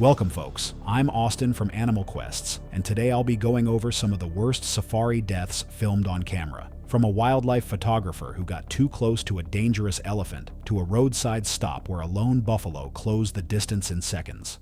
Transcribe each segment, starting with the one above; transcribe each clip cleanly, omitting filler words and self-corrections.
Welcome folks, I'm Austin from Animal Quests, and today I'll be going over some of the worst safari deaths filmed on camera. From a wildlife photographer who got too close to a dangerous elephant, to a roadside stop where a lone buffalo closed the distance in seconds.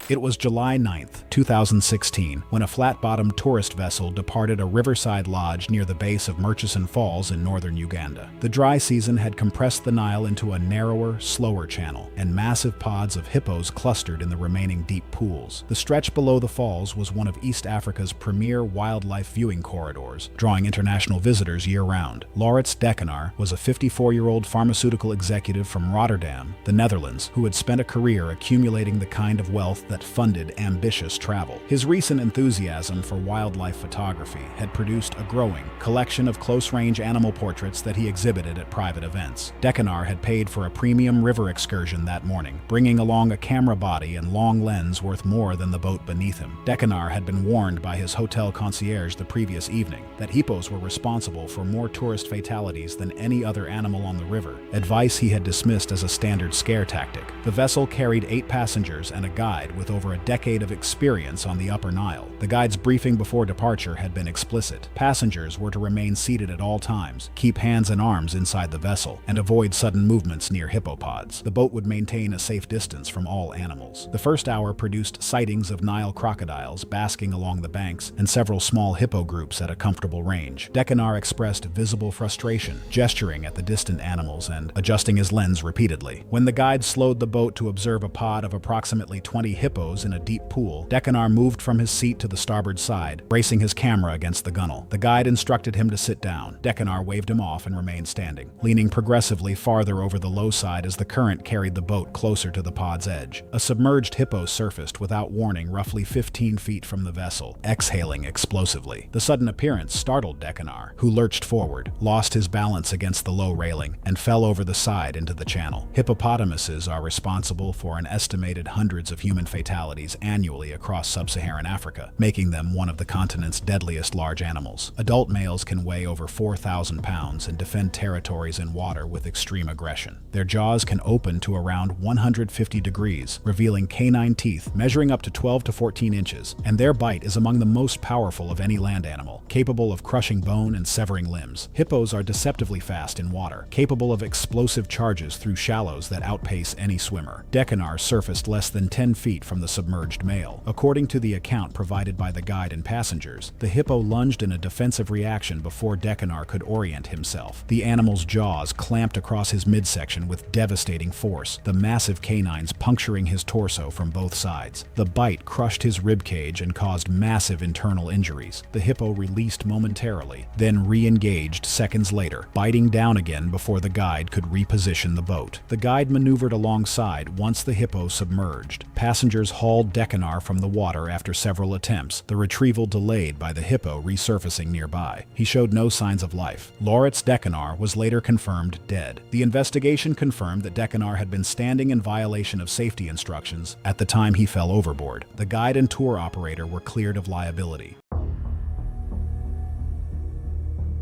It was July 9th, 2016, when a flat-bottomed tourist vessel departed a riverside lodge near the base of Murchison Falls in northern Uganda. The dry season had compressed the Nile into a narrower, slower channel, and massive pods of hippos clustered in the remaining deep pools. The stretch below the falls was one of East Africa's premier wildlife viewing corridors, drawing international visitors year-round. Laurits Dekenaar was a 54-year-old pharmaceutical executive from Rotterdam, the Netherlands, who had spent a career accumulating the kind of wealth that funded ambitious travel. His recent enthusiasm for wildlife photography had produced a growing collection of close-range animal portraits that he exhibited at private events. Dekenaar had paid for a premium river excursion that morning, bringing along a camera body and long lens worth more than the boat beneath him. Dekenaar had been warned by his hotel concierge the previous evening that hippos were responsible for more tourist fatalities than any other animal on the river, advice he had dismissed as a standard scare tactic. The vessel carried 8 passengers and a guide with over a decade of experience on the Upper Nile. The guide's briefing before departure had been explicit. Passengers were to remain seated at all times, keep hands and arms inside the vessel, and avoid sudden movements near hippopods. The boat would maintain a safe distance from all animals. The first hour produced sightings of Nile crocodiles basking along the banks and several small hippo groups at a comfortable range. Dekenaar expressed visible frustration, gesturing at the distant animals and adjusting his lens repeatedly. When the guide slowed the boat to observe a pod of approximately 20 hippos in a deep pool, Dekenaar moved from his seat to the starboard side, bracing his camera against the gunwale. The guide instructed him to sit down. Dekenaar waved him off and remained standing, leaning progressively farther over the low side as the current carried the boat closer to the pod's edge. A submerged hippo surfaced without warning roughly 15 feet from the vessel, exhaling explosively. The sudden appearance startled Dekenaar, who lurched forward, lost his balance against the low railing, and fell over the side into the channel. Hippopotamuses are responsible for an estimated hundreds of human fatalities annually across sub-Saharan Africa, making them one of the continent's deadliest large animals. Adult males can weigh over 4,000 pounds and defend territories in water with extreme aggression. Their jaws can open to around 150 degrees, revealing canine teeth measuring up to 12 to 14 inches, and their bite is among the most powerful of any land animal, capable of crushing bone and severing limbs. Hippos are deceptively fast in water, capable of explosive charges through shallows that outpace any swimmer. Dekenaar surfaced less than 10 feet from the submerged male. According to the account provided by the guide and passengers, the hippo lunged in a defensive reaction before Dekenaar could orient himself. The animal's jaws clamped across his midsection with devastating force, the massive canines puncturing his torso from both sides. The bite crushed his ribcage and caused massive internal injuries. The hippo released momentarily, then re-engaged seconds later, biting down again before the guide could reposition the boat. The guide maneuvered alongside once the hippo submerged. Passengers hauled Dekenaar from the water after several attempts, the retrieval delayed by the hippo resurfacing nearby. He showed no signs of life. Laurits Dekenaar was later confirmed dead. The investigation confirmed that Dekenaar had been standing in violation of safety instructions at the time he fell overboard. The guide and tour operator were cleared of liability.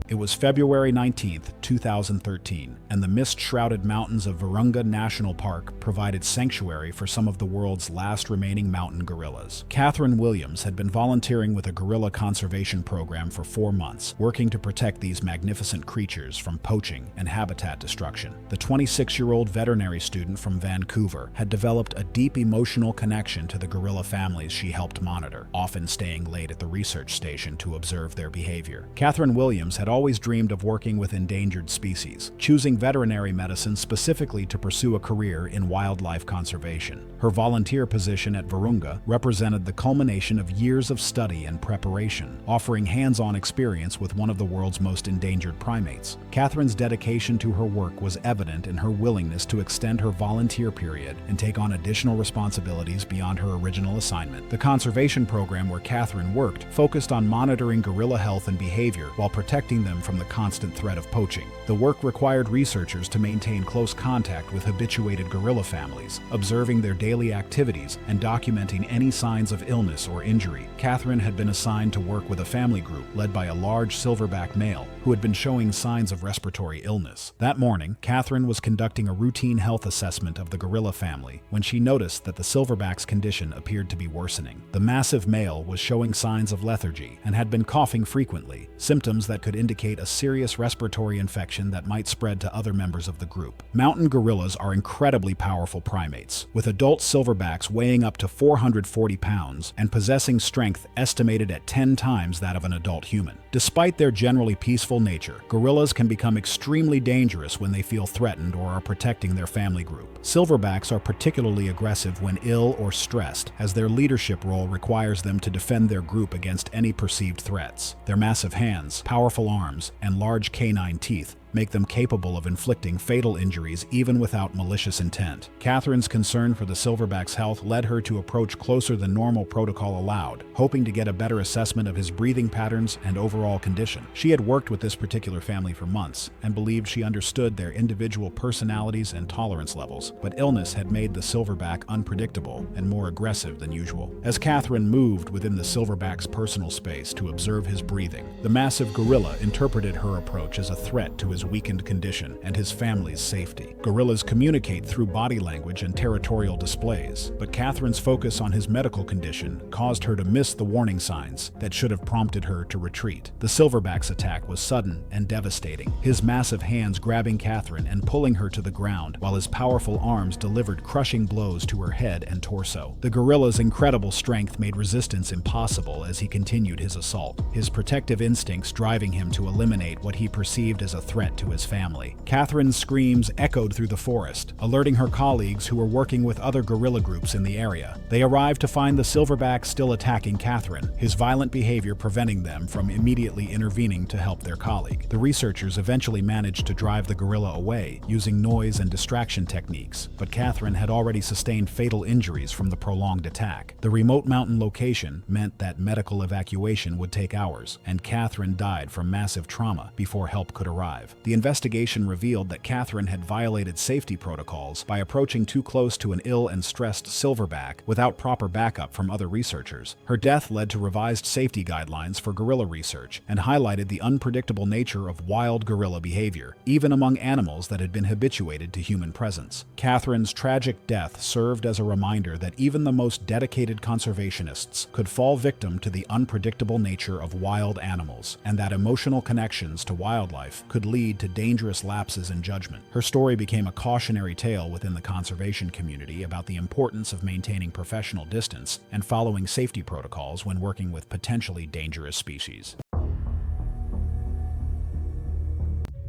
It was February 19, 2013, and the mist-shrouded mountains of Virunga National Park provided sanctuary for some of the world's last remaining mountain gorillas. Catherine Williams had been volunteering with a gorilla conservation program for 4 months, working to protect these magnificent creatures from poaching and habitat destruction. The 26-year-old veterinary student from Vancouver had developed a deep emotional connection to the gorilla families she helped monitor, often staying late at the research station to observe their behavior. Catherine Williams had always dreamed of working with endangered species, choosing veterinary medicine specifically to pursue a career in wildlife conservation. Her volunteer position at Virunga represented the culmination of years of study and preparation, offering hands-on experience with one of the world's most endangered primates. Catherine's dedication to her work was evident in her willingness to extend her volunteer period and take on additional responsibilities beyond her original assignment. The conservation program where Catherine worked focused on monitoring gorilla health and behavior while protecting them from the constant threat of poaching. The work required researchers to maintain close contact with habituated gorilla families, observing their daily activities and documenting any signs of illness or injury. Catherine had been assigned to work with a family group led by a large silverback male who had been showing signs of respiratory illness. That morning, Catherine was conducting a routine health assessment of the gorilla family when she noticed that the silverback's condition appeared to be worsening. The massive male was showing signs of lethargy and had been coughing frequently, symptoms that could indicate a serious respiratory infection that might spread to other members of the group. Mountain gorillas are incredibly powerful primates, with adult silverbacks weighing up to 440 pounds and possessing strength estimated at 10 times that of an adult human. Despite their generally peaceful nature, gorillas can become extremely dangerous when they feel threatened or are protecting their family group. Silverbacks are particularly aggressive when ill or stressed, as their leadership role requires them to defend their group against any perceived threats. Their massive hands, powerful arms, and large canine teeth make them capable of inflicting fatal injuries even without malicious intent. Catherine's concern for the silverback's health led her to approach closer than normal protocol allowed, hoping to get a better assessment of his breathing patterns and overall condition. She had worked with this particular family for months and believed she understood their individual personalities and tolerance levels, but illness had made the silverback unpredictable and more aggressive than usual. As Catherine moved within the silverback's personal space to observe his breathing, the massive gorilla interpreted her approach as a threat to his weakened condition and his family's safety. Gorillas communicate through body language and territorial displays, but Catherine's focus on his medical condition caused her to miss the warning signs that should have prompted her to retreat. The silverback's attack was sudden and devastating, his massive hands grabbing Catherine and pulling her to the ground, while his powerful arms delivered crushing blows to her head and torso. The gorilla's incredible strength made resistance impossible as he continued his assault, his protective instincts driving him to eliminate what he perceived as a threat to his family. Catherine's screams echoed through the forest, alerting her colleagues who were working with other gorilla groups in the area. They arrived to find the silverback still attacking Catherine, his violent behavior preventing them from immediately intervening to help their colleague. The researchers eventually managed to drive the gorilla away using noise and distraction techniques, but Catherine had already sustained fatal injuries from the prolonged attack. The remote mountain location meant that medical evacuation would take hours, and Catherine died from massive trauma before help could arrive. The investigation revealed that Catherine had violated safety protocols by approaching too close to an ill and stressed silverback without proper backup from other researchers. Her death led to revised safety guidelines for gorilla research and highlighted the unpredictable nature of wild gorilla behavior, even among animals that had been habituated to human presence. Catherine's tragic death served as a reminder that even the most dedicated conservationists could fall victim to the unpredictable nature of wild animals, and that emotional connections to wildlife could lead to dangerous lapses in judgment. Her story became a cautionary tale within the conservation community about the importance of maintaining professional distance and following safety protocols when working with potentially dangerous species.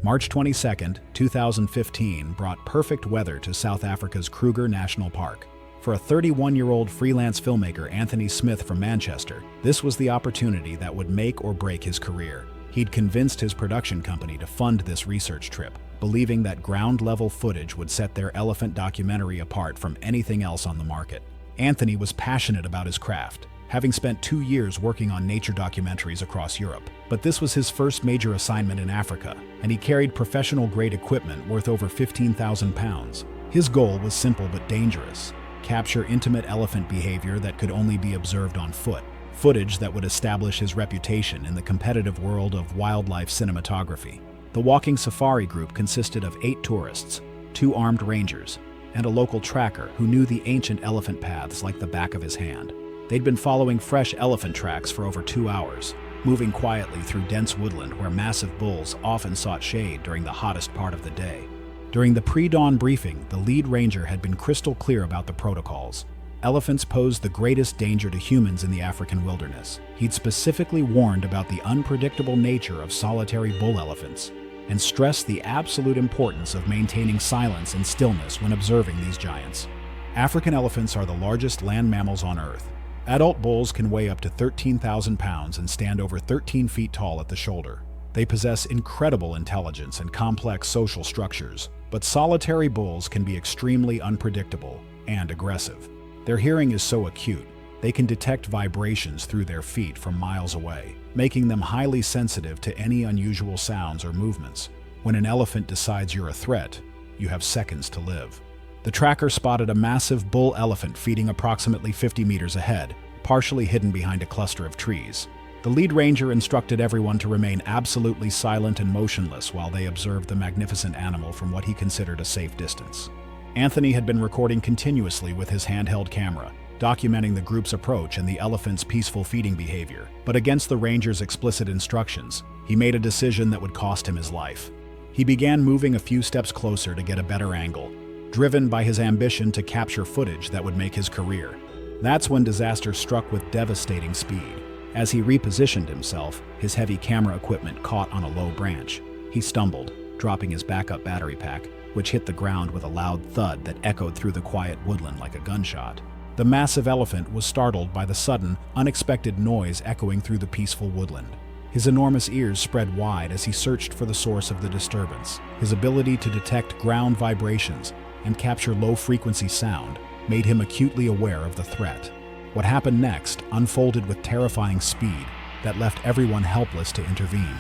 March 22, 2015 brought perfect weather to South Africa's Kruger National Park. For a 31-year-old freelance filmmaker, Anthony Smith from Manchester, this was the opportunity that would make or break his career. He'd convinced his production company to fund this research trip, believing that ground-level footage would set their elephant documentary apart from anything else on the market. Anthony was passionate about his craft, having spent 2 years working on nature documentaries across Europe. But this was his first major assignment in Africa, and he carried professional-grade equipment worth over 15,000 pounds. His goal was simple but dangerous: capture intimate elephant behavior that could only be observed on foot. Footage that would establish his reputation in the competitive world of wildlife cinematography. The Walking Safari group consisted of 8 tourists, 2 armed rangers, and a local tracker who knew the ancient elephant paths like the back of his hand. They'd been following fresh elephant tracks for over 2 hours, moving quietly through dense woodland where massive bulls often sought shade during the hottest part of the day. During the pre-dawn briefing, the lead ranger had been crystal clear about the protocols. Elephants pose the greatest danger to humans in the African wilderness. He'd specifically warned about the unpredictable nature of solitary bull elephants and stressed the absolute importance of maintaining silence and stillness when observing these giants. African elephants are the largest land mammals on Earth. Adult bulls can weigh up to 13,000 pounds and stand over 13 feet tall at the shoulder. They possess incredible intelligence and complex social structures, but solitary bulls can be extremely unpredictable and aggressive. Their hearing is so acute, They can detect vibrations through their feet from miles away, making them highly sensitive to any unusual sounds or movements. When an elephant decides you're a threat, you have seconds to live. The tracker spotted a massive bull elephant feeding approximately 50 meters ahead, partially hidden behind a cluster of trees. The lead ranger instructed everyone to remain absolutely silent and motionless while they observed the magnificent animal from what he considered a safe distance. Anthony had been recording continuously with his handheld camera, documenting the group's approach and the elephant's peaceful feeding behavior. But against the ranger's explicit instructions, he made a decision that would cost him his life. He began moving a few steps closer to get a better angle, driven by his ambition to capture footage that would make his career. That's when disaster struck with devastating speed. As he repositioned himself, his heavy camera equipment caught on a low branch. He stumbled, dropping his backup battery pack, which hit the ground with a loud thud that echoed through the quiet woodland like a gunshot. The massive elephant was startled by the sudden, unexpected noise echoing through the peaceful woodland. His enormous ears spread wide as he searched for the source of the disturbance. His ability to detect ground vibrations and capture low-frequency sound made him acutely aware of the threat. What happened next unfolded with terrifying speed that left everyone helpless to intervene.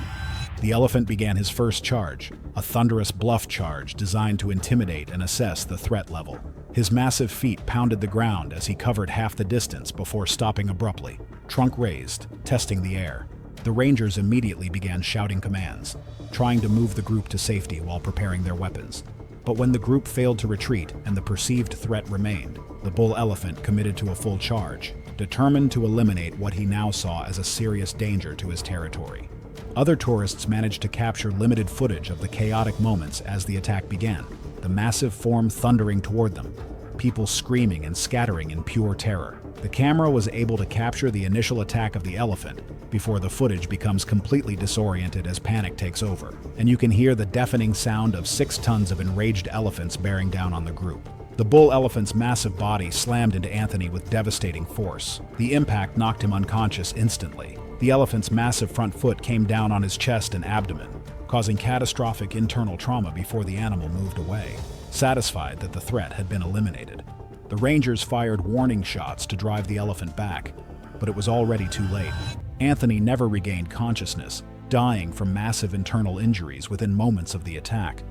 The elephant began his first charge, a thunderous bluff charge designed to intimidate and assess the threat level. His massive feet pounded the ground as he covered half the distance before stopping abruptly, trunk raised, testing the air. The rangers immediately began shouting commands, trying to move the group to safety while preparing their weapons. But when the group failed to retreat and the perceived threat remained, the bull elephant committed to a full charge, determined to eliminate what he now saw as a serious danger to his territory. Other tourists managed to capture limited footage of the chaotic moments as the attack began, the massive form thundering toward them, people screaming and scattering in pure terror. The camera was able to capture the initial attack of the elephant before the footage becomes completely disoriented as panic takes over, and you can hear the deafening sound of 6 tons of enraged elephants bearing down on the group. The bull elephant's massive body slammed into Anthony with devastating force. The impact knocked him unconscious instantly. The elephant's massive front foot came down on his chest and abdomen, causing catastrophic internal trauma before the animal moved away, satisfied that the threat had been eliminated. The rangers fired warning shots to drive the elephant back, but it was already too late. Anthony never regained consciousness, dying from massive internal injuries within moments of the attack.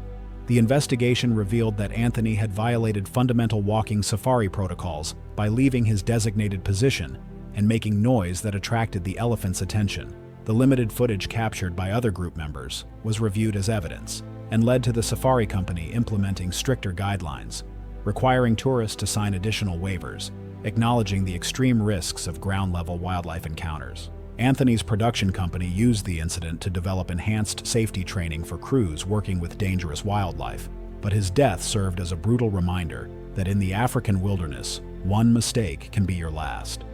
The investigation revealed that Anthony had violated fundamental walking safari protocols by leaving his designated position and making noise that attracted the elephant's attention. The limited footage captured by other group members was reviewed as evidence and led to the safari company implementing stricter guidelines, requiring tourists to sign additional waivers, acknowledging the extreme risks of ground-level wildlife encounters. Anthony's production company used the incident to develop enhanced safety training for crews working with dangerous wildlife, but his death served as a brutal reminder that in the African wilderness, one mistake can be your last.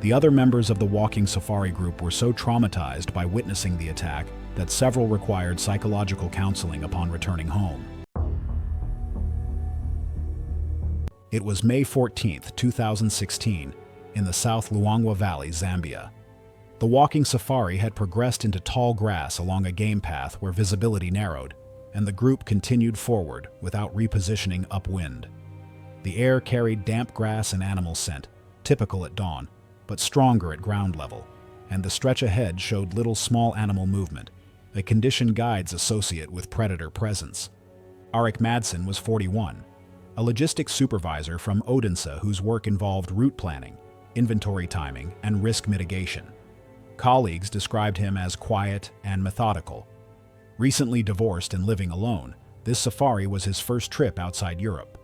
The other members of the walking safari group were so traumatized by witnessing the attack that several required psychological counseling upon returning home. It was May 14, 2016, in the South Luangwa Valley, Zambia. The walking safari had progressed into tall grass along a game path where visibility narrowed, and the group continued forward without repositioning upwind. The air carried damp grass and animal scent, typical at dawn, but stronger at ground level, and the stretch ahead showed little small animal movement, a condition guides associate with predator presence. Arik Madsen was 41, a logistics supervisor from Odense whose work involved route planning, inventory timing, and risk mitigation. Colleagues described him as quiet and methodical. Recently divorced and living alone, this safari was his first trip outside Europe.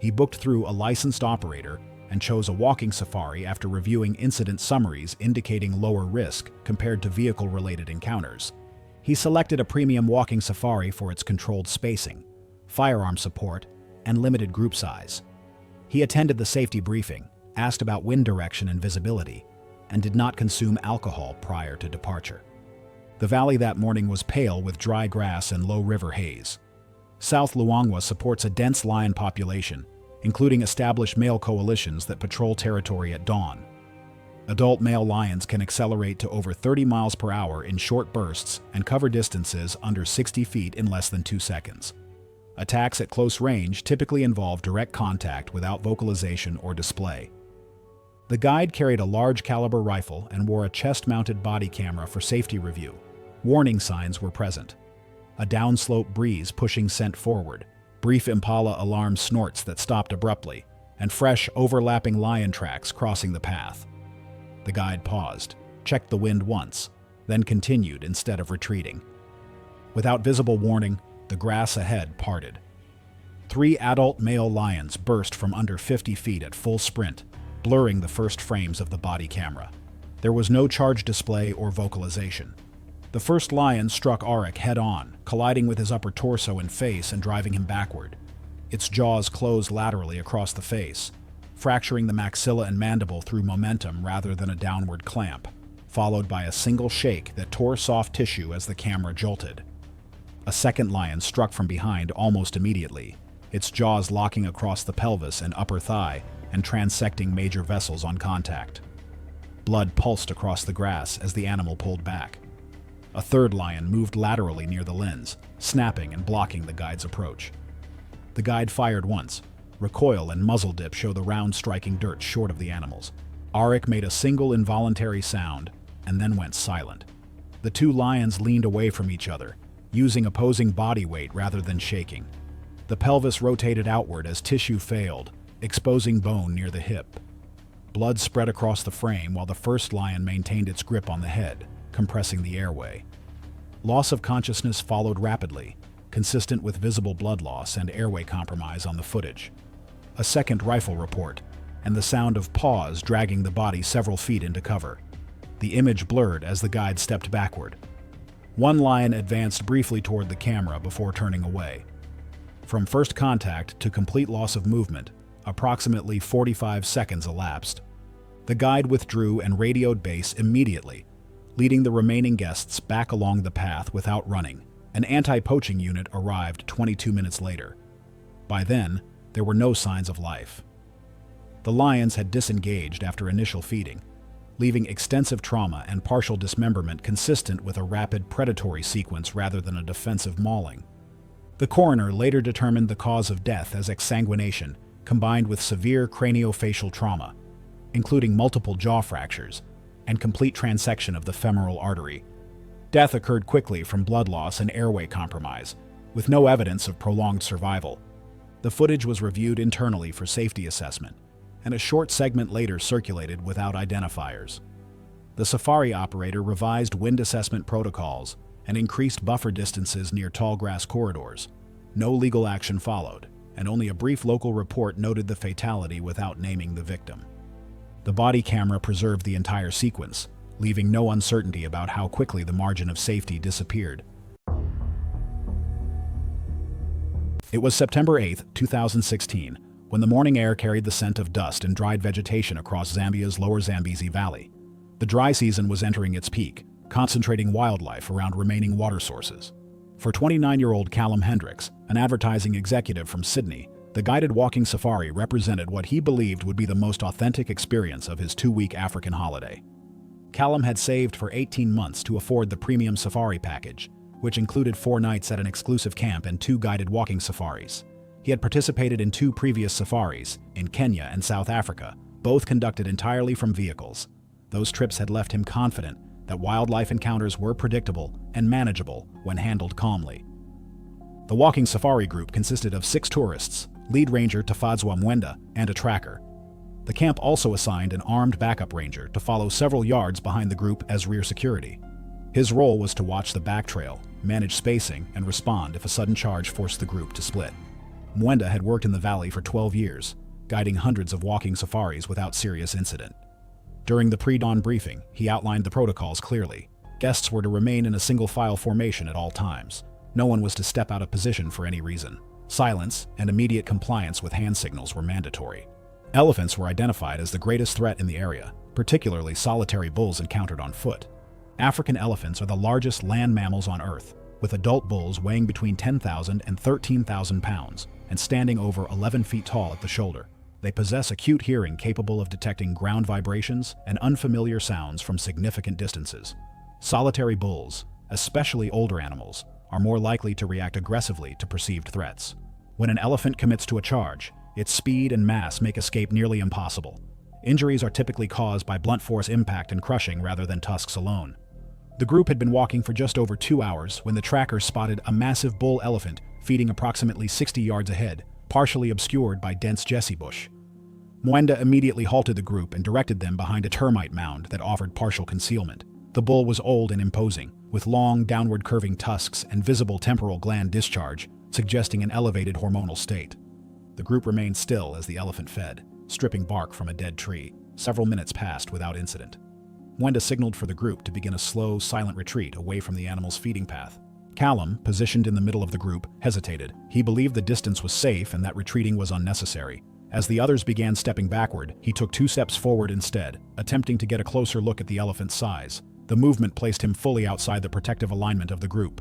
He booked through a licensed operator and chose a walking safari after reviewing incident summaries indicating lower risk compared to vehicle-related encounters. He selected a premium walking safari for its controlled spacing, firearm support, and limited group size. He attended the safety briefing, asked about wind direction and visibility, and did not consume alcohol prior to departure. The valley that morning was pale with dry grass and low river haze. South Luangwa supports a dense lion population, including established male coalitions that patrol territory at dawn. Adult male lions can accelerate to over 30 miles per hour in short bursts and cover distances under 60 feet in less than 2 seconds. Attacks at close range typically involve direct contact without vocalization or display. The guide carried a large caliber rifle and wore a chest-mounted body camera for safety review. Warning signs were present. A downslope breeze pushing scent forward, brief impala alarm snorts that stopped abruptly, and fresh, overlapping lion tracks crossing the path. The guide paused, checked the wind once, then continued instead of retreating. Without visible warning, the grass ahead parted. 3 adult male lions burst from under 50 feet at full sprint, blurring the first frames of the body camera. There was no charge display or vocalization. The first lion struck Arik head-on, colliding with his upper torso and face and driving him backward. Its jaws closed laterally across the face, fracturing the maxilla and mandible through momentum rather than a downward clamp, followed by a single shake that tore soft tissue as the camera jolted. A second lion struck from behind almost immediately, its jaws locking across the pelvis and upper thigh and transecting major vessels on contact. Blood pulsed across the grass as the animal pulled back. A third lion moved laterally near the lens, snapping and blocking the guide's approach. The guide fired once. Recoil and muzzle dip show the round striking dirt short of the animals. Arik made a single involuntary sound and then went silent. The 2 lions leaned away from each other, using opposing body weight rather than shaking. The pelvis rotated outward as tissue failed, exposing bone near the hip. Blood spread across the frame while the first lion maintained its grip on the head, compressing the airway. Loss of consciousness followed rapidly, consistent with visible blood loss and airway compromise on the footage. A second rifle report, and the sound of paws dragging the body several feet into cover. The image blurred as the guide stepped backward. 1 lion advanced briefly toward the camera before turning away. From first contact to complete loss of movement, approximately 45 seconds elapsed. The guide withdrew and radioed base immediately, leading the remaining guests back along the path without running. An anti-poaching unit arrived 22 minutes later. By then, there were no signs of life. The lions had disengaged after initial feeding, leaving extensive trauma and partial dismemberment consistent with a rapid predatory sequence rather than a defensive mauling. The coroner later determined the cause of death as exsanguination combined with severe craniofacial trauma, including multiple jaw fractures and complete transection of the femoral artery. Death occurred quickly from blood loss and airway compromise, with no evidence of prolonged survival. The footage was reviewed internally for safety assessment, and a short segment later circulated without identifiers. The safari operator revised wind assessment protocols and increased buffer distances near tall grass corridors. No legal action followed, and only a brief local report noted the fatality without naming the victim. The body camera preserved the entire sequence, leaving no uncertainty about how quickly the margin of safety disappeared. It was September 8, 2016, when the morning air carried the scent of dust and dried vegetation across Zambia's lower Zambezi Valley. The dry season was entering its peak, concentrating wildlife around remaining water sources. For 29-year-old Callum Hendricks, an advertising executive from Sydney, the guided walking safari represented what he believed would be the most authentic experience of his 2-week African holiday. Callum had saved for 18 months to afford the premium safari package, which included 4 nights at an exclusive camp and 2 guided walking safaris. He had participated in 2 previous safaris, in Kenya and South Africa, both conducted entirely from vehicles. Those trips had left him confident that wildlife encounters were predictable and manageable when handled calmly. The walking safari group consisted of 6 tourists, lead ranger Tafadzwa Mwenda, and a tracker. The camp also assigned an armed backup ranger to follow several yards behind the group as rear security. His role was to watch the back trail, manage spacing, and respond if a sudden charge forced the group to split. Mwenda had worked in the valley for 12 years, guiding hundreds of walking safaris without serious incident. During the pre-dawn briefing, he outlined the protocols clearly. Guests were to remain in a single-file formation at all times. No one was to step out of position for any reason. Silence and immediate compliance with hand signals were mandatory. Elephants were identified as the greatest threat in the area, particularly solitary bulls encountered on foot. African elephants are the largest land mammals on Earth, with adult bulls weighing between 10,000 and 13,000 pounds and standing over 11 feet tall at the shoulder. They possess acute hearing capable of detecting ground vibrations and unfamiliar sounds from significant distances. Solitary bulls, especially older animals, are more likely to react aggressively to perceived threats. When an elephant commits to a charge, its speed and mass make escape nearly impossible. Injuries are typically caused by blunt force impact and crushing rather than tusks alone. The group had been walking for just over 2 hours when the trackers spotted a massive bull elephant feeding approximately 60 yards ahead, partially obscured by dense Jesse bush. Mwenda immediately halted the group and directed them behind a termite mound that offered partial concealment. The bull was old and imposing, with long, downward-curving tusks and visible temporal gland discharge, suggesting an elevated hormonal state. The group remained still as the elephant fed, stripping bark from a dead tree. Several minutes passed without incident. Mwenda signaled for the group to begin a slow, silent retreat away from the animal's feeding path. Callum, positioned in the middle of the group, hesitated. He believed the distance was safe and that retreating was unnecessary. As the others began stepping backward, he took 2 steps forward instead, attempting to get a closer look at the elephant's size. The movement placed him fully outside the protective alignment of the group.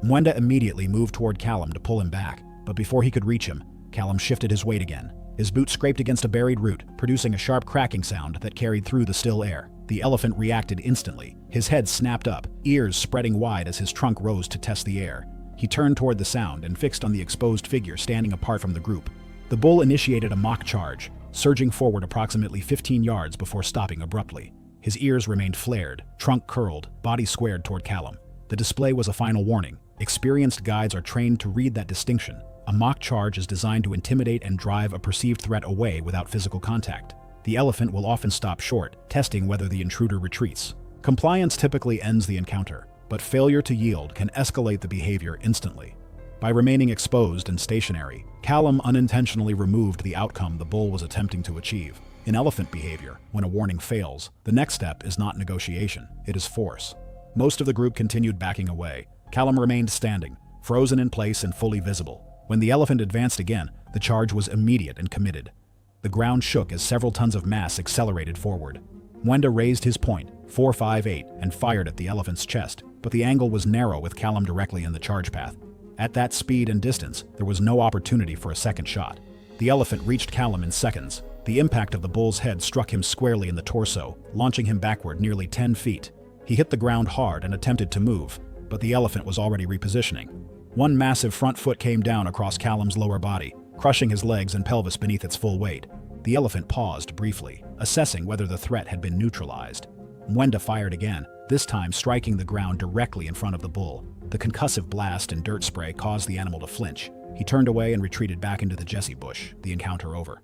Mwenda immediately moved toward Callum to pull him back, but before he could reach him, Callum shifted his weight again. His boot scraped against a buried root, producing a sharp cracking sound that carried through the still air. The elephant reacted instantly. His head snapped up, ears spreading wide as his trunk rose to test the air. He turned toward the sound and fixed on the exposed figure standing apart from the group. The bull initiated a mock charge, surging forward approximately 15 yards before stopping abruptly. His ears remained flared, trunk curled, body squared toward Callum. The display was a final warning. Experienced guides are trained to read that distinction. A mock charge is designed to intimidate and drive a perceived threat away without physical contact. The elephant will often stop short, testing whether the intruder retreats. Compliance typically ends the encounter, but failure to yield can escalate the behavior instantly. By remaining exposed and stationary, Callum unintentionally removed the outcome the bull was attempting to achieve. In elephant behavior, when a warning fails, the next step is not negotiation, it is force. Most of the group continued backing away. Callum remained standing, frozen in place and fully visible. When the elephant advanced again, the charge was immediate and committed. The ground shook as several tons of mass accelerated forward. Mwenda raised his point, .458, and fired at the elephant's chest, but the angle was narrow with Callum directly in the charge path. At that speed and distance, there was no opportunity for a second shot. The elephant reached Callum in seconds. The impact of the bull's head struck him squarely in the torso, launching him backward nearly 10 feet. He hit the ground hard and attempted to move, but the elephant was already repositioning. One massive front foot came down across Callum's lower body, crushing his legs and pelvis beneath its full weight. The elephant paused briefly, assessing whether the threat had been neutralized. Mwenda fired again, this time striking the ground directly in front of the bull. The concussive blast and dirt spray caused the animal to flinch. He turned away and retreated back into the Jesse bush, the encounter over.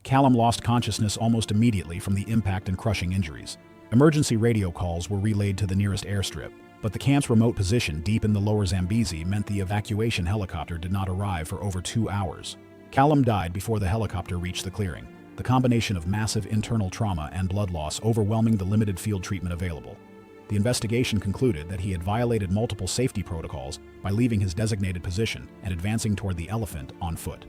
Callum lost consciousness almost immediately from the impact and crushing injuries. Emergency radio calls were relayed to the nearest airstrip, but the camp's remote position deep in the lower Zambezi meant the evacuation helicopter did not arrive for over 2 hours. Callum died before the helicopter reached the clearing, the combination of massive internal trauma and blood loss overwhelming the limited field treatment available. The investigation concluded that he had violated multiple safety protocols by leaving his designated position and advancing toward the elephant on foot.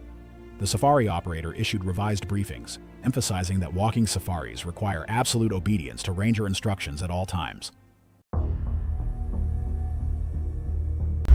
The safari operator issued revised briefings, emphasizing that walking safaris require absolute obedience to ranger instructions at all times.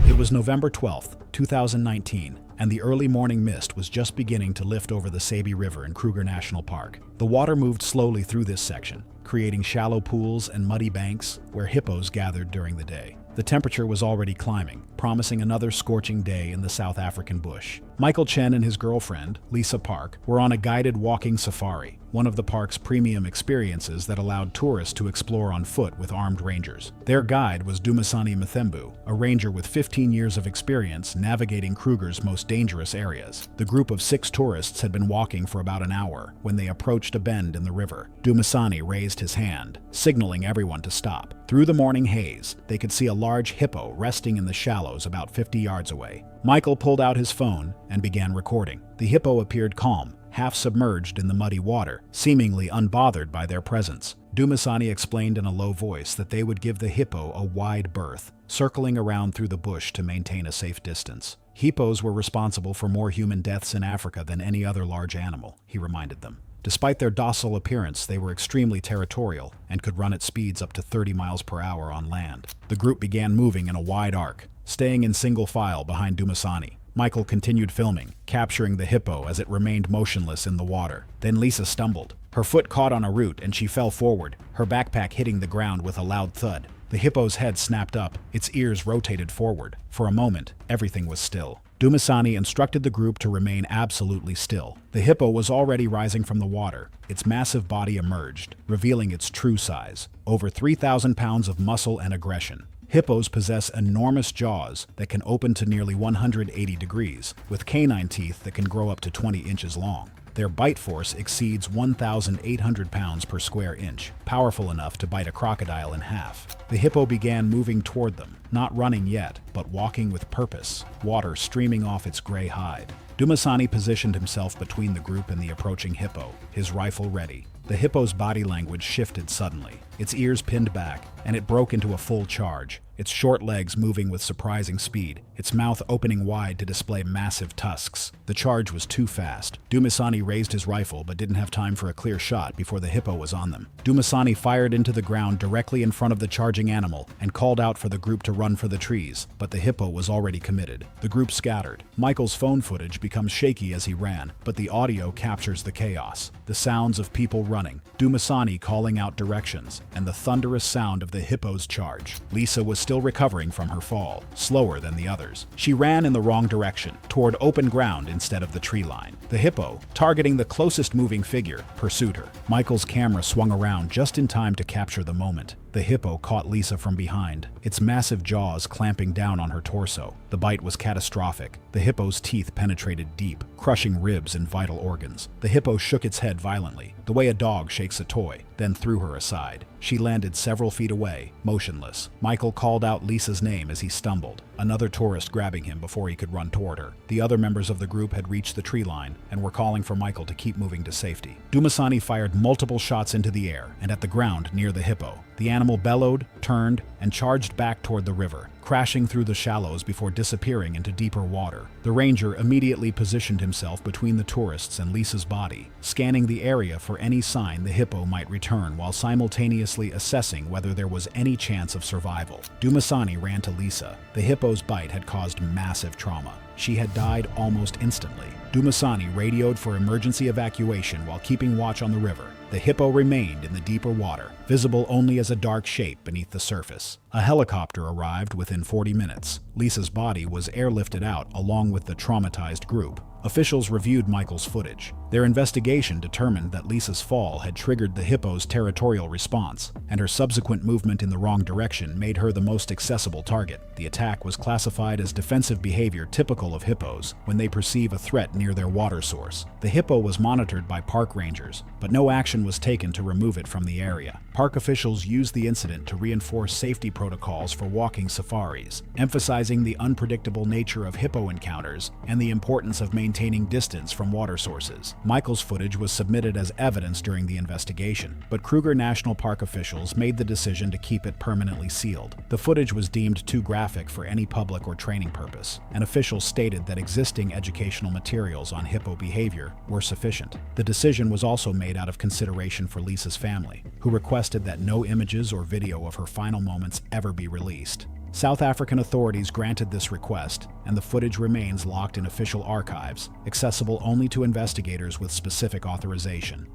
It was November 12, 2019, and the early morning mist was just beginning to lift over the Sabi River in Kruger National Park. The water moved slowly through this section, creating shallow pools and muddy banks where hippos gathered during the day. The temperature was already climbing, promising another scorching day in the South African bush. Michael Chen and his girlfriend, Lisa Park, were on a guided walking safari, one of the park's premium experiences that allowed tourists to explore on foot with armed rangers. Their guide was Dumisani Mthembu, a ranger with 15 years of experience navigating Kruger's most dangerous areas. The group of 6 tourists had been walking for about an hour when they approached a bend in the river. Dumisani raised his hand, signaling everyone to stop. Through the morning haze, they could see a large hippo resting in the shallows about 50 yards away. Michael pulled out his phone and began recording. The hippo appeared calm, half submerged in the muddy water, seemingly unbothered by their presence. Dumisani explained in a low voice that they would give the hippo a wide berth, circling around through the bush to maintain a safe distance. Hippos were responsible for more human deaths in Africa than any other large animal, he reminded them. Despite their docile appearance, they were extremely territorial and could run at speeds up to 30 miles per hour on land. The group began moving in a wide arc, staying in single file behind Dumisani. Michael continued filming, capturing the hippo as it remained motionless in the water. Then Lisa stumbled. Her foot caught on a root and she fell forward, her backpack hitting the ground with a loud thud. The hippo's head snapped up, its ears rotated forward. For a moment, everything was still. Dumasani instructed the group to remain absolutely still. The hippo was already rising from the water. Its massive body emerged, revealing its true size: over 3,000 pounds of muscle and aggression. Hippos possess enormous jaws that can open to nearly 180 degrees, with canine teeth that can grow up to 20 inches long. Their bite force exceeds 1,800 pounds per square inch, powerful enough to bite a crocodile in half. The hippo began moving toward them, not running yet, but walking with purpose, water streaming off its gray hide. Dumasani positioned himself between the group and the approaching hippo, his rifle ready. The hippo's body language shifted suddenly. Its ears pinned back, and it broke into a full charge, its short legs moving with surprising speed, its mouth opening wide to display massive tusks. The charge was too fast. Dumasani raised his rifle but didn't have time for a clear shot before the hippo was on them. Dumasani fired into the ground directly in front of the charging animal and called out for the group to run for the trees, but the hippo was already committed. The group scattered. Michael's phone footage becomes shaky as he ran, but the audio captures the chaos. The sounds of people running, Dumasani calling out directions, and the thunderous sound of the hippo's charge. Lisa was still recovering from her fall, slower than the others. She ran in the wrong direction, toward open ground instead of the tree line. The hippo, targeting the closest moving figure, pursued her. Michael's camera swung around just in time to capture the moment. The hippo caught Lisa from behind, its massive jaws clamping down on her torso. The bite was catastrophic. The hippo's teeth penetrated deep, crushing ribs and vital organs. The hippo shook its head violently, the way a dog shakes a toy, then threw her aside. She landed several feet away, motionless. Michael called out Lisa's name as he stumbled, another tourist grabbing him before he could run toward her. The other members of the group had reached the tree line and were calling for Michael to keep moving to safety. Dumasani fired multiple shots into the air and at the ground near the hippo. The animal bellowed, turned, and charged back toward the river, crashing through the shallows before disappearing into deeper water. The ranger immediately positioned himself between the tourists and Lisa's body, scanning the area for any sign the hippo might return while simultaneously assessing whether there was any chance of survival. Dumasani ran to Lisa. The hippo's bite had caused massive trauma. She had died almost instantly. Dumasani radioed for emergency evacuation while keeping watch on the river. The hippo remained in the deeper water, visible only as a dark shape beneath the surface. A helicopter arrived within 40 minutes. Lisa's body was airlifted out along with the traumatized group. Officials reviewed Michael's footage. Their investigation determined that Lisa's fall had triggered the hippo's territorial response, and her subsequent movement in the wrong direction made her the most accessible target. The attack was classified as defensive behavior typical of hippos when they perceive a threat near their water source. The hippo was monitored by park rangers, but no action was taken to remove it from the area. Park officials used the incident to reinforce safety protocols for walking safaris, emphasizing the unpredictable nature of hippo encounters and the importance of maintaining distance from water sources. Michael's footage was submitted as evidence during the investigation, but Kruger National Park officials made the decision to keep it permanently sealed. The footage was deemed too graphic for any public or training purpose, and officials stated that existing educational materials on hippo behavior were sufficient. The decision was also made out of consideration for Lisa's family, who requested that no images or video of her final moments ever be released. South African authorities granted this request, and the footage remains locked in official archives, accessible only to investigators with specific authorization.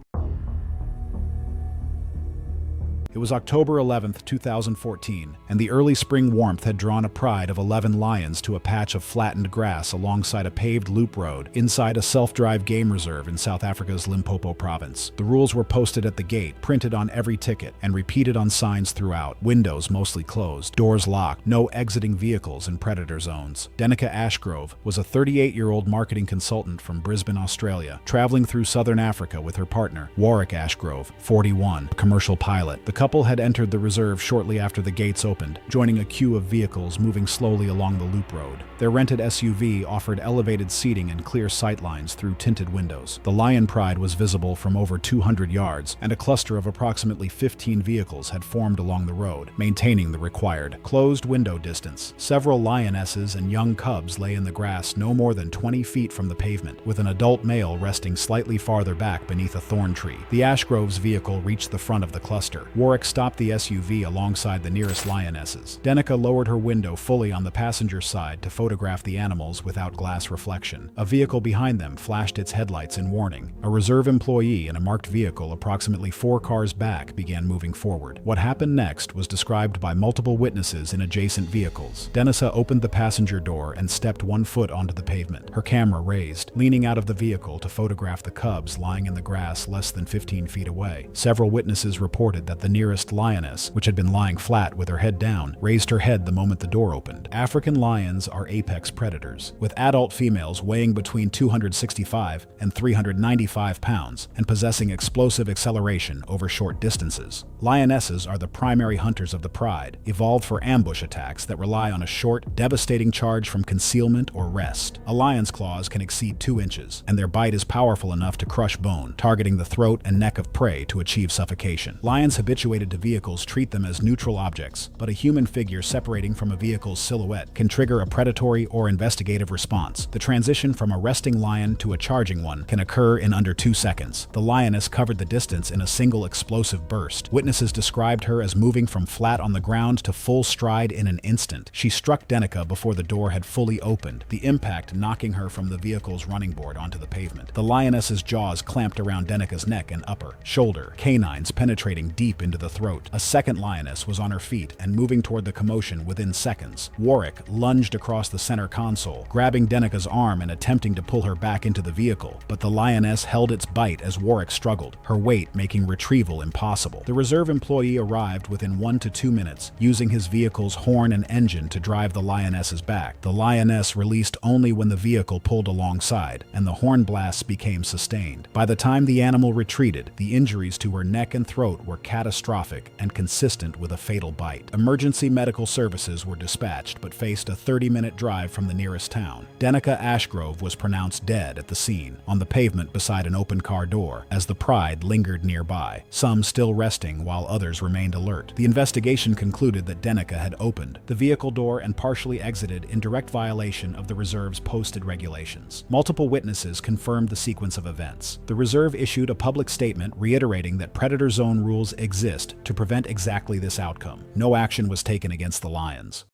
It was October 11, 2014, and the early spring warmth had drawn a pride of 11 lions to a patch of flattened grass alongside a paved loop road inside a self-drive game reserve in South Africa's Limpopo province. The rules were posted at the gate, printed on every ticket, and repeated on signs throughout. Windows mostly closed, doors locked, no exiting vehicles in predator zones. Denica Ashgrove was a 38-year-old marketing consultant from Brisbane, Australia, traveling through southern Africa with her partner, Warwick Ashgrove, 41, a commercial pilot. The couple had entered the reserve shortly after the gates opened, joining a queue of vehicles moving slowly along the loop road. Their rented SUV offered elevated seating and clear sightlines through tinted windows. The Lion Pride was visible from over 200 yards, and a cluster of approximately 15 vehicles had formed along the road, maintaining the required closed window distance. Several lionesses and young cubs lay in the grass no more than 20 feet from the pavement, with an adult male resting slightly farther back beneath a thorn tree. The Ashgroves vehicle reached the front of the cluster. Warwick Warwick stopped the SUV alongside the nearest lionesses. Denica lowered her window fully on the passenger side to photograph the animals without glass reflection. A vehicle behind them flashed its headlights in warning. A reserve employee in a marked vehicle approximately 4 cars back began moving forward. What happened next was described by multiple witnesses in adjacent vehicles. Denica opened the passenger door and stepped 1 foot onto the pavement, her camera raised, leaning out of the vehicle to photograph the cubs lying in the grass less than 15 feet away. Several witnesses reported that the nearest lioness, which had been lying flat with her head down, raised her head the moment the door opened. African lions are apex predators, with adult females weighing between 265 and 395 pounds and possessing explosive acceleration over short distances. Lionesses are the primary hunters of the pride, evolved for ambush attacks that rely on a short, devastating charge from concealment or rest. A lion's claws can exceed 2 inches, and their bite is powerful enough to crush bone, targeting the throat and neck of prey to achieve suffocation. Lions habituated to vehicles treat them as neutral objects, but a human figure separating from a vehicle's silhouette can trigger a predatory or investigative response. The transition from a resting lion to a charging one can occur in under 2 seconds. The lioness covered the distance in a single explosive burst. Witnesses described her as moving from flat on the ground to full stride in an instant. She struck Denica before the door had fully opened, the impact knocking her from the vehicle's running board onto the pavement. The lioness's jaws clamped around Denica's neck and upper shoulder, canines penetrating deep into the throat. A second lioness was on her feet and moving toward the commotion within seconds. Warwick lunged across the center console, grabbing Denica's arm and attempting to pull her back into the vehicle, but the lioness held its bite as Warwick struggled, her weight making retrieval impossible. The reserve employee arrived within 1 to 2 minutes, using his vehicle's horn and engine to drive the lioness's back. The lioness released only when the vehicle pulled alongside, and the horn blasts became sustained. By the time the animal retreated, the injuries to her neck and throat were catastrophic and consistent with a fatal bite. Emergency medical services were dispatched, but faced a 30-minute drive from the nearest town. Denica Ashgrove was pronounced dead at the scene, on the pavement beside an open car door, as the Pride lingered nearby, some still resting while others remained alert. The investigation concluded that Denica had opened the vehicle door and partially exited in direct violation of the reserve's posted regulations. Multiple witnesses confirmed the sequence of events. The reserve issued a public statement reiterating that predator zone rules exist to prevent exactly this outcome. No action was taken against the lions.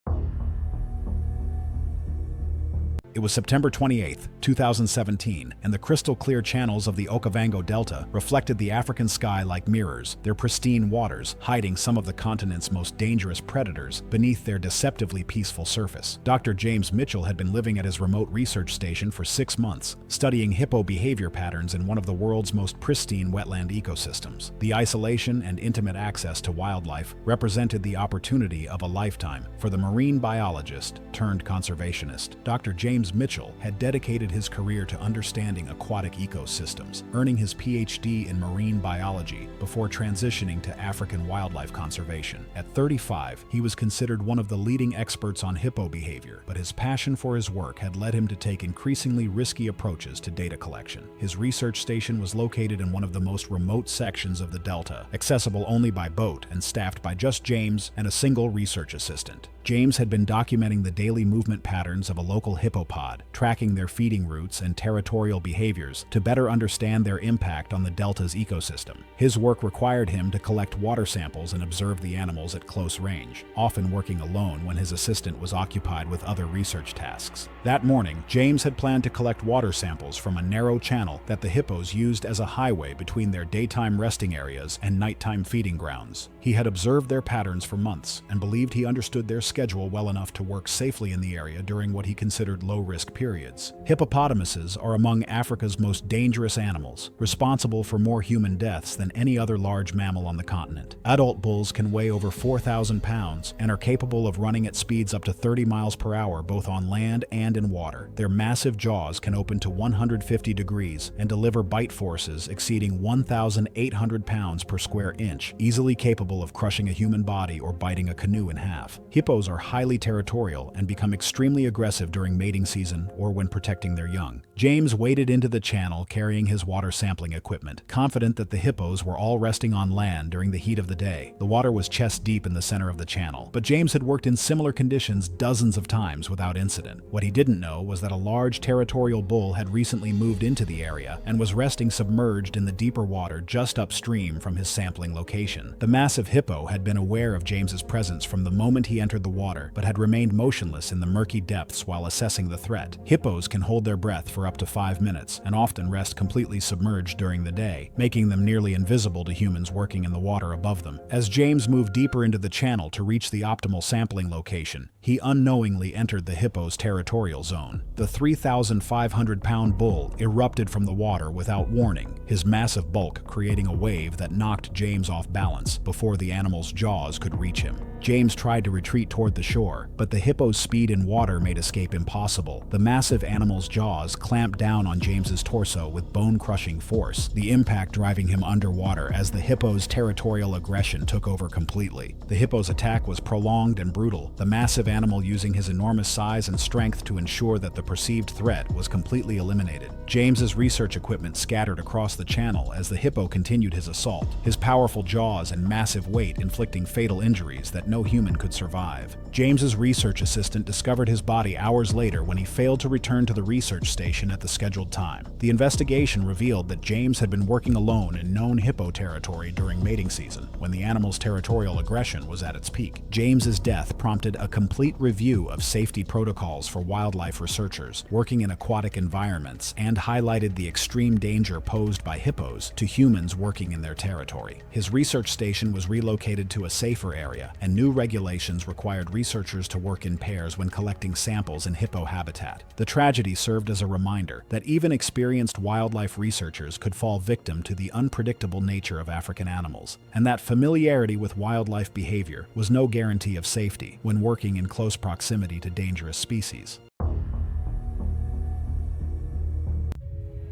It was September 28, 2017, and the crystal-clear channels of the Okavango Delta reflected the African sky like mirrors, their pristine waters hiding some of the continent's most dangerous predators beneath their deceptively peaceful surface. Dr. James Mitchell had been living at his remote research station for 6 months, studying hippo behavior patterns in one of the world's most pristine wetland ecosystems. The isolation and intimate access to wildlife represented the opportunity of a lifetime for the marine biologist turned conservationist. Dr. James Mitchell had dedicated his career to understanding aquatic ecosystems, earning his PhD in marine biology before transitioning to African wildlife conservation. At 35, he was considered one of the leading experts on hippo behavior, but his passion for his work had led him to take increasingly risky approaches to data collection. His research station was located in one of the most remote sections of the Delta, accessible only by boat and staffed by just James and a single research assistant. James had been documenting the daily movement patterns of a local hippopod, tracking their feeding routes and territorial behaviors to better understand their impact on the Delta's ecosystem. His work required him to collect water samples and observe the animals at close range, often working alone when his assistant was occupied with other research tasks. That morning, James had planned to collect water samples from a narrow channel that the hippos used as a highway between their daytime resting areas and nighttime feeding grounds. He had observed their patterns for months and believed he understood their schedule well enough to work safely in the area during what he considered low-risk periods. Hippopotamuses are among Africa's most dangerous animals, responsible for more human deaths than any other large mammal on the continent. Adult bulls can weigh over 4,000 pounds and are capable of running at speeds up to 30 miles per hour both on land and in water. Their massive jaws can open to 150 degrees and deliver bite forces exceeding 1,800 pounds per square inch, easily capable of crushing a human body or biting a canoe in half. Hippos are highly territorial and become extremely aggressive during mating season or when protecting their young. James waded into the channel carrying his water sampling equipment, confident that the hippos were all resting on land during the heat of the day. The water was chest deep in the center of the channel, but James had worked in similar conditions dozens of times without incident. What he didn't know was that a large territorial bull had recently moved into the area and was resting submerged in the deeper water just upstream from his sampling location. The massive hippo had been aware of James's presence from the moment he entered the water, but had remained motionless in the murky depths while assessing the threat. Hippos can hold their breath for up to 5 minutes and often rest completely submerged during the day, making them nearly invisible to humans working in the water above them. As James moved deeper into the channel to reach the optimal sampling location, he unknowingly entered the hippo's territorial zone. The 3,500-pound bull erupted from the water without warning, his massive bulk creating a wave that knocked James off balance before the animal's jaws could reach him. James tried to retreat toward the shore, but the hippo's speed in water made escape impossible. The massive animal's jaws clamped down on James's torso with bone-crushing force, the impact driving him underwater as the hippo's territorial aggression took over completely. The hippo's attack was prolonged and brutal, the massive animal using his enormous size and strength to ensure that the perceived threat was completely eliminated. James's research equipment scattered across the channel as the hippo continued his assault, his powerful jaws and massive weight inflicting fatal injuries that no human could survive. James's research assistant discovered his body hours later when he failed to return to the research station at the scheduled time. The investigation revealed that James had been working alone in known hippo territory during mating season, when the animal's territorial aggression was at its peak. James's death prompted a complete review of safety protocols for wildlife researchers working in aquatic environments and highlighted the extreme danger posed by hippos to humans working in their territory. His research station was relocated to a safer area, and new regulations required researchers to work in pairs when collecting samples in hippo habitat. The tragedy served as a reminder that even experienced wildlife researchers could fall victim to the unpredictable nature of African animals, and that familiarity with wildlife behavior was no guarantee of safety when working in close proximity to dangerous species.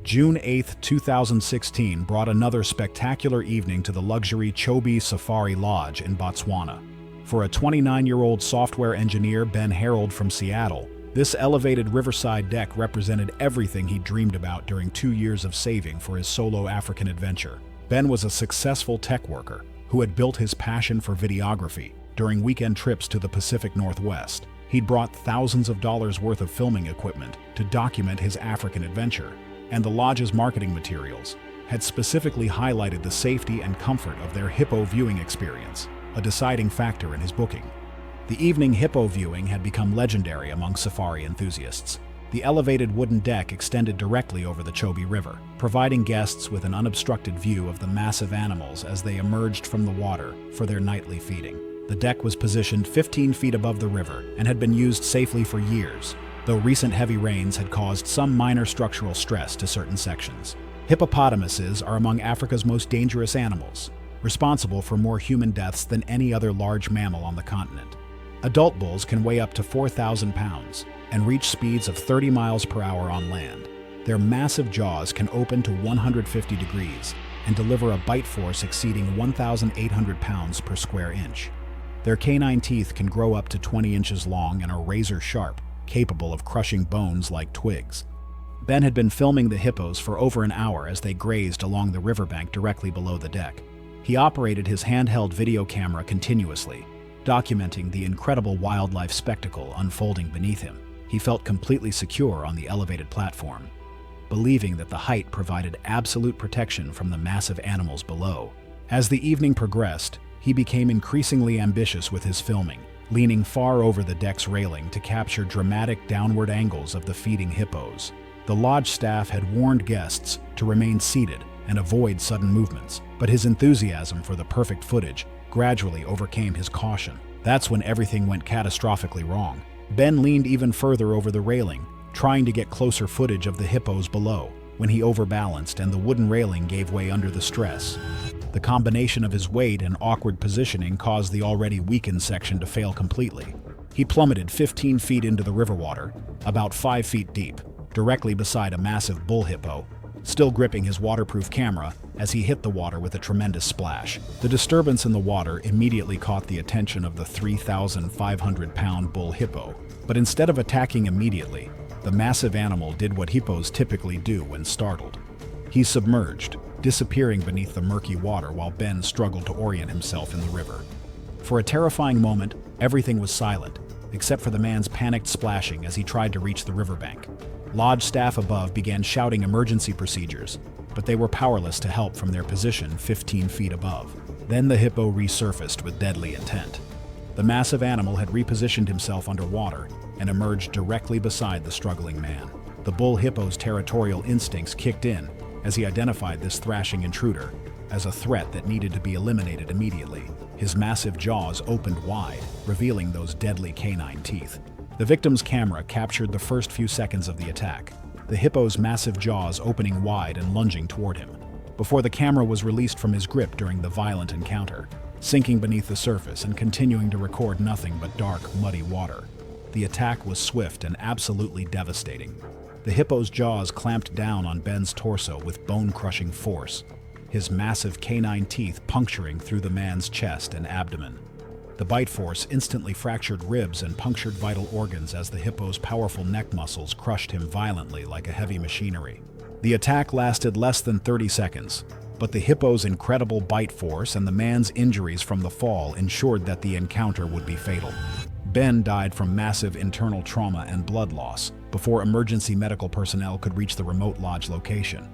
June 8, 2016 brought another spectacular evening to the luxury Chobe Safari Lodge in Botswana. For a 29-year-old software engineer, Ben Harold from Seattle, this elevated riverside deck represented everything he dreamed about during 2 years of saving for his solo African adventure. Ben was a successful tech worker who had built his passion for videography during weekend trips to the Pacific Northwest. He'd brought thousands of dollars worth of filming equipment to document his African adventure, and the lodge's marketing materials had specifically highlighted the safety and comfort of their hippo viewing experience, a deciding factor in his booking. The evening hippo viewing had become legendary among safari enthusiasts. The elevated wooden deck extended directly over the Chobe River, providing guests with an unobstructed view of the massive animals as they emerged from the water for their nightly feeding. The deck was positioned 15 feet above the river and had been used safely for years, though recent heavy rains had caused some minor structural stress to certain sections. Hippopotamuses are among Africa's most dangerous animals, responsible for more human deaths than any other large mammal on the continent. Adult bulls can weigh up to 4,000 pounds and reach speeds of 30 miles per hour on land. Their massive jaws can open to 150 degrees and deliver a bite force exceeding 1,800 pounds per square inch. Their canine teeth can grow up to 20 inches long and are razor sharp, capable of crushing bones like twigs. Ben had been filming the hippos for over an hour as they grazed along the riverbank directly below the deck. He operated his handheld video camera continuously, documenting the incredible wildlife spectacle unfolding beneath him. He felt completely secure on the elevated platform, believing that the height provided absolute protection from the massive animals below. As the evening progressed, he became increasingly ambitious with his filming, leaning far over the deck's railing to capture dramatic downward angles of the feeding hippos. The lodge staff had warned guests to remain seated and avoid sudden movements, but his enthusiasm for the perfect footage gradually overcame his caution. That's when everything went catastrophically wrong. Ben leaned even further over the railing, trying to get closer footage of the hippos below, when he overbalanced and the wooden railing gave way under the stress. The combination of his weight and awkward positioning caused the already weakened section to fail completely. He plummeted 15 feet into the river water, about 5 feet deep, directly beside a massive bull hippo, still gripping his waterproof camera as he hit the water with a tremendous splash. The disturbance in the water immediately caught the attention of the 3,500-pound bull hippo, but instead of attacking immediately, The massive animal did what hippos typically do when startled. He submerged, disappearing beneath the murky water while Ben struggled to orient himself in the river. For a terrifying moment, everything was silent, except for the man's panicked splashing as he tried to reach the riverbank. Lodge staff above began shouting emergency procedures, but they were powerless to help from their position 15 feet above. Then the hippo resurfaced with deadly intent. The massive animal had repositioned himself underwater and emerged directly beside the struggling man. The bull hippo's territorial instincts kicked in as he identified this thrashing intruder as a threat that needed to be eliminated immediately. His massive jaws opened wide, revealing those deadly canine teeth. The victim's camera captured the first few seconds of the attack, the hippo's massive jaws opening wide and lunging toward him, before the camera was released from his grip during the violent encounter, sinking beneath the surface and continuing to record nothing but dark, muddy water. The attack was swift and absolutely devastating. The hippo's jaws clamped down on Ben's torso with bone-crushing force, his massive canine teeth puncturing through the man's chest and abdomen. The bite force instantly fractured ribs and punctured vital organs as the hippo's powerful neck muscles crushed him violently like a heavy machinery. The attack lasted less than 30 seconds, but the hippo's incredible bite force and the man's injuries from the fall ensured that the encounter would be fatal. Ben died from massive internal trauma and blood loss before emergency medical personnel could reach the remote lodge location.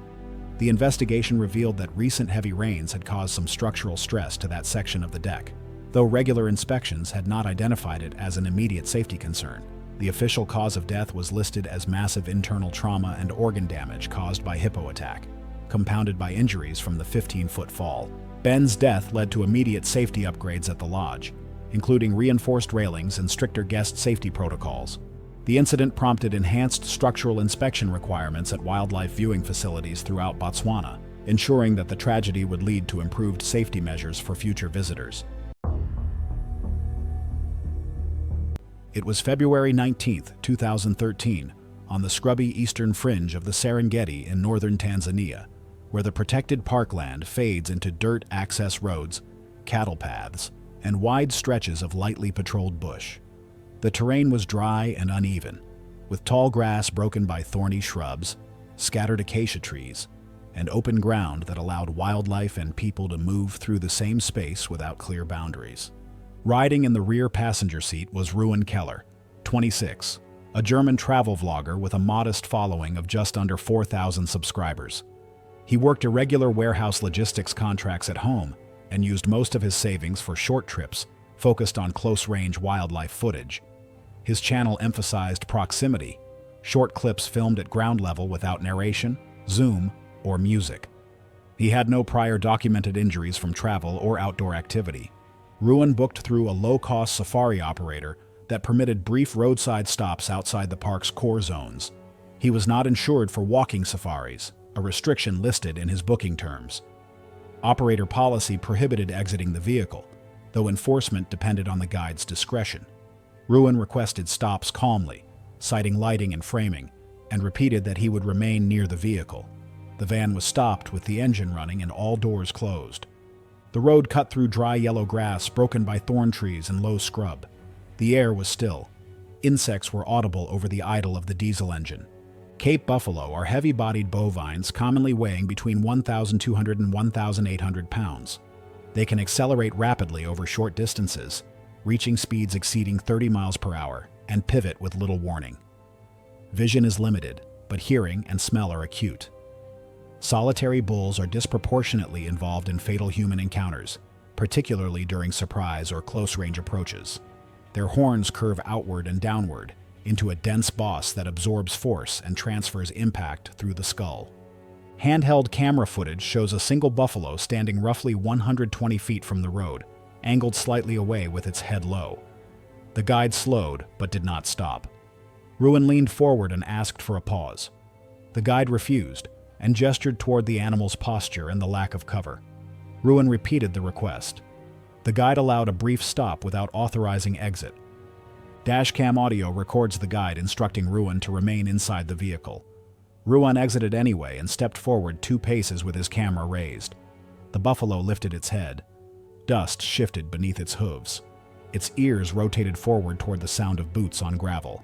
The investigation revealed that recent heavy rains had caused some structural stress to that section of the deck, though regular inspections had not identified it as an immediate safety concern. The official cause of death was listed as massive internal trauma and organ damage caused by hippo attack, compounded by injuries from the 15-foot fall. Ben's death led to immediate safety upgrades at the lodge, including reinforced railings and stricter guest safety protocols. The incident prompted enhanced structural inspection requirements at wildlife viewing facilities throughout Botswana, ensuring that the tragedy would lead to improved safety measures for future visitors. It was February 19, 2013, on the scrubby eastern fringe of the Serengeti in northern Tanzania, where the protected parkland fades into dirt access roads, cattle paths, and wide stretches of lightly patrolled bush. The terrain was dry and uneven, with tall grass broken by thorny shrubs, scattered acacia trees, and open ground that allowed wildlife and people to move through the same space without clear boundaries. Riding in the rear passenger seat was Ruan Keller, 26, a German travel vlogger with a modest following of just under 4,000 subscribers. He worked irregular warehouse logistics contracts at home and used most of his savings for short trips focused on close-range wildlife footage. His channel emphasized proximity, short clips filmed at ground level without narration, zoom, or music. He had no prior documented injuries from travel or outdoor activity. Ruan booked through a low-cost safari operator that permitted brief roadside stops outside the park's core zones. He was not insured for walking safaris, a restriction listed in his booking terms. Operator policy prohibited exiting the vehicle, though enforcement depended on the guide's discretion. Ruan requested stops calmly, citing lighting and framing, and repeated that he would remain near the vehicle. The van was stopped with the engine running and all doors closed. The road cut through dry yellow grass broken by thorn trees and low scrub. The air was still. Insects were audible over the idle of the diesel engine. Cape buffalo are heavy-bodied bovines commonly weighing between 1,200 and 1,800 pounds. They can accelerate rapidly over short distances, reaching speeds exceeding 30 miles per hour, and pivot with little warning. Vision is limited, but hearing and smell are acute. Solitary bulls are disproportionately involved in fatal human encounters, particularly during surprise or close-range approaches. Their horns curve outward and downward into a dense boss that absorbs force and transfers impact through the skull. Handheld camera footage shows a single buffalo standing roughly 120 feet from the road, angled slightly away with its head low. The guide slowed, but did not stop. Ruan leaned forward and asked for a pause. The guide refused, and gestured toward the animal's posture and the lack of cover. Ruan repeated the request. The guide allowed a brief stop without authorizing exit. Dashcam audio records the guide instructing Ruan to remain inside the vehicle. Ruan exited anyway and stepped forward 2 paces with his camera raised. The buffalo lifted its head. Dust shifted beneath its hooves. Its ears rotated forward toward the sound of boots on gravel.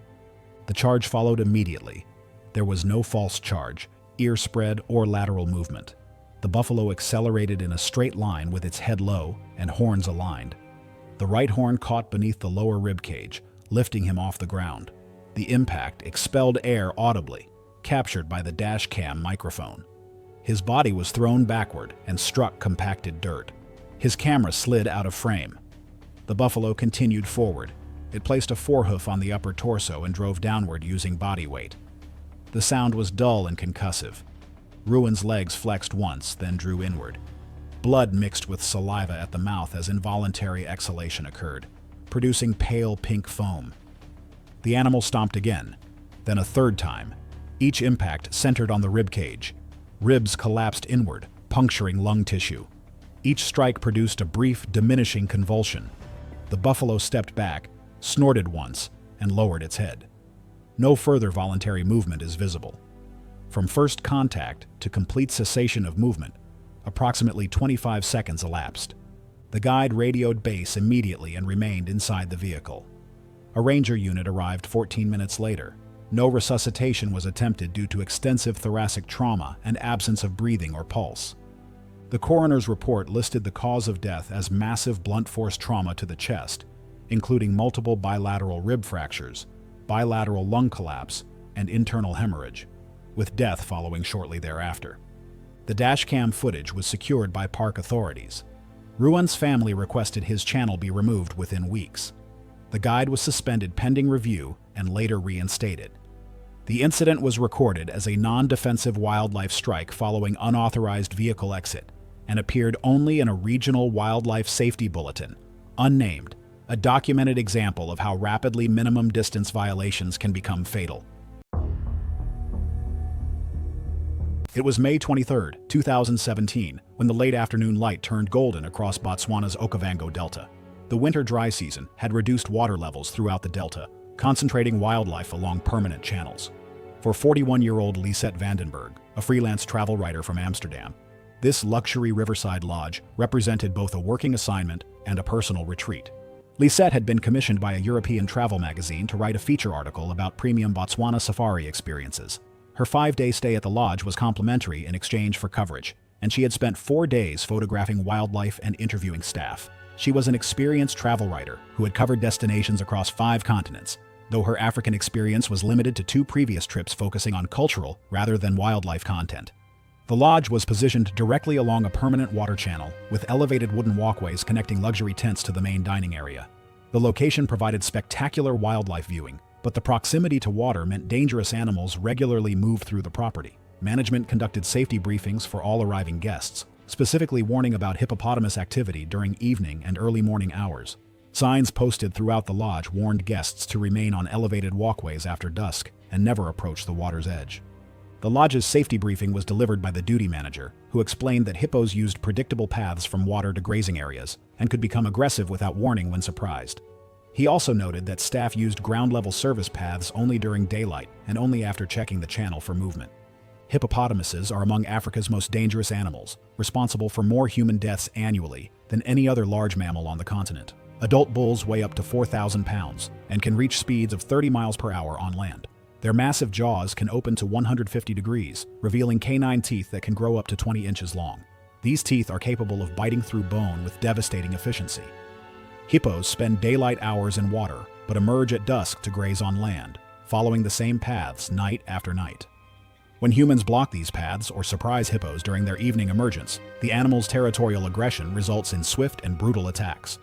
The charge followed immediately. There was no false charge, ear spread, or lateral movement. The buffalo accelerated in a straight line with its head low and horns aligned. The right horn caught beneath the lower rib cage, lifting him off the ground. The impact expelled air audibly, captured by the dash cam microphone. His body was thrown backward and struck compacted dirt. His camera slid out of frame. The buffalo continued forward. It placed a forehoof on the upper torso and drove downward using body weight. The sound was dull and concussive. Ruan's legs flexed once, then drew inward. Blood mixed with saliva at the mouth as involuntary exhalation occurred, producing pale pink foam. The animal stomped again, then a third time. Each impact centered on the rib cage. Ribs collapsed inward, puncturing lung tissue. Each strike produced a brief, diminishing convulsion. The buffalo stepped back, snorted once, and lowered its head. No further voluntary movement is visible. From first contact to complete cessation of movement, approximately 25 seconds elapsed. The guide radioed base immediately and remained inside the vehicle. A ranger unit arrived 14 minutes later. No resuscitation was attempted due to extensive thoracic trauma and absence of breathing or pulse. The coroner's report listed the cause of death as massive blunt force trauma to the chest, including multiple bilateral rib fractures, bilateral lung collapse, and internal hemorrhage, with death following shortly thereafter. The dashcam footage was secured by park authorities. Ruan's family requested his channel be removed within weeks. The guide was suspended pending review and later reinstated. The incident was recorded as a non-defensive wildlife strike following unauthorized vehicle exit and appeared only in a regional wildlife safety bulletin, unnamed, a documented example of how rapidly minimum distance violations can become fatal. It was May 23, 2017, when the late afternoon light turned golden across Botswana's Okavango Delta. The winter dry season had reduced water levels throughout the delta, concentrating wildlife along permanent channels. For 41-year-old Lisette Vandenberg, a freelance travel writer from Amsterdam, this luxury riverside lodge represented both a working assignment and a personal retreat. Lisette had been commissioned by a European travel magazine to write a feature article about premium Botswana safari experiences. Her 5-day stay at the lodge was complimentary in exchange for coverage, and she had spent 4 days photographing wildlife and interviewing staff. She was an experienced travel writer who had covered destinations across 5 continents, though her African experience was limited to 2 previous trips focusing on cultural rather than wildlife content. The lodge was positioned directly along a permanent water channel, with elevated wooden walkways connecting luxury tents to the main dining area. The location provided spectacular wildlife viewing, but the proximity to water meant dangerous animals regularly moved through the property. Management conducted safety briefings for all arriving guests, specifically warning about hippopotamus activity during evening and early morning hours. Signs posted throughout the lodge warned guests to remain on elevated walkways after dusk and never approach the water's edge. The lodge's safety briefing was delivered by the duty manager, who explained that hippos used predictable paths from water to grazing areas and could become aggressive without warning when surprised. He also noted that staff used ground-level service paths only during daylight and only after checking the channel for movement. Hippopotamuses are among Africa's most dangerous animals, responsible for more human deaths annually than any other large mammal on the continent. Adult bulls weigh up to 4,000 pounds and can reach speeds of 30 miles per hour on land. Their massive jaws can open to 150 degrees, revealing canine teeth that can grow up to 20 inches long. These teeth are capable of biting through bone with devastating efficiency. Hippos spend daylight hours in water, but emerge at dusk to graze on land, following the same paths night after night. When humans block these paths or surprise hippos during their evening emergence, the animal's territorial aggression results in swift and brutal attacks.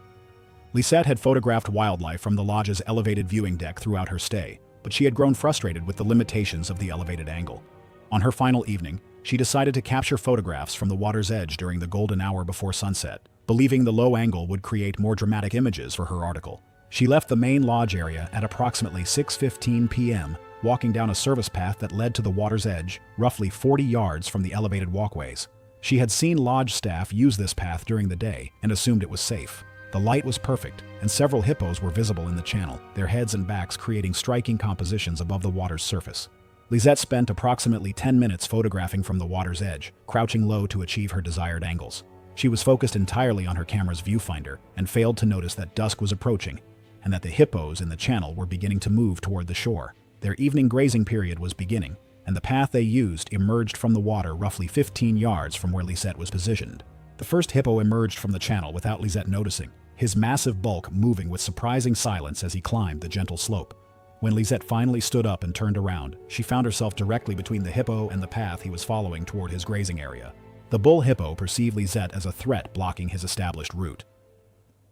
Lisette had photographed wildlife from the lodge's elevated viewing deck throughout her stay, but she had grown frustrated with the limitations of the elevated angle. On her final evening, she decided to capture photographs from the water's edge during the golden hour before sunset, believing the low angle would create more dramatic images for her article. She left the main lodge area at approximately 6:15 p.m., walking down a service path that led to the water's edge, roughly 40 yards from the elevated walkways. She had seen lodge staff use this path during the day and assumed it was safe. The light was perfect, and several hippos were visible in the channel, their heads and backs creating striking compositions above the water's surface. Lisette spent approximately 10 minutes photographing from the water's edge, crouching low to achieve her desired angles. She was focused entirely on her camera's viewfinder and failed to notice that dusk was approaching and that the hippos in the channel were beginning to move toward the shore. Their evening grazing period was beginning, and the path they used emerged from the water roughly 15 yards from where Lisette was positioned. The first hippo emerged from the channel without Lisette noticing, his massive bulk moving with surprising silence as he climbed the gentle slope. When Lisette finally stood up and turned around, she found herself directly between the hippo and the path he was following toward his grazing area. The bull hippo perceived Lisette as a threat blocking his established route.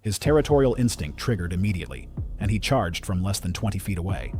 His territorial instinct triggered immediately, and he charged from less than 20 feet away.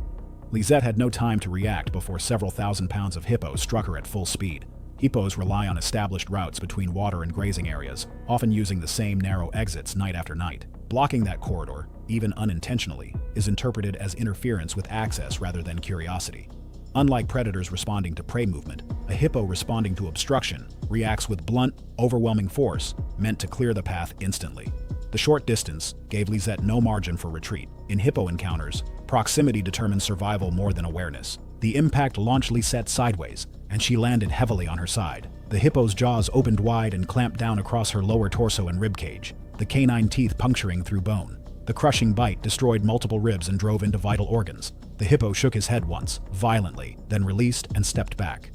Lisette had no time to react before several thousand pounds of hippo struck her at full speed. Hippos rely on established routes between water and grazing areas, often using the same narrow exits night after night. Blocking that corridor, even unintentionally, is interpreted as interference with access rather than curiosity. Unlike predators responding to prey movement, a hippo responding to obstruction reacts with blunt, overwhelming force meant to clear the path instantly. The short distance gave Lisette no margin for retreat. In hippo encounters, proximity determines survival more than awareness. The impact launched Lisette sideways, and she landed heavily on her side. The hippo's jaws opened wide and clamped down across her lower torso and ribcage, the canine teeth puncturing through bone. The crushing bite destroyed multiple ribs and drove into vital organs. The hippo shook his head once, violently, then released and stepped back.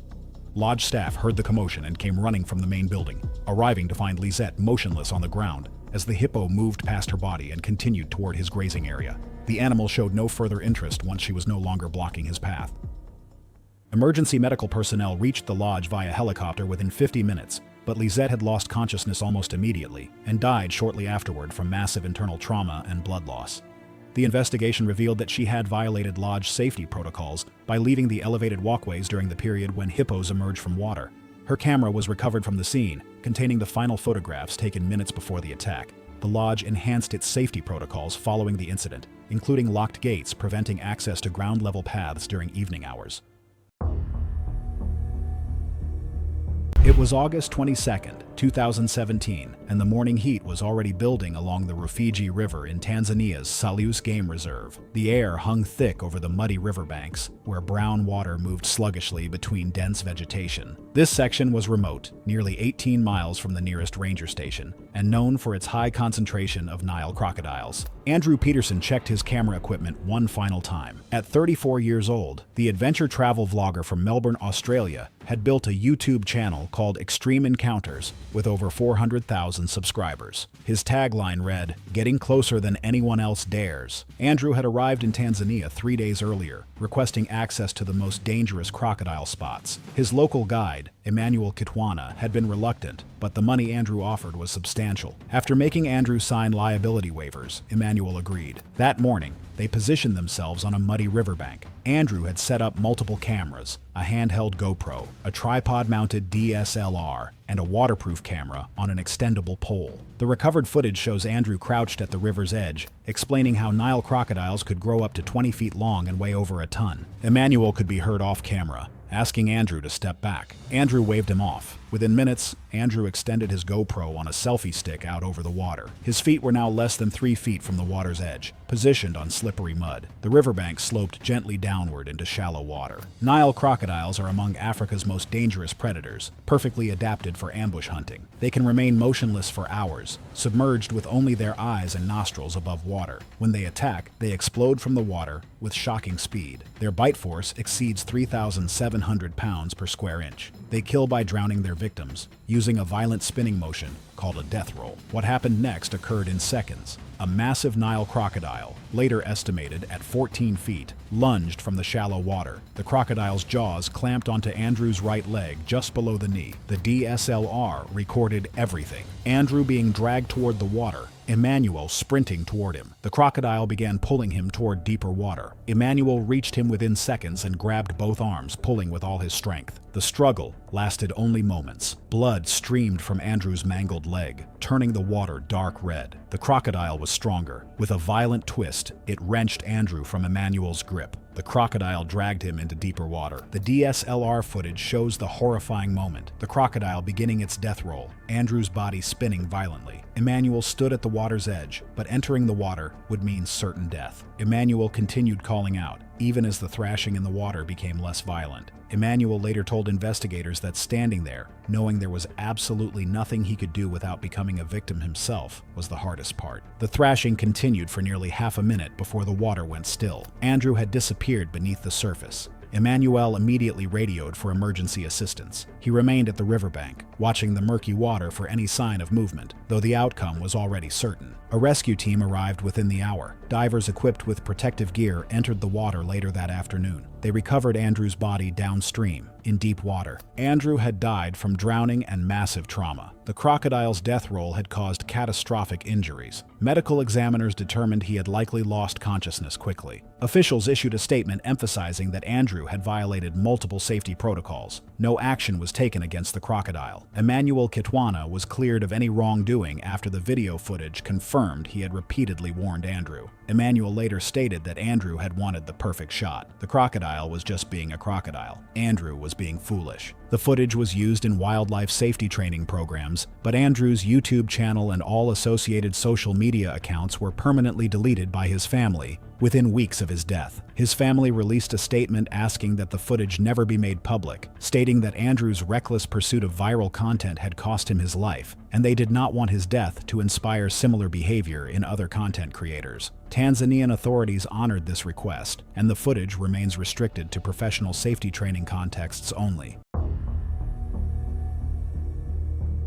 Lodge staff heard the commotion and came running from the main building, arriving to find Lisette motionless on the ground as the hippo moved past her body and continued toward his grazing area. The animal showed no further interest once she was no longer blocking his path. Emergency medical personnel reached the lodge via helicopter within 50 minutes, but Lisette had lost consciousness almost immediately and died shortly afterward from massive internal trauma and blood loss. The investigation revealed that she had violated lodge safety protocols by leaving the elevated walkways during the period when hippos emerged from water. Her camera was recovered from the scene, containing the final photographs taken minutes before the attack. The lodge enhanced its safety protocols following the incident, including locked gates preventing access to ground-level paths during evening hours. It was August 22, 2017, and the morning heat was already building along the Rufiji River in Tanzania's Salusi Game Reserve. The air hung thick over the muddy riverbanks, where brown water moved sluggishly between dense vegetation. This section was remote, nearly 18 miles from the nearest ranger station, and known for its high concentration of Nile crocodiles. Andrew Peterson checked his camera equipment one final time. At 34 years old, the adventure travel vlogger from Melbourne, Australia, had built a YouTube channel called Extreme Encounters with over 400,000 subscribers. His tagline read, "Getting closer than anyone else dares." Andrew had arrived in Tanzania 3 days earlier, requesting access to the most dangerous crocodile spots. His local guide, Emmanuel Kitwana, had been reluctant, but the money Andrew offered was substantial. After making Andrew sign liability waivers, Emmanuel agreed. That morning, they positioned themselves on a muddy riverbank. Andrew had set up multiple cameras, a handheld GoPro, a tripod-mounted DSLR, and a waterproof camera on an extendable pole. The recovered footage shows Andrew crouched at the river's edge, explaining how Nile crocodiles could grow up to 20 feet long and weigh over a ton. Emmanuel could be heard off camera, asking Andrew to step back. Andrew waved him off. Within minutes, Andrew extended his GoPro on a selfie stick out over the water. His feet were now less than 3 feet from the water's edge, positioned on slippery mud. The riverbank sloped gently downward into shallow water. Nile crocodiles are among Africa's most dangerous predators, perfectly adapted for ambush hunting. They can remain motionless for hours, submerged with only their eyes and nostrils above water. When they attack, they explode from the water with shocking speed. Their bite force exceeds 3,700 pounds per square inch. They kill by drowning their victims, using a violent spinning motion called a death roll. What happened next occurred in seconds. A massive Nile crocodile, later estimated at 14 feet, lunged from the shallow water. The crocodile's jaws clamped onto Andrew's right leg just below the knee. The DSLR recorded everything. Andrew being dragged toward the water, Emmanuel sprinting toward him. The crocodile began pulling him toward deeper water. Emmanuel reached him within seconds and grabbed both arms, pulling with all his strength. The struggle lasted only moments. Blood streamed from Andrew's mangled leg, turning the water dark red. The crocodile was stronger. With a violent twist, it wrenched Andrew from Emmanuel's grip. The crocodile dragged him into deeper water. The DSLR footage shows the horrifying moment, the crocodile beginning its death roll, Andrew's body spinning violently. Emmanuel stood at the water's edge, but entering the water would mean certain death. Emmanuel continued calling out, even as the thrashing in the water became less violent. Emmanuel later told investigators that standing there, knowing there was absolutely nothing he could do without becoming a victim himself, was the hardest part. The thrashing continued for nearly half a minute before the water went still. Andrew had disappeared appeared beneath the surface. Emmanuel immediately radioed for emergency assistance. He remained at the riverbank, watching the murky water for any sign of movement, though the outcome was already certain. A rescue team arrived within the hour. Divers equipped with protective gear entered the water later that afternoon. They recovered Andrew's body downstream, in deep water. Andrew had died from drowning and massive trauma. The crocodile's death roll had caused catastrophic injuries. Medical examiners determined he had likely lost consciousness quickly. Officials issued a statement emphasizing that Andrew had violated multiple safety protocols. No action was taken against the crocodile. Emmanuel Kitwana was cleared of any wrongdoing after the video footage confirmed he had repeatedly warned Andrew. Emmanuel later stated that Andrew had wanted the perfect shot. The crocodile was just being a crocodile. Andrew was being foolish. The footage was used in wildlife safety training programs, but Andrew's YouTube channel and all associated social media accounts were permanently deleted by his family within weeks of his death. His family released a statement asking that the footage never be made public, stating that Andrew's reckless pursuit of viral content had cost him his life, and they did not want his death to inspire similar behavior in other content creators. Tanzanian authorities honored this request, and the footage remains restricted to professional safety training contexts only.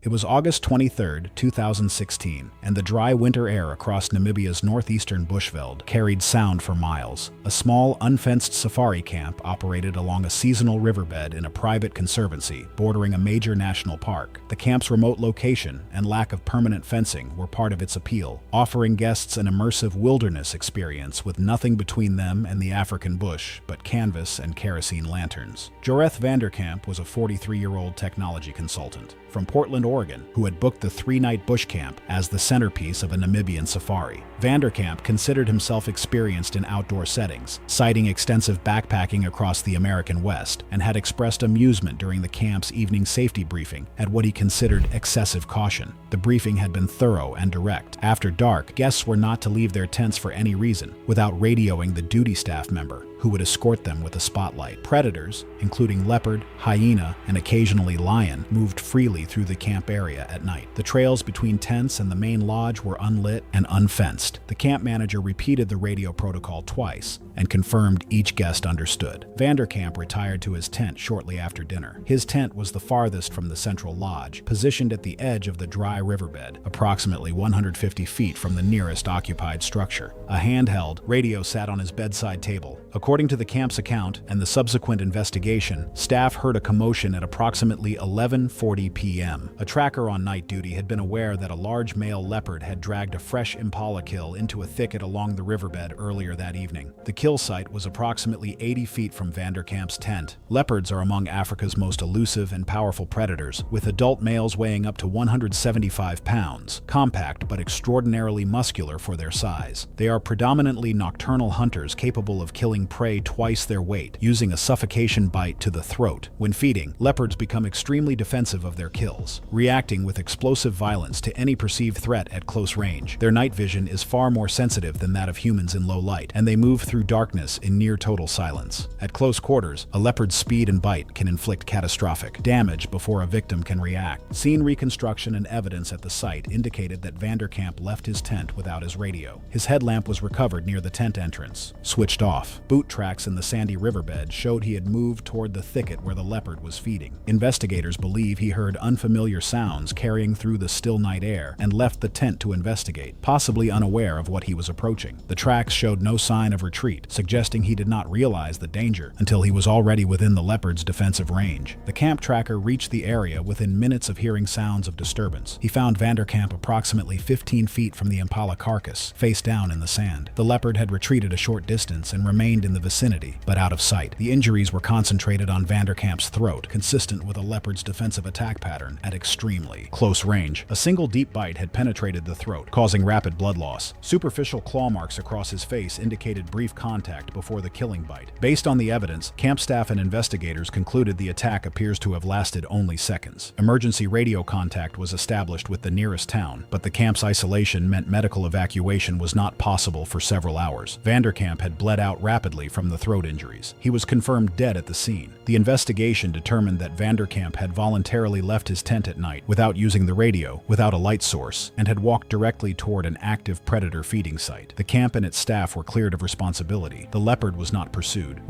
It was August 23, 2016, and the dry winter air across Namibia's northeastern bushveld carried sound for miles. A small, unfenced safari camp operated along a seasonal riverbed in a private conservancy bordering a major national park. The camp's remote location and lack of permanent fencing were part of its appeal, offering guests an immersive wilderness experience with nothing between them and the African bush but canvas and kerosene lanterns. Joreth Vanderkamp was a 43-year-old technology consultant from Portland, Oregon, who had booked the 3-night bush camp as the centerpiece of a Namibian safari. Vanderkamp considered himself experienced in outdoor settings, citing extensive backpacking across the American West, and had expressed amusement during the camp's evening safety briefing at what he considered excessive caution. The briefing had been thorough and direct. After dark, guests were not to leave their tents for any reason without radioing the duty staff member, who would escort them with a spotlight. Predators, including leopard, hyena, and occasionally lion, moved freely through the camp area at night. The trails between tents and the main lodge were unlit and unfenced. The camp manager repeated the radio protocol twice and confirmed each guest understood. Vanderkamp retired to his tent shortly after dinner. His tent was the farthest from the central lodge, positioned at the edge of the dry riverbed, approximately 150 feet from the nearest occupied structure. A handheld radio sat on his bedside table. According to the camp's account and the subsequent investigation, staff heard a commotion at approximately 11:40 p.m. A tracker on night duty had been aware that a large male leopard had dragged a fresh impala kill into a thicket along the riverbed earlier that evening. The kill site was approximately 80 feet from Vanderkamp's tent. Leopards are among Africa's most elusive and powerful predators, with adult males weighing up to 175 pounds, compact but extraordinarily muscular for their size. They are predominantly nocturnal hunters capable of killing prey twice their weight, using a suffocation bite to the throat. When feeding, leopards become extremely defensive of their kills, reacting with explosive violence to any perceived threat at close range. Their night vision is far more sensitive than that of humans in low light, and they move through darkness in near total silence. At close quarters, a leopard's speed and bite can inflict catastrophic damage before a victim can react. Scene reconstruction and evidence at the site indicated that Vanderkamp left his tent without his radio. His headlamp was recovered near the tent entrance, switched off. Boot tracks in the sandy riverbed showed he had moved toward the thicket where the leopard was feeding. Investigators believe he heard unfamiliar sounds carrying through the still night air and left the tent to investigate, possibly unaware of what he was approaching. The tracks showed no sign of retreat, suggesting he did not realize the danger until he was already within the leopard's defensive range. The camp tracker reached the area within minutes of hearing sounds of disturbance. He found Vanderkamp approximately 15 feet from the impala carcass, face down in the sand. The leopard had retreated a short distance and remained in the vicinity, but out of sight. The injuries were concentrated on Vanderkamp's throat, consistent with a leopard's defensive attack pattern at extremely close range. A single deep bite had penetrated the throat, causing rapid blood loss. Superficial claw marks across his face indicated brief contact before the killing bite. Based on the evidence, camp staff and investigators concluded the attack appears to have lasted only seconds. Emergency radio contact was established with the nearest town, but the camp's isolation meant medical evacuation was not possible for several hours. Vanderkamp had bled out rapidly from the throat injuries. He was confirmed dead at the scene. The investigation determined that Vanderkamp had voluntarily left his tent at night without using the radio, without a light source, and had walked directly toward an active predator feeding site. The camp and its staff were cleared of responsibility. facility. The leopard was not pursued.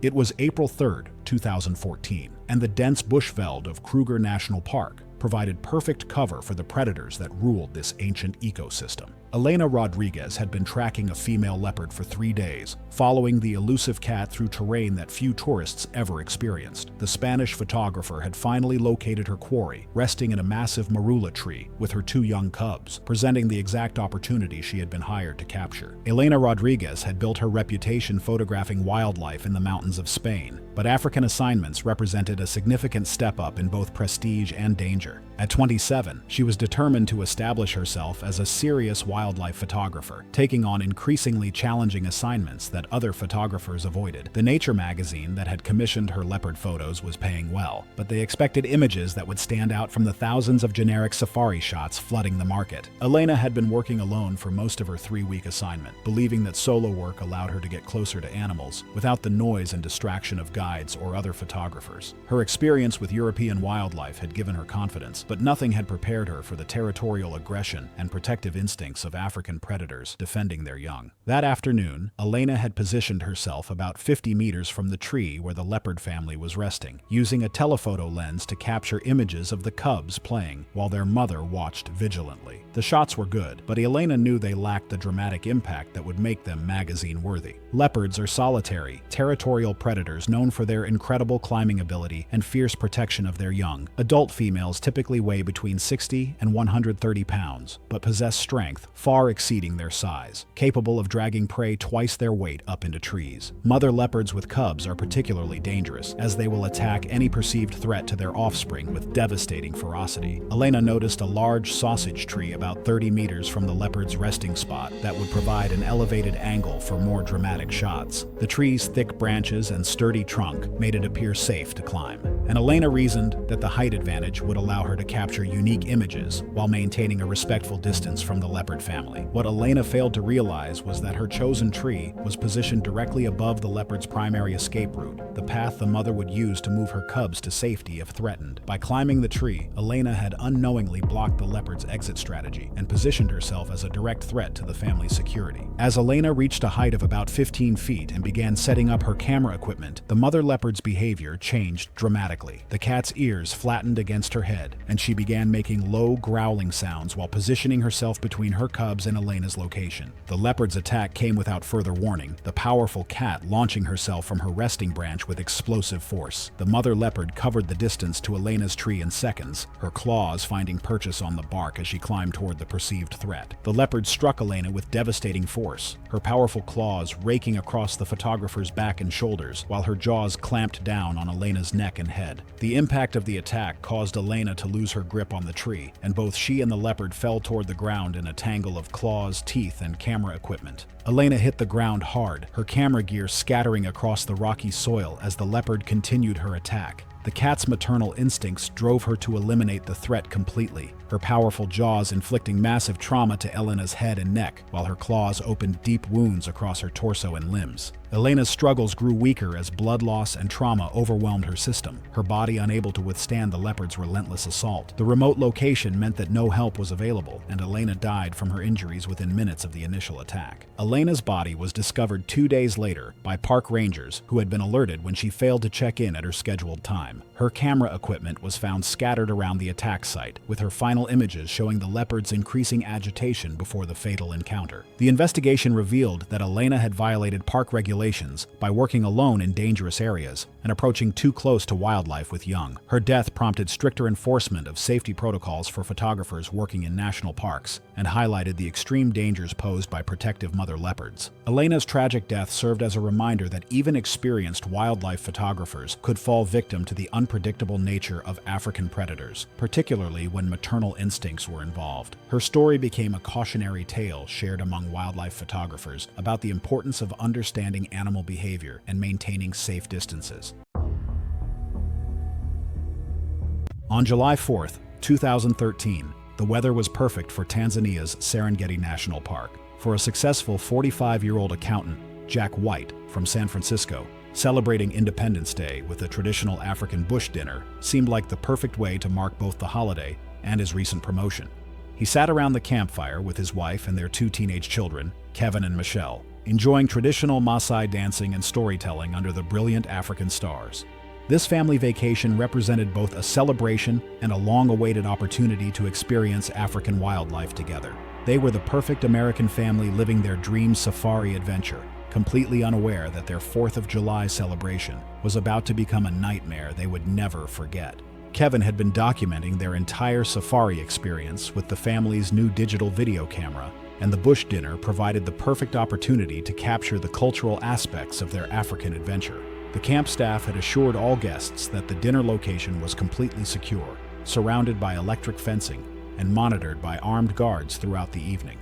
It was April 3, 2014, and the dense bushveld of Kruger National Park provided perfect cover for the predators that ruled this ancient ecosystem. Elena Rodriguez had been tracking a female leopard for 3 days, following the elusive cat through terrain that few tourists ever experienced. The Spanish photographer had finally located her quarry, resting in a massive marula tree with her 2 young cubs, presenting the exact opportunity she had been hired to capture. Elena Rodriguez had built her reputation photographing wildlife in the mountains of Spain, but African assignments represented a significant step up in both prestige and danger. At 27, she was determined to establish herself as a serious wildlife photographer, taking on increasingly challenging assignments that other photographers avoided. The Nature magazine that had commissioned her leopard photos was paying well, but they expected images that would stand out from the thousands of generic safari shots flooding the market. Elena had been working alone for most of her 3-week assignment, believing that solo work allowed her to get closer to animals without the noise and distraction of guides or other photographers. Her experience with European wildlife had given her confidence, but nothing had prepared her for the territorial aggression and protective instincts of African predators defending their young. That afternoon, Elena had positioned herself about 50 meters from the tree where the leopard family was resting, using a telephoto lens to capture images of the cubs playing while their mother watched vigilantly. The shots were good, but Elena knew they lacked the dramatic impact that would make them magazine-worthy. Leopards are solitary, territorial predators known for their incredible climbing ability and fierce protection of their young. Adult females typically weigh between 60 and 130 pounds, but possess strength far exceeding their size, capable of dragging prey twice their weight up into trees. Mother leopards with cubs are particularly dangerous, as they will attack any perceived threat to their offspring with devastating ferocity. Elena noticed a large sausage tree about 30 meters from the leopard's resting spot that would provide an elevated angle for more dramatic shots. The tree's thick branches and sturdy trunk made it appear safe to climb, and Elena reasoned that the height advantage would allow her to capture unique images while maintaining a respectful distance from the leopard family. What Elena failed to realize was that her chosen tree was positioned directly above the leopard's primary escape route, the path the mother would use to move her cubs to safety if threatened. By climbing the tree, Elena had unknowingly blocked the leopard's exit strategy and positioned herself as a direct threat to the family's security. As Elena reached a height of about 15 feet and began setting up her camera equipment, the mother leopard's behavior changed dramatically. The cat's ears flattened against her head, and she began making low, growling sounds while positioning herself between her cubs and Elena's location. The leopard's attack came without further warning, the powerful cat launching herself from her resting branch with explosive force. The mother leopard covered the distance to Elena's tree in seconds, her claws finding purchase on the bark as she climbed toward the perceived threat. The leopard struck Elena with devastating force, her powerful claws raking across the photographer's back and shoulders, while her jaws clamped down on Elena's neck and head. The impact of the attack caused Elena to lose her grip on the tree, and both she and the leopard fell toward the ground in a tangle of claws, teeth, and camera equipment. Elena hit the ground hard, her camera gear scattering across the rocky soil as the leopard continued her attack. The cat's maternal instincts drove her to eliminate the threat completely, her powerful jaws inflicting massive trauma to Elena's head and neck, while her claws opened deep wounds across her torso and limbs. Elena's struggles grew weaker as blood loss and trauma overwhelmed her system, her body unable to withstand the leopard's relentless assault. The remote location meant that no help was available, and Elena died from her injuries within minutes of the initial attack. Elena's body was discovered 2 days later by park rangers who had been alerted when she failed to check in at her scheduled time. Her camera equipment was found scattered around the attack site, with her final images showing the leopard's increasing agitation before the fatal encounter. The investigation revealed that Elena had violated park regulations by working alone in dangerous areas and approaching too close to wildlife with young. Her death prompted stricter enforcement of safety protocols for photographers working in national parks and highlighted the extreme dangers posed by protective mother leopards. Elena's tragic death served as a reminder that even experienced wildlife photographers could fall victim to the unpredictable nature of African predators, particularly when maternal instincts were involved. Her story became a cautionary tale shared among wildlife photographers about the importance of understanding animal behavior and maintaining safe distances. On July 4, 2013, the weather was perfect for Tanzania's Serengeti National Park. For a successful 45-year-old accountant, Jack White, from San Francisco, celebrating Independence Day with a traditional African bush dinner seemed like the perfect way to mark both the holiday and his recent promotion. He sat around the campfire with his wife and their 2 teenage children, Kevin and Michelle, enjoying traditional Maasai dancing and storytelling under the brilliant African stars. This family vacation represented both a celebration and a long-awaited opportunity to experience African wildlife together. They were the perfect American family living their dream safari adventure, completely unaware that their 4th of July celebration was about to become a nightmare they would never forget. Kevin had been documenting their entire safari experience with the family's new digital video camera, and the bush dinner provided the perfect opportunity to capture the cultural aspects of their African adventure. The camp staff had assured all guests that the dinner location was completely secure, surrounded by electric fencing, and monitored by armed guards throughout the evening.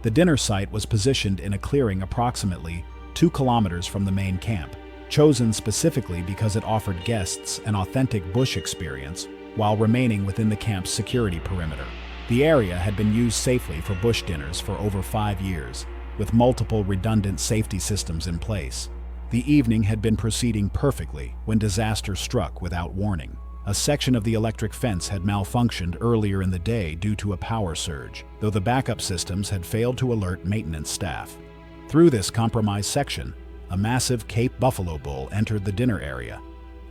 The dinner site was positioned in a clearing approximately 2 kilometers from the main camp, chosen specifically because it offered guests an authentic bush experience while remaining within the camp's security perimeter. The area had been used safely for bush dinners for over 5 years, with multiple redundant safety systems in place. The evening had been proceeding perfectly when disaster struck without warning. A section of the electric fence had malfunctioned earlier in the day due to a power surge, though the backup systems had failed to alert maintenance staff. Through this compromised section, a massive Cape buffalo bull entered the dinner area,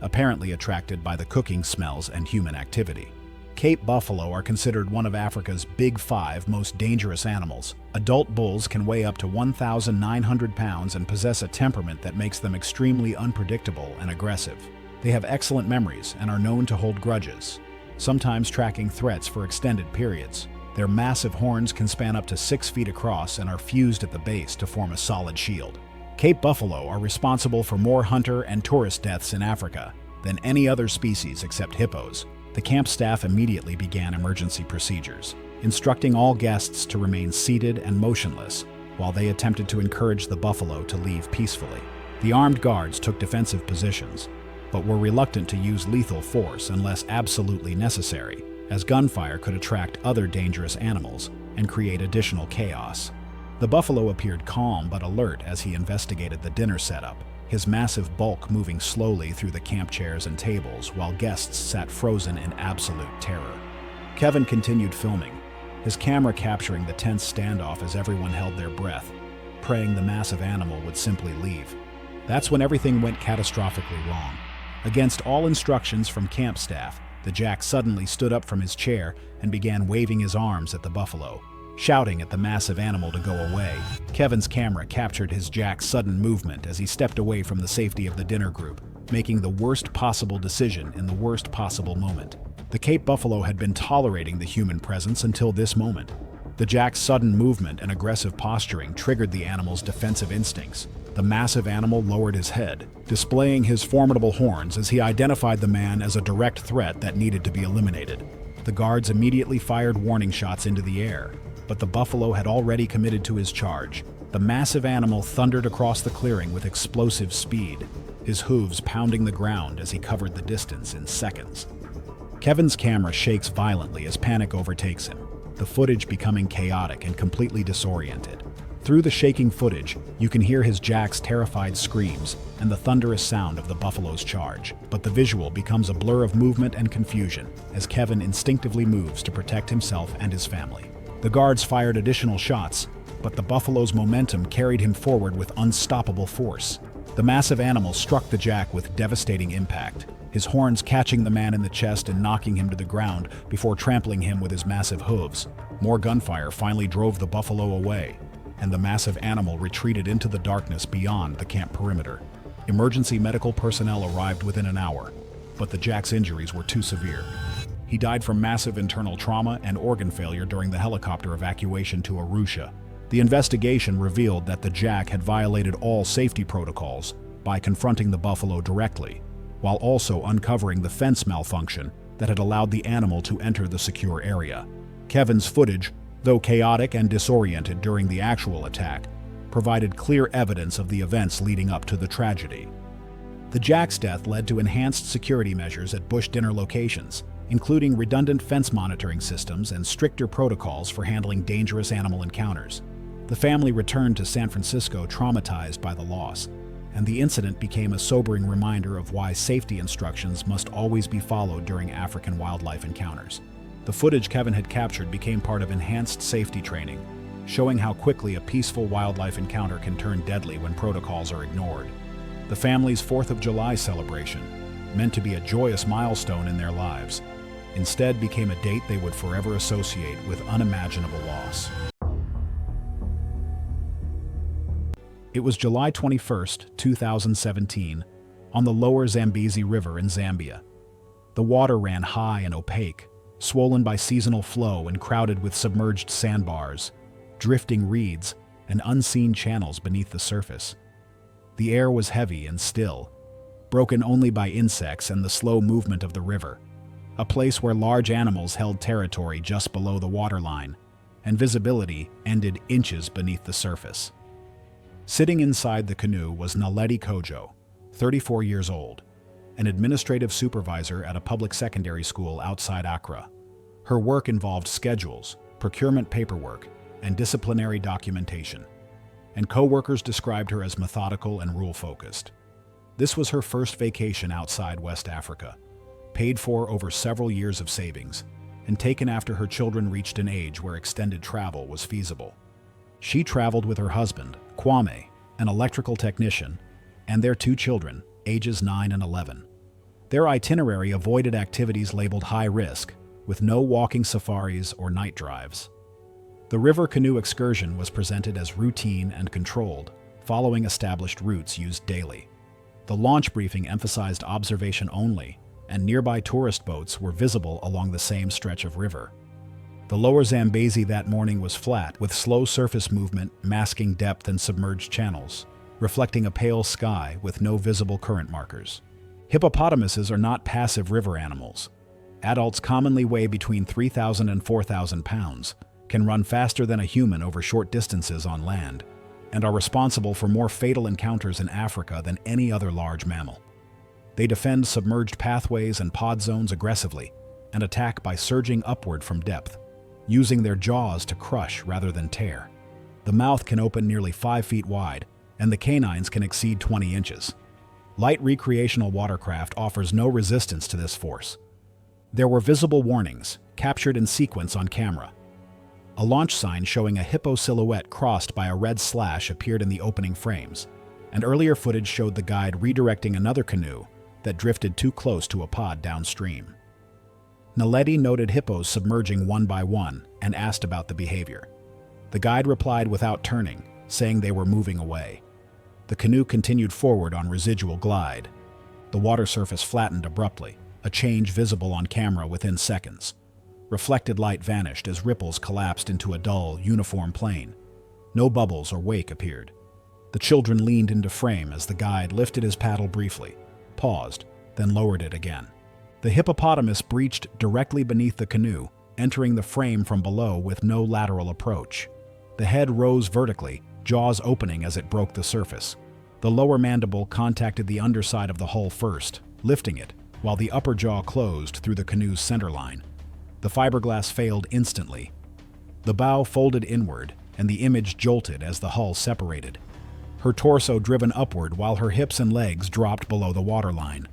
apparently attracted by the cooking smells and human activity. Cape buffalo are considered one of Africa's Big 5 most dangerous animals. Adult bulls can weigh up to 1,900 pounds and possess a temperament that makes them extremely unpredictable and aggressive. They have excellent memories and are known to hold grudges, sometimes tracking threats for extended periods. Their massive horns can span up to 6 feet across and are fused at the base to form a solid shield. Cape buffalo are responsible for more hunter and tourist deaths in Africa than any other species except hippos. The camp staff immediately began emergency procedures, instructing all guests to remain seated and motionless while they attempted to encourage the buffalo to leave peacefully. The armed guards took defensive positions, but were reluctant to use lethal force unless absolutely necessary, as gunfire could attract other dangerous animals and create additional chaos. The buffalo appeared calm but alert as he investigated the dinner setup, his massive bulk moving slowly through the camp chairs and tables while guests sat frozen in absolute terror. Kevin continued filming, his camera capturing the tense standoff as everyone held their breath, praying the massive animal would simply leave. That's when everything went catastrophically wrong. Against all instructions from camp staff, the jack suddenly stood up from his chair and began waving his arms at the buffalo, shouting at the massive animal to go away. Kevin's camera captured his jack's sudden movement as he stepped away from the safety of the dinner group, making the worst possible decision in the worst possible moment. The Cape buffalo had been tolerating the human presence until this moment. The jack's sudden movement and aggressive posturing triggered the animal's defensive instincts. The massive animal lowered his head, displaying his formidable horns as he identified the man as a direct threat that needed to be eliminated. The guards immediately fired warning shots into the air, but the buffalo had already committed to his charge. The massive animal thundered across the clearing with explosive speed, his hooves pounding the ground as he covered the distance in seconds. Kevin's camera shakes violently as panic overtakes him, the footage becoming chaotic and completely disoriented. Through the shaking footage, you can hear his jack's terrified screams and the thunderous sound of the buffalo's charge, but the visual becomes a blur of movement and confusion as Kevin instinctively moves to protect himself and his family. The guards fired additional shots, but the buffalo's momentum carried him forward with unstoppable force. The massive animal struck the jack with devastating impact, his horns catching the man in the chest and knocking him to the ground before trampling him with his massive hooves. More gunfire finally drove the buffalo away, and the massive animal retreated into the darkness beyond the camp perimeter. Emergency medical personnel arrived within an hour, but the jack's injuries were too severe. He died from massive internal trauma and organ failure during the helicopter evacuation to Arusha. The investigation revealed that the jack had violated all safety protocols by confronting the buffalo directly, while also uncovering the fence malfunction that had allowed the animal to enter the secure area. Kevin's footage, though chaotic and disoriented during the actual attack, provided clear evidence of the events leading up to the tragedy. The jack's death led to enhanced security measures at bush dinner locations, including redundant fence monitoring systems and stricter protocols for handling dangerous animal encounters. The family returned to San Francisco traumatized by the loss, and the incident became a sobering reminder of why safety instructions must always be followed during African wildlife encounters. The footage Kevin had captured became part of enhanced safety training, showing how quickly a peaceful wildlife encounter can turn deadly when protocols are ignored. The family's 4th of July celebration, meant to be a joyous milestone in their lives, instead became a date they would forever associate with unimaginable loss. It was July 21st, 2017, on the lower Zambezi River in Zambia. The water ran high and opaque, swollen by seasonal flow and crowded with submerged sandbars, drifting reeds, and unseen channels beneath the surface. The air was heavy and still, broken only by insects and the slow movement of the river, a place where large animals held territory just below the waterline, and visibility ended inches beneath the surface. Sitting inside the canoe was Naledi Kojo, 34 years old, an administrative supervisor at a public secondary school outside Accra. Her work involved schedules, procurement paperwork, and disciplinary documentation, and co-workers described her as methodical and rule-focused. This was her first vacation outside West Africa, paid for over several years of savings, and taken after her children reached an age where extended travel was feasible. She traveled with her husband, Kwame, an electrical technician, and their 2 children, ages 9 and 11. Their itinerary avoided activities labeled high risk, with no walking safaris or night drives. The river canoe excursion was presented as routine and controlled, following established routes used daily. The launch briefing emphasized observation only, and nearby tourist boats were visible along the same stretch of river. The lower Zambezi that morning was flat, with slow surface movement masking depth and submerged channels, reflecting a pale sky with no visible current markers. Hippopotamuses are not passive river animals. Adults commonly weigh between 3,000 and 4,000 pounds, can run faster than a human over short distances on land, and are responsible for more fatal encounters in Africa than any other large mammal. They defend submerged pathways and pod zones aggressively, and attack by surging upward from depth, using their jaws to crush rather than tear. The mouth can open nearly 5 feet wide, and the canines can exceed 20 inches. Light recreational watercraft offers no resistance to this force. There were visible warnings, captured in sequence on camera. A launch sign showing a hippo silhouette crossed by a red slash appeared in the opening frames, and earlier footage showed the guide redirecting another canoe that drifted too close to a pod downstream. Naledi noted hippos submerging one by one and asked about the behavior. The guide replied without turning, saying they were moving away. The canoe continued forward on residual glide. The water surface flattened abruptly, a change visible on camera within seconds. Reflected light vanished as ripples collapsed into a dull, uniform plane. No bubbles or wake appeared. The children leaned into frame as the guide lifted his paddle briefly, paused, then lowered it again. The hippopotamus breached directly beneath the canoe, entering the frame from below with no lateral approach. The head rose vertically, jaws opening as it broke the surface. The lower mandible contacted the underside of the hull first, lifting it, while the upper jaw closed through the canoe's centerline. The fiberglass failed instantly. The bow folded inward, and the image jolted as the hull separated. Her torso driven upward while her hips and legs dropped below the waterline.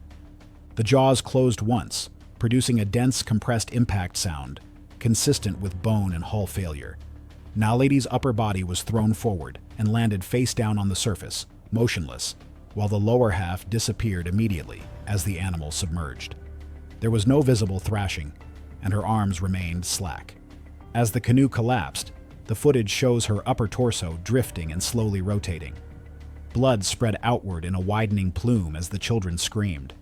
The jaws closed once, producing a dense, compressed impact sound, consistent with bone and hull failure. Naledi's upper body was thrown forward and landed face down on the surface, motionless, while the lower half disappeared immediately as the animal submerged. There was no visible thrashing, and her arms remained slack. As the canoe collapsed, the footage shows her upper torso drifting and slowly rotating. Blood spread outward in a widening plume as the children screamed.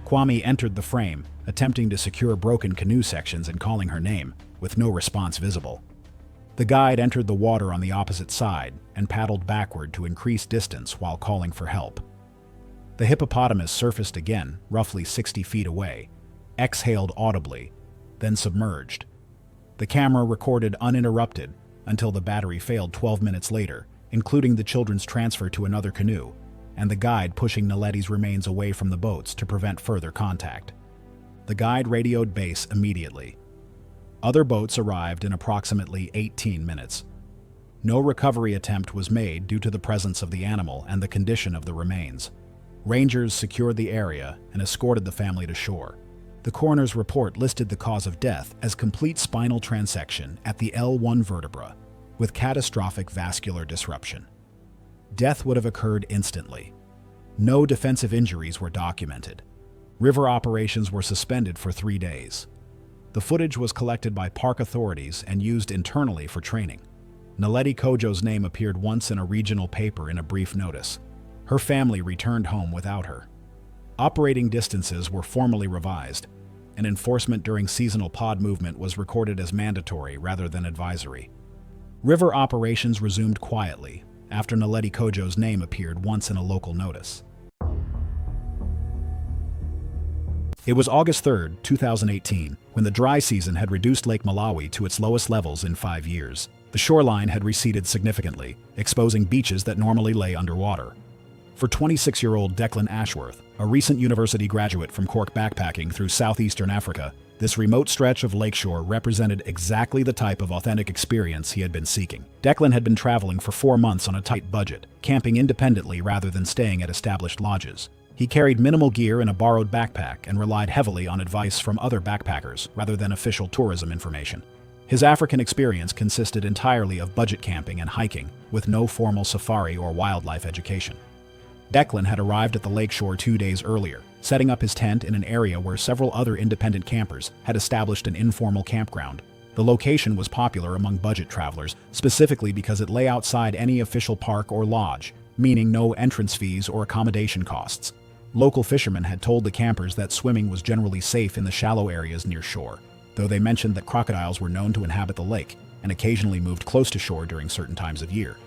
Kwame entered the frame, attempting to secure broken canoe sections and calling her name, with no response visible. The guide entered the water on the opposite side and paddled backward to increase distance while calling for help. The hippopotamus surfaced again, roughly 60 feet away, exhaled audibly, then submerged. The camera recorded uninterrupted until the battery failed 12 minutes later, including the children's transfer to another canoe, and the guide pushing Naledi's remains away from the boats to prevent further contact. The guide radioed base immediately. Other boats arrived in approximately 18 minutes. No recovery attempt was made due to the presence of the animal and the condition of the remains. Rangers secured the area and escorted the family to shore. The coroner's report listed the cause of death as complete spinal transection at the L1 vertebra, with catastrophic vascular disruption. Death would have occurred instantly. No defensive injuries were documented. River operations were suspended for 3 days. The footage was collected by park authorities and used internally for training. Naledi Kojo's name appeared once in a regional paper in a brief notice. Her family returned home without her. Operating distances were formally revised, and enforcement during seasonal pod movement was recorded as mandatory rather than advisory. River operations resumed quietly after Naledi Kojo's name appeared once in a local notice. It was August 3, 2018, when the dry season had reduced Lake Malawi to its lowest levels in 5 years. The shoreline had receded significantly, exposing beaches that normally lay underwater. For 26-year-old Declan Ashworth, a recent university graduate from Cork backpacking through southeastern Africa, this remote stretch of lakeshore represented exactly the type of authentic experience he had been seeking. Declan had been traveling for 4 months on a tight budget, camping independently rather than staying at established lodges. He carried minimal gear in a borrowed backpack and relied heavily on advice from other backpackers rather than official tourism information. His African experience consisted entirely of budget camping and hiking, with no formal safari or wildlife education. Declan had arrived at the lakeshore 2 days earlier, setting up his tent in an area where several other independent campers had established an informal campground. The location was popular among budget travelers, specifically because it lay outside any official park or lodge, meaning no entrance fees or accommodation costs. Local fishermen had told the campers that swimming was generally safe in the shallow areas near shore, though they mentioned that crocodiles were known to inhabit the lake and occasionally moved close to shore during certain times of year.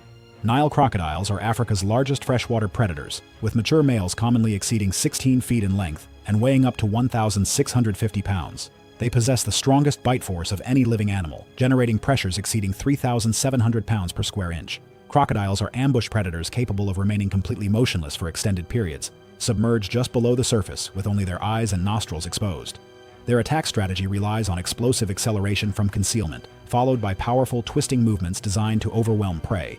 Nile crocodiles are Africa's largest freshwater predators, with mature males commonly exceeding 16 feet in length and weighing up to 1,650 pounds. They possess the strongest bite force of any living animal, generating pressures exceeding 3,700 pounds per square inch. Crocodiles are ambush predators capable of remaining completely motionless for extended periods, submerged just below the surface with only their eyes and nostrils exposed. Their attack strategy relies on explosive acceleration from concealment, followed by powerful twisting movements designed to overwhelm prey.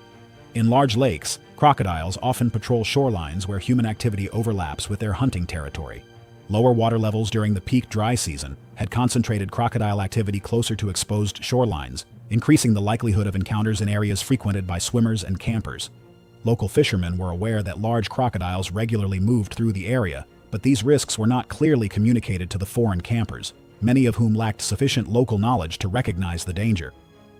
In large lakes, crocodiles often patrol shorelines where human activity overlaps with their hunting territory. Lower water levels during the peak dry season had concentrated crocodile activity closer to exposed shorelines, increasing the likelihood of encounters in areas frequented by swimmers and campers. Local fishermen were aware that large crocodiles regularly moved through the area, but these risks were not clearly communicated to the foreign campers, many of whom lacked sufficient local knowledge to recognize the danger.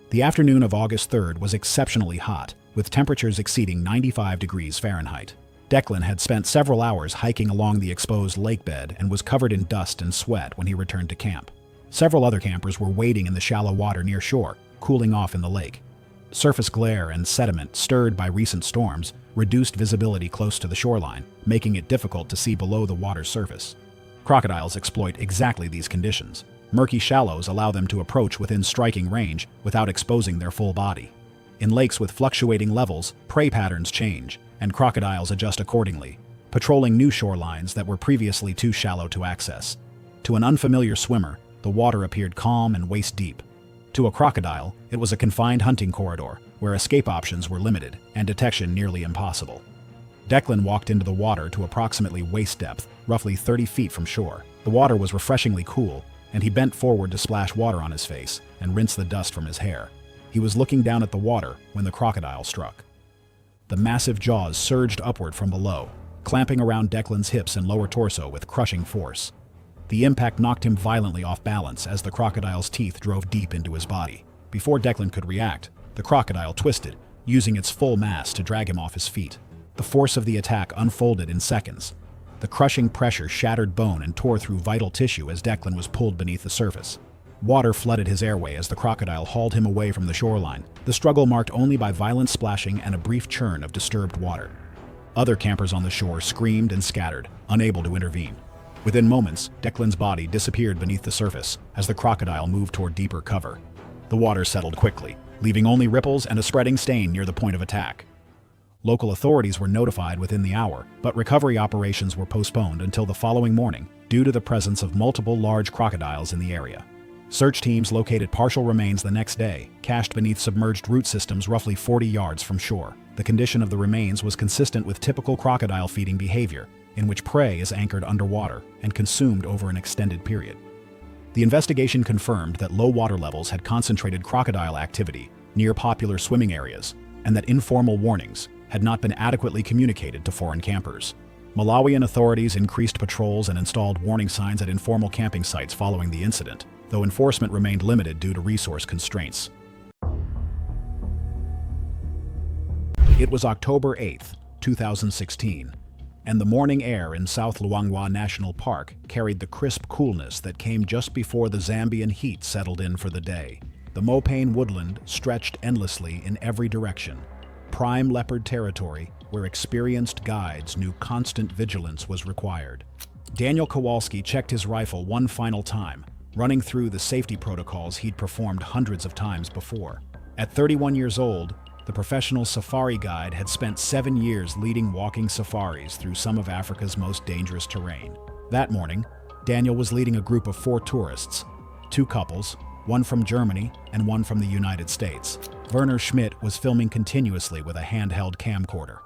The afternoon of August 3rd was exceptionally hot, with temperatures exceeding 95 degrees Fahrenheit. Declan had spent several hours hiking along the exposed lake bed and was covered in dust and sweat when he returned to camp. Several other campers were wading in the shallow water near shore, cooling off in the lake. Surface glare and sediment stirred by recent storms reduced visibility close to the shoreline, making it difficult to see below the water's surface. Crocodiles exploit exactly these conditions. Murky shallows allow them to approach within striking range without exposing their full body. In lakes with fluctuating levels, prey patterns change, and crocodiles adjust accordingly, patrolling new shorelines that were previously too shallow to access. To an unfamiliar swimmer, the water appeared calm and waist-deep. To a crocodile, it was a confined hunting corridor, where escape options were limited and detection nearly impossible. Declan walked into the water to approximately waist depth, roughly 30 feet from shore. The water was refreshingly cool, and he bent forward to splash water on his face and rinse the dust from his hair. He was looking down at the water when the crocodile struck. The massive jaws surged upward from below, clamping around Declan's hips and lower torso with crushing force. The impact knocked him violently off balance as the crocodile's teeth drove deep into his body. Before Declan could react, the crocodile twisted, using its full mass to drag him off his feet. The force of the attack unfolded in seconds. The crushing pressure shattered bone and tore through vital tissue as Declan was pulled beneath the surface. Water flooded his airway as the crocodile hauled him away from the shoreline, the struggle marked only by violent splashing and a brief churn of disturbed water. Other campers on the shore screamed and scattered, unable to intervene. Within moments, Declan's body disappeared beneath the surface as the crocodile moved toward deeper cover. The water settled quickly, leaving only ripples and a spreading stain near the point of attack. Local authorities were notified within the hour, but recovery operations were postponed until the following morning due to the presence of multiple large crocodiles in the area. Search teams located partial remains the next day, cached beneath submerged root systems roughly 40 yards from shore. The condition of the remains was consistent with typical crocodile feeding behavior, in which prey is anchored underwater and consumed over an extended period. The investigation confirmed that low water levels had concentrated crocodile activity near popular swimming areas, and that informal warnings had not been adequately communicated to foreign campers. Malawian authorities increased patrols and installed warning signs at informal camping sites following the incident, though enforcement remained limited due to resource constraints. It was October 8, 2016, and the morning air in South Luangwa National Park carried the crisp coolness that came just before the Zambian heat settled in for the day. The Mopane woodland stretched endlessly in every direction, prime leopard territory where experienced guides knew constant vigilance was required. Daniel Kowalski checked his rifle one final time, running through the safety protocols he'd performed hundreds of times before. At 31 years old, the professional safari guide had spent 7 years leading walking safaris through some of Africa's most dangerous terrain. That morning, Daniel was leading a group of 4 tourists, 2 couples, one from Germany and one from the United States. Werner Schmidt was filming continuously with a handheld camcorder.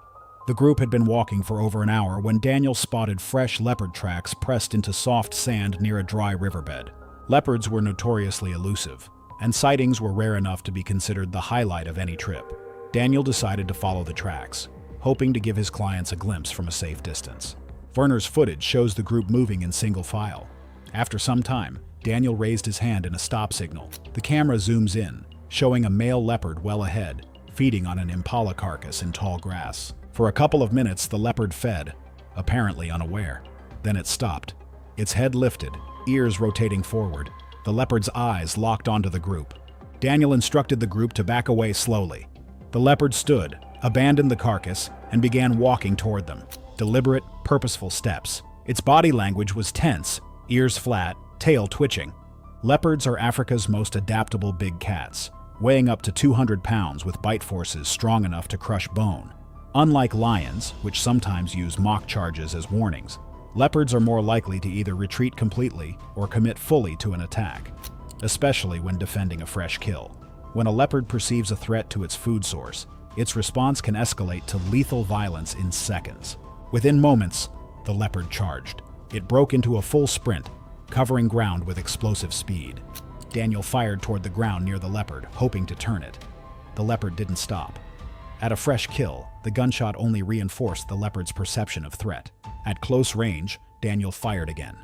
The group had been walking for over an hour when Daniel spotted fresh leopard tracks pressed into soft sand near a dry riverbed. Leopards were notoriously elusive, and sightings were rare enough to be considered the highlight of any trip. Daniel decided to follow the tracks, hoping to give his clients a glimpse from a safe distance. Werner's footage shows the group moving in single file. After some time, Daniel raised his hand in a stop signal. The camera zooms in, showing a male leopard well ahead, feeding on an impala carcass in tall grass. For a couple of minutes, the leopard fed, apparently unaware. Then it stopped, its head lifted, ears rotating forward, the leopard's eyes locked onto the group. Daniel instructed the group to back away slowly. The leopard stood, abandoned the carcass, and began walking toward them. Deliberate, purposeful steps. Its body language was tense, ears flat, tail twitching. Leopards are Africa's most adaptable big cats, weighing up to 200 pounds with bite forces strong enough to crush bone. Unlike lions, which sometimes use mock charges as warnings, leopards are more likely to either retreat completely or commit fully to an attack, especially when defending a fresh kill. When a leopard perceives a threat to its food source, its response can escalate to lethal violence in seconds. Within moments, the leopard charged. It broke into a full sprint, covering ground with explosive speed. Daniel fired toward the ground near the leopard, hoping to turn it. The leopard didn't stop. At a fresh kill, the gunshot only reinforced the leopard's perception of threat. At close range, Daniel fired again,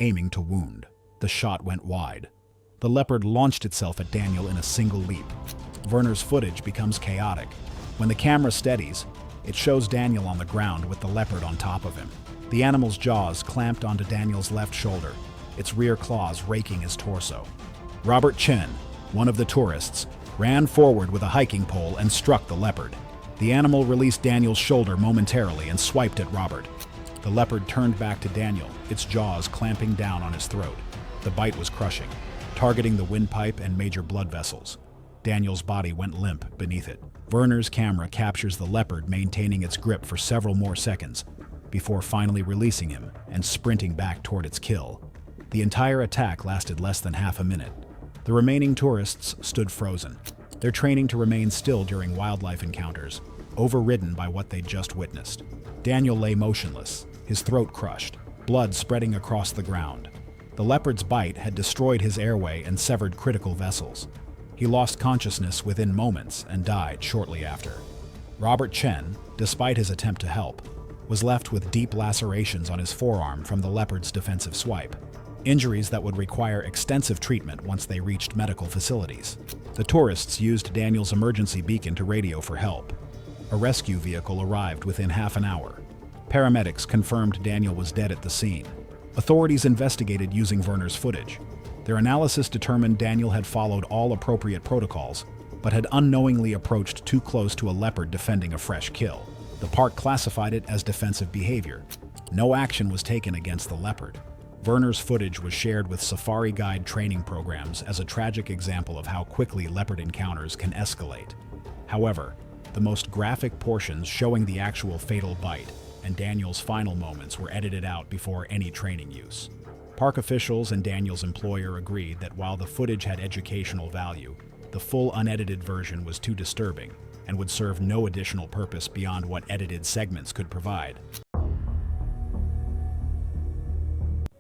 aiming to wound. The shot went wide. The leopard launched itself at Daniel in a single leap. Werner's footage becomes chaotic. When the camera steadies, it shows Daniel on the ground with the leopard on top of him. The animal's jaws clamped onto Daniel's left shoulder, its rear claws raking his torso. Robert Chen, one of the tourists, ran forward with a hiking pole and struck the leopard. The animal released Daniel's shoulder momentarily and swiped at Robert. The leopard turned back to Daniel, its jaws clamping down on his throat. The bite was crushing, targeting the windpipe and major blood vessels. Daniel's body went limp beneath it. Werner's camera captures the leopard maintaining its grip for several more seconds before finally releasing him and sprinting back toward its kill. The entire attack lasted less than half a minute. The remaining tourists stood frozen, their training to remain still during wildlife encounters, overridden by what they'd just witnessed. Daniel lay motionless, his throat crushed, blood spreading across the ground. The leopard's bite had destroyed his airway and severed critical vessels. He lost consciousness within moments and died shortly after. Robert Chen, despite his attempt to help, was left with deep lacerations on his forearm from the leopard's defensive swipe, injuries that would require extensive treatment once they reached medical facilities. The tourists used Daniel's emergency beacon to radio for help. A rescue vehicle arrived within half an hour. Paramedics confirmed Daniel was dead at the scene. Authorities investigated using Werner's footage. Their analysis determined Daniel had followed all appropriate protocols, but had unknowingly approached too close to a leopard defending a fresh kill. The park classified it as defensive behavior. No action was taken against the leopard. Werner's footage was shared with safari guide training programs as a tragic example of how quickly leopard encounters can escalate. However, the most graphic portions showing the actual fatal bite and Daniel's final moments were edited out before any training use. Park officials and Daniel's employer agreed that while the footage had educational value, the full unedited version was too disturbing and would serve no additional purpose beyond what edited segments could provide.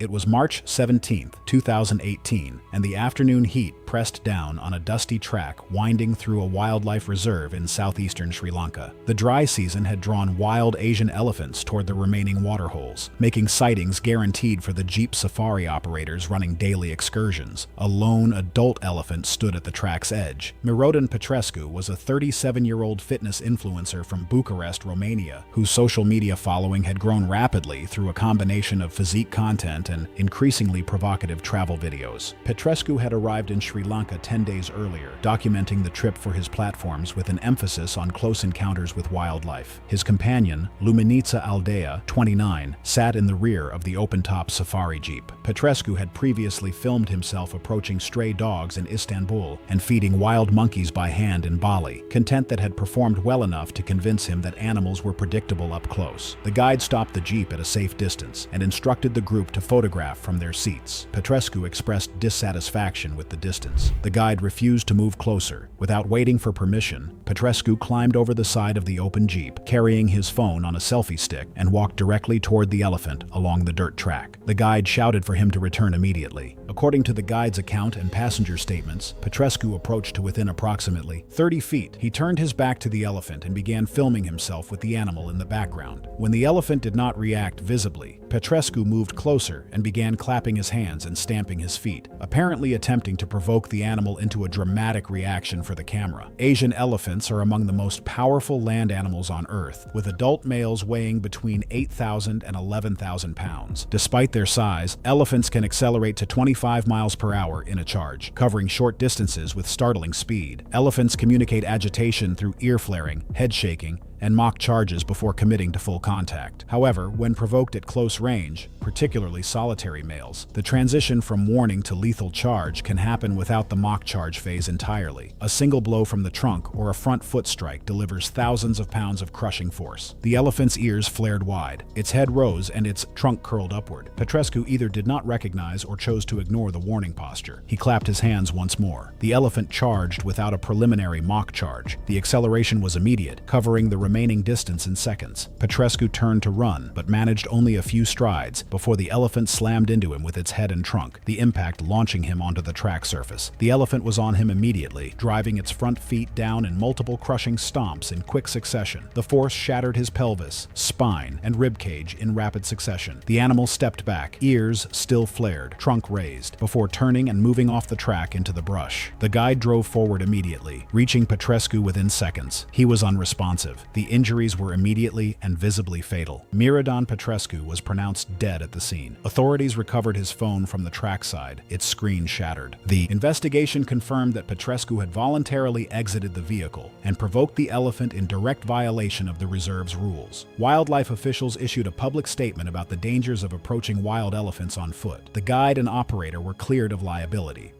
It was March 17, 2018, and the afternoon heat pressed down on a dusty track winding through a wildlife reserve in southeastern Sri Lanka. The dry season had drawn wild Asian elephants toward the remaining waterholes, making sightings guaranteed for the jeep safari operators running daily excursions. A lone adult elephant stood at the track's edge. Mirodin Petrescu was a 37-year-old fitness influencer from Bucharest, Romania, whose social media following had grown rapidly through a combination of physique content and increasingly provocative travel videos. Petrescu had arrived in Sri Lanka 10 days earlier, documenting the trip for his platforms with an emphasis on close encounters with wildlife. His companion, Luminitsa Aldea, 29, sat in the rear of the open-top safari jeep. Petrescu had previously filmed himself approaching stray dogs in Istanbul and feeding wild monkeys by hand in Bali, content that had performed well enough to convince him that animals were predictable up close. The guide stopped the jeep at a safe distance and instructed the group to photograph from their seats. Petrescu expressed dissatisfaction with the distance. The guide refused to move closer. Without waiting for permission, Petrescu climbed over the side of the open jeep, carrying his phone on a selfie stick, and walked directly toward the elephant along the dirt track. The guide shouted for him to return immediately. According to the guide's account and passenger statements, Petrescu approached to within approximately 30 feet. He turned his back to the elephant and began filming himself with the animal in the background. When the elephant did not react visibly, Petrescu moved closer and began clapping his hands and stamping his feet, apparently attempting to provoke the animal into a dramatic reaction for the camera. Asian elephants are among the most powerful land animals on Earth, with adult males weighing between 8,000 and 11,000 pounds. Despite their size, elephants can accelerate to 25 miles per hour in a charge, covering short distances with startling speed. Elephants communicate agitation through ear flaring, head shaking, and mock charges before committing to full contact. However, when provoked at close range, particularly solitary males, the transition from warning to lethal charge can happen without the mock charge phase entirely. A single blow from the trunk or a front foot strike delivers thousands of pounds of crushing force. The elephant's ears flared wide, its head rose, and its trunk curled upward. Petrescu either did not recognize or chose to ignore the warning posture. He clapped his hands once more. The elephant charged without a preliminary mock charge. The acceleration was immediate, covering the remaining distance in seconds. Petrescu turned to run, but managed only a few strides before the elephant slammed into him with its head and trunk, the impact launching him onto the track surface. The elephant was on him immediately, driving its front feet down in multiple crushing stomps in quick succession. The force shattered his pelvis, spine, and ribcage in rapid succession. The animal stepped back, ears still flared, trunk raised, before turning and moving off the track into the brush. The guide drove forward immediately, reaching Petrescu within seconds. He was unresponsive. The injuries were immediately and visibly fatal. Mirodin Petrescu was pronounced dead at the scene. Authorities recovered his phone from the trackside, its screen shattered. The investigation confirmed that Petrescu had voluntarily exited the vehicle and provoked the elephant in direct violation of the reserve's rules. Wildlife officials issued a public statement about the dangers of approaching wild elephants on foot. The guide and operator were cleared of liability.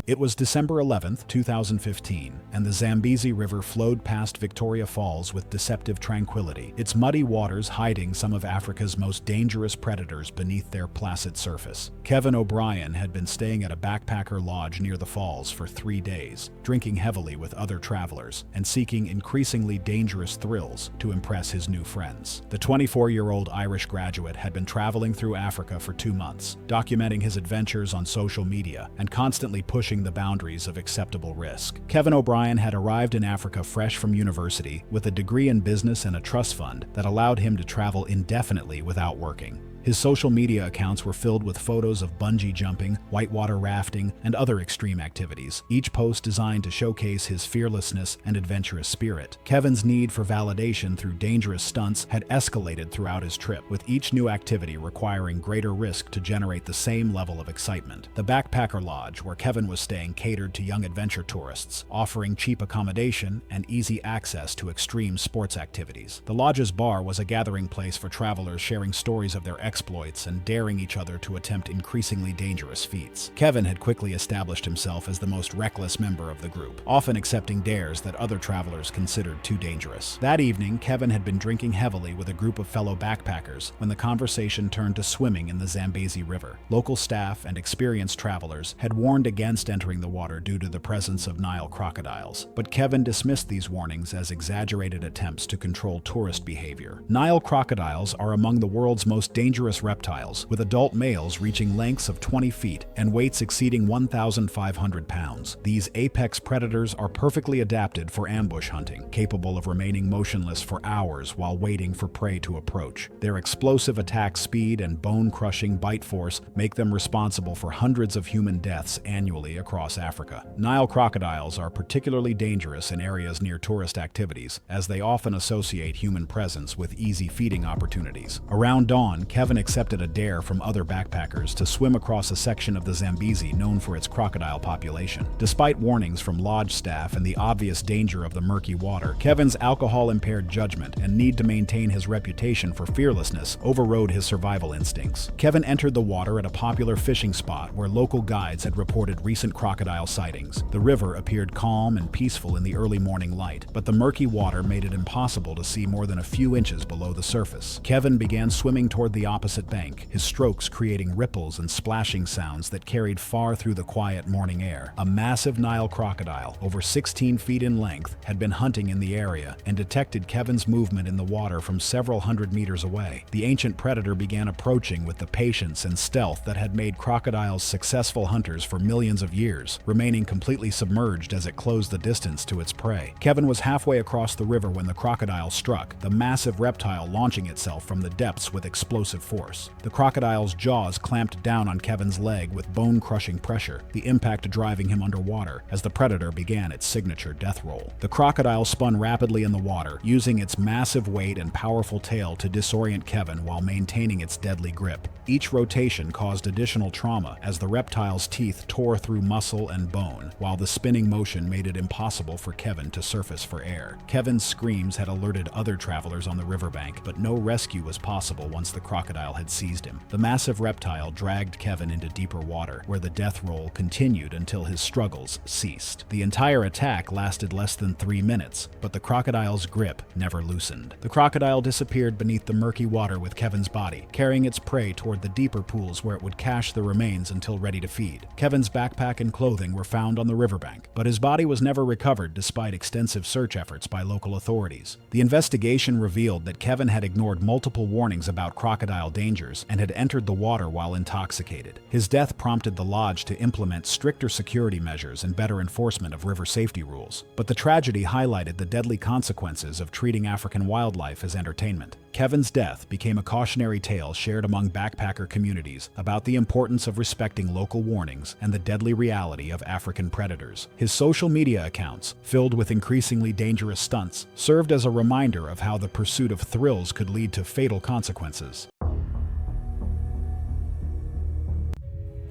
It was December 11, 2015, and the Zambezi River flowed past Victoria Falls with deceptive tranquility, its muddy waters hiding some of Africa's most dangerous predators beneath their placid surface. Kevin O'Brien had been staying at a backpacker lodge near the falls for 3 days, drinking heavily with other travelers and seeking increasingly dangerous thrills to impress his new friends. The 24-year-old Irish graduate had been traveling through Africa for 2 months, documenting his adventures on social media and constantly pushing the boundaries of acceptable risk. Kevin O'Brien had arrived in Africa fresh from university with a degree in business and a trust fund that allowed him to travel indefinitely without working. His social media accounts were filled with photos of bungee jumping, whitewater rafting, and other extreme activities, each post designed to showcase his fearlessness and adventurous spirit. Kevin's need for validation through dangerous stunts had escalated throughout his trip, with each new activity requiring greater risk to generate the same level of excitement. The Backpacker Lodge, where Kevin was staying, catered to young adventure tourists, offering cheap accommodation and easy access to extreme sports activities. The lodge's bar was a gathering place for travelers sharing stories of their exploits and daring each other to attempt increasingly dangerous feats. Kevin had quickly established himself as the most reckless member of the group, often accepting dares that other travelers considered too dangerous. That evening, Kevin had been drinking heavily with a group of fellow backpackers when the conversation turned to swimming in the Zambezi River. Local staff and experienced travelers had warned against entering the water due to the presence of Nile crocodiles, but Kevin dismissed these warnings as exaggerated attempts to control tourist behavior. Nile crocodiles are among the world's most dangerous reptiles, with adult males reaching lengths of 20 feet and weights exceeding 1,500 pounds. These apex predators are perfectly adapted for ambush hunting, capable of remaining motionless for hours while waiting for prey to approach. Their explosive attack speed and bone-crushing bite force make them responsible for hundreds of human deaths annually across Africa. Nile crocodiles are particularly dangerous in areas near tourist activities, as they often associate human presence with easy feeding opportunities. Around dawn, Kevin accepted a dare from other backpackers to swim across a section of the Zambezi known for its crocodile population. Despite warnings from lodge staff and the obvious danger of the murky water, Kevin's alcohol-impaired judgment and need to maintain his reputation for fearlessness overrode his survival instincts. Kevin entered the water at a popular fishing spot where local guides had reported recent crocodile sightings. The river appeared calm and peaceful in the early morning light, but the murky water made it impossible to see more than a few inches below the surface. Kevin began swimming toward the opposite bank, his strokes creating ripples and splashing sounds that carried far through the quiet morning air. A massive Nile crocodile, over 16 feet in length, had been hunting in the area and detected Kevin's movement in the water from several hundred meters away. The ancient predator began approaching with the patience and stealth that had made crocodiles successful hunters for millions of years, remaining completely submerged as it closed the distance to its prey. Kevin was halfway across the river when the crocodile struck, the massive reptile launching itself from the depths with explosive force. The crocodile's jaws clamped down on Kevin's leg with bone-crushing pressure, the impact driving him underwater as the predator began its signature death roll. The crocodile spun rapidly in the water, using its massive weight and powerful tail to disorient Kevin while maintaining its deadly grip. Each rotation caused additional trauma as the reptile's teeth tore through muscle and bone, while the spinning motion made it impossible for Kevin to surface for air. Kevin's screams had alerted other travelers on the riverbank, but no rescue was possible once the crocodile had seized him. The massive reptile dragged Kevin into deeper water, where the death roll continued until his struggles ceased. The entire attack lasted less than 3 minutes, but the crocodile's grip never loosened. The crocodile disappeared beneath the murky water with Kevin's body, carrying its prey toward the deeper pools where it would cache the remains until ready to feed. Kevin's backpack and clothing were found on the riverbank, but his body was never recovered despite extensive search efforts by local authorities. The investigation revealed that Kevin had ignored multiple warnings about crocodile dangers and had entered the water while intoxicated. His death prompted the lodge to implement stricter security measures and better enforcement of river safety rules. But the tragedy highlighted the deadly consequences of treating African wildlife as entertainment. Kevin's death became a cautionary tale shared among backpacker communities about the importance of respecting local warnings and the deadly reality of African predators. His social media accounts, filled with increasingly dangerous stunts, served as a reminder of how the pursuit of thrills could lead to fatal consequences.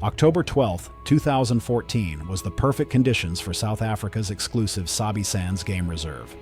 October 12, 2014 was the perfect conditions for South Africa's exclusive Sabi Sands Game Reserve.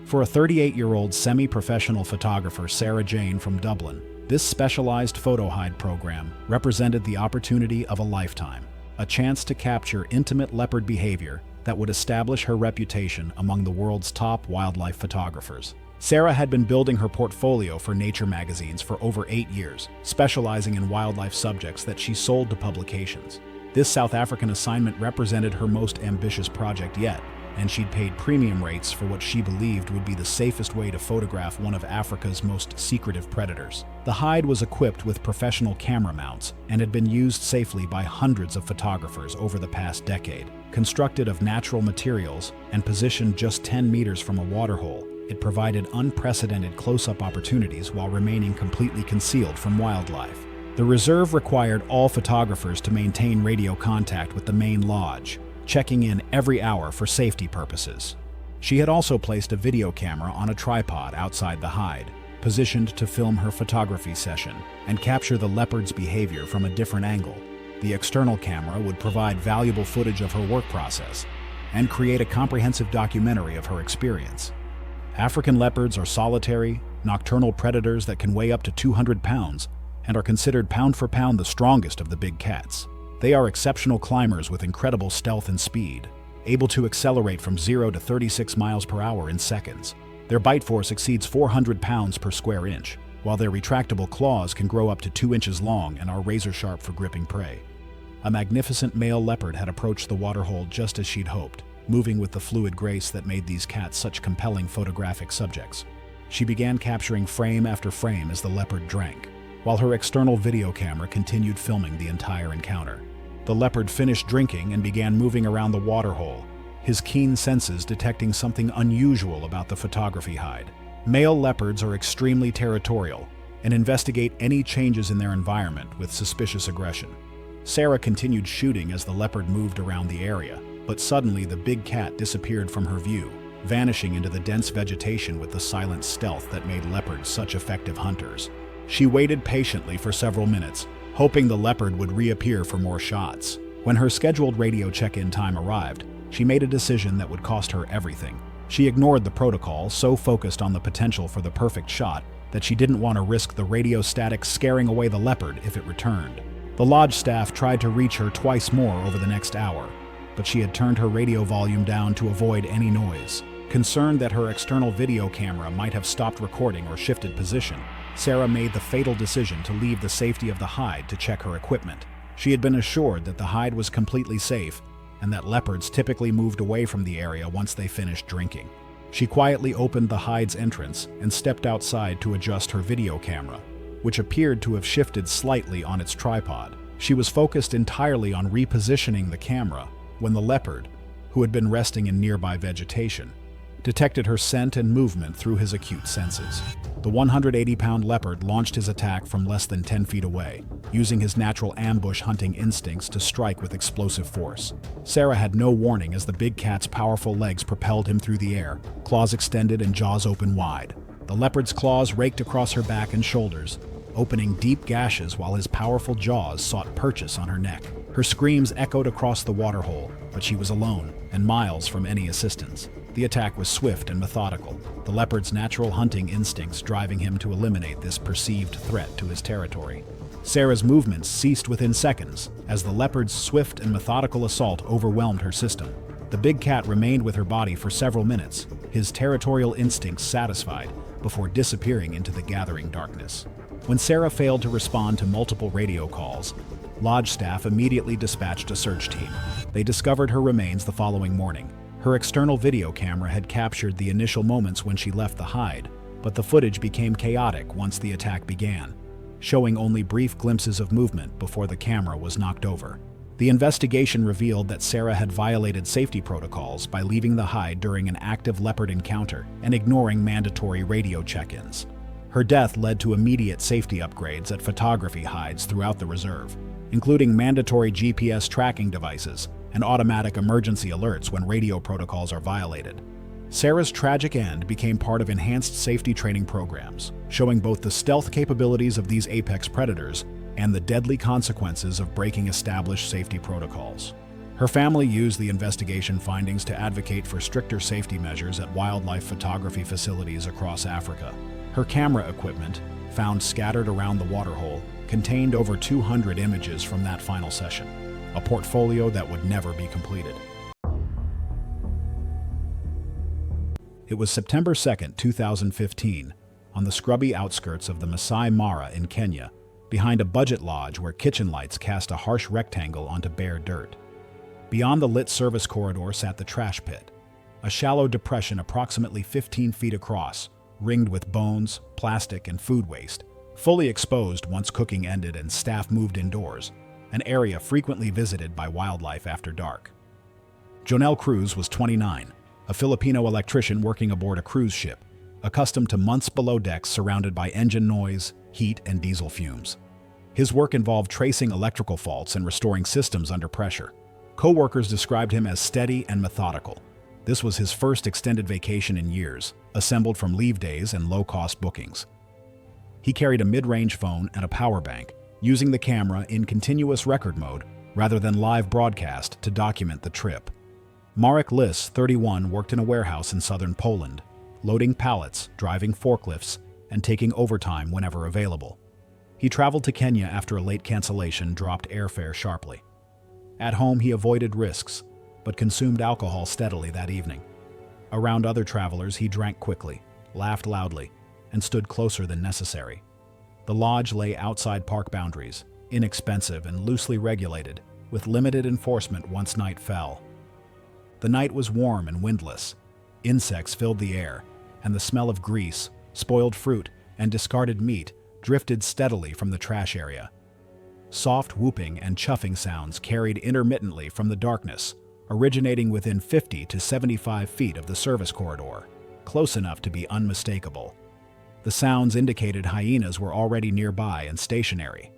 For a 38-year-old semi-professional photographer, Sarah Jane from Dublin, this specialized photo hide program represented the opportunity of a lifetime, a chance to capture intimate leopard behavior that would establish her reputation among the world's top wildlife photographers. Sarah had been building her portfolio for nature magazines for over 8 years, specializing in wildlife subjects that she sold to publications. This South African assignment represented her most ambitious project yet, and she'd paid premium rates for what she believed would be the safest way to photograph one of Africa's most secretive predators. The hide was equipped with professional camera mounts and had been used safely by hundreds of photographers over the past decade. Constructed of natural materials and positioned just 10 meters from a waterhole, it provided unprecedented close-up opportunities while remaining completely concealed from wildlife. The reserve required all photographers to maintain radio contact with the main lodge, checking in every hour for safety purposes. She had also placed a video camera on a tripod outside the hide, positioned to film her photography session and capture the leopard's behavior from a different angle. The external camera would provide valuable footage of her work process and create a comprehensive documentary of her experience. African leopards are solitary, nocturnal predators that can weigh up to 200 pounds and are considered pound for pound the strongest of the big cats. They are exceptional climbers with incredible stealth and speed, able to accelerate from 0 to 36 miles per hour in seconds. Their bite force exceeds 400 pounds per square inch, while their retractable claws can grow up to 2 inches long and are razor-sharp for gripping prey. A magnificent male leopard had approached the waterhole just as she'd hoped, moving with the fluid grace that made these cats such compelling photographic subjects. She began capturing frame after frame as the leopard drank, while her external video camera continued filming the entire encounter. The leopard finished drinking and began moving around the waterhole, his keen senses detecting something unusual about the photography hide. Male leopards are extremely territorial and investigate any changes in their environment with suspicious aggression. Sarah continued shooting as the leopard moved around the area, but suddenly the big cat disappeared from her view, vanishing into the dense vegetation with the silent stealth that made leopards such effective hunters. She waited patiently for several minutes, hoping the leopard would reappear for more shots. When her scheduled radio check-in time arrived, she made a decision that would cost her everything. She ignored the protocol, so focused on the potential for the perfect shot that she didn't want to risk the radio static scaring away the leopard if it returned. The lodge staff tried to reach her twice more over the next hour, but she had turned her radio volume down to avoid any noise. Concerned that her external video camera might have stopped recording or shifted position, Sarah made the fatal decision to leave the safety of the hide to check her equipment. She had been assured that the hide was completely safe and that leopards typically moved away from the area once they finished drinking. She quietly opened the hide's entrance and stepped outside to adjust her video camera, which appeared to have shifted slightly on its tripod. She was focused entirely on repositioning the camera when the leopard, who had been resting in nearby vegetation, detected her scent and movement through his acute senses. The 180-pound leopard launched his attack from less than 10 feet away, using his natural ambush hunting instincts to strike with explosive force. Sarah had no warning as the big cat's powerful legs propelled him through the air, claws extended and jaws open wide. The leopard's claws raked across her back and shoulders, opening deep gashes while his powerful jaws sought purchase on her neck. Her screams echoed across the waterhole, but she was alone and miles from any assistance. The attack was swift and methodical, the leopard's natural hunting instincts driving him to eliminate this perceived threat to his territory. Sarah's movements ceased within seconds as the leopard's swift and methodical assault overwhelmed her system. The big cat remained with her body for several minutes, his territorial instincts satisfied, before disappearing into the gathering darkness. When Sarah failed to respond to multiple radio calls, lodge staff immediately dispatched a search team. They discovered her remains the following morning. Her external video camera had captured the initial moments when she left the hide, but the footage became chaotic once the attack began, showing only brief glimpses of movement before the camera was knocked over. The investigation revealed that Sarah had violated safety protocols by leaving the hide during an active leopard encounter and ignoring mandatory radio check-ins. Her death led to immediate safety upgrades at photography hides throughout the reserve, including mandatory GPS tracking devices and automatic emergency alerts when radio protocols are violated. Sarah's tragic end became part of enhanced safety training programs, showing both the stealth capabilities of these apex predators and the deadly consequences of breaking established safety protocols. Her family used the investigation findings to advocate for stricter safety measures at wildlife photography facilities across Africa. Her camera equipment, found scattered around the waterhole, contained over 200 images from that final session, a portfolio that would never be completed. It was September 2, 2015, on the scrubby outskirts of the Masai Mara in Kenya, behind a budget lodge where kitchen lights cast a harsh rectangle onto bare dirt. Beyond the lit service corridor sat the trash pit, a shallow depression approximately 15 feet across, ringed with bones, plastic, and food waste, fully exposed once cooking ended and staff moved indoors, an area frequently visited by wildlife after dark. Jonel Cruz was 29, a Filipino electrician working aboard a cruise ship, accustomed to months below decks surrounded by engine noise, heat, and diesel fumes. His work involved tracing electrical faults and restoring systems under pressure. Co-workers described him as steady and methodical. This was his first extended vacation in years, assembled from leave days and low-cost bookings. He carried a mid-range phone and a power bank, using the camera in continuous record mode rather than live broadcast to document the trip. Marek Lis, 31, worked in a warehouse in southern Poland, loading pallets, driving forklifts, and taking overtime whenever available. He traveled to Kenya after a late cancellation dropped airfare sharply. At home, he avoided risks, but consumed alcohol steadily that evening. Around other travelers, he drank quickly, laughed loudly, and stood closer than necessary. The lodge lay outside park boundaries, inexpensive and loosely regulated, with limited enforcement once night fell. The night was warm and windless. Insects filled the air, and the smell of grease, spoiled fruit, and discarded meat drifted steadily from the trash area. Soft whooping and chuffing sounds carried intermittently from the darkness, originating within 50 to 75 feet of the service corridor, close enough to be unmistakable. The sounds indicated hyenas were already nearby and stationary.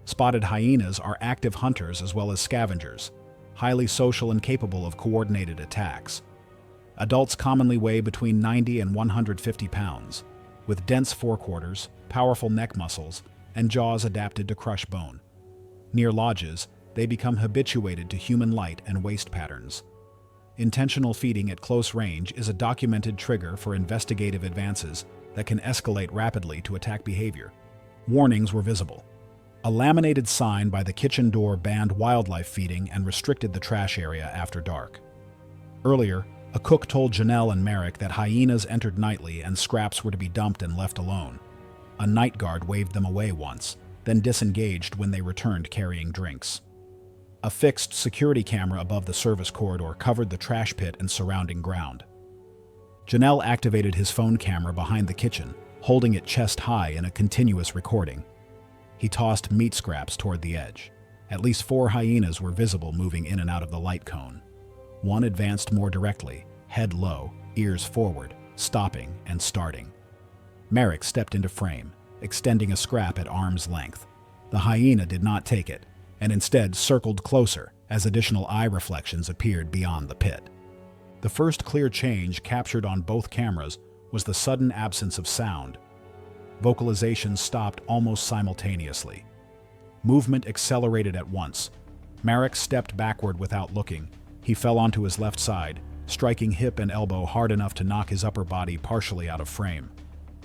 Spotted hyenas are active hunters as well as scavengers, highly social and capable of coordinated attacks. Adults commonly weigh between 90 and 150 pounds, with dense forequarters, powerful neck muscles, and jaws adapted to crush bone. Near lodges, they become habituated to human light and waste patterns. Intentional feeding at close range is a documented trigger for investigative advances that can escalate rapidly to attack behavior. Warnings were visible. A laminated sign by the kitchen door banned wildlife feeding and restricted the trash area after dark. Earlier, a cook told Janelle and Merrick that hyenas entered nightly and scraps were to be dumped and left alone. A night guard waved them away once, then disengaged when they returned carrying drinks. A fixed security camera above the service corridor covered the trash pit and surrounding ground. Janelle activated his phone camera behind the kitchen, holding it chest high in a continuous recording. He tossed meat scraps toward the edge. At least 4 hyenas were visible moving in and out of the light cone. One advanced more directly, head low, ears forward, stopping and starting. Merrick stepped into frame, extending a scrap at arm's length. The hyena did not take it, and instead circled closer as additional eye reflections appeared beyond the pit. The first clear change captured on both cameras was the sudden absence of sound. Vocalizations stopped almost simultaneously. Movement accelerated at once. Merrick stepped backward without looking. He fell onto his left side, striking hip and elbow hard enough to knock his upper body partially out of frame.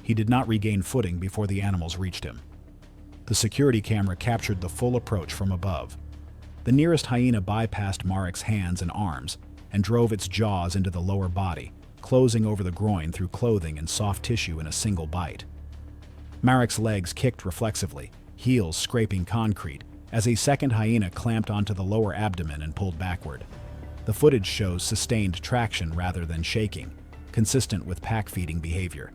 He did not regain footing before the animals reached him. The security camera captured the full approach from above. The nearest hyena bypassed Merrick's hands and arms and drove its jaws into the lower body, closing over the groin through clothing and soft tissue in a single bite. Merrick's legs kicked reflexively, heels scraping concrete, as a second hyena clamped onto the lower abdomen and pulled backward. The footage shows sustained traction rather than shaking, consistent with pack-feeding behavior.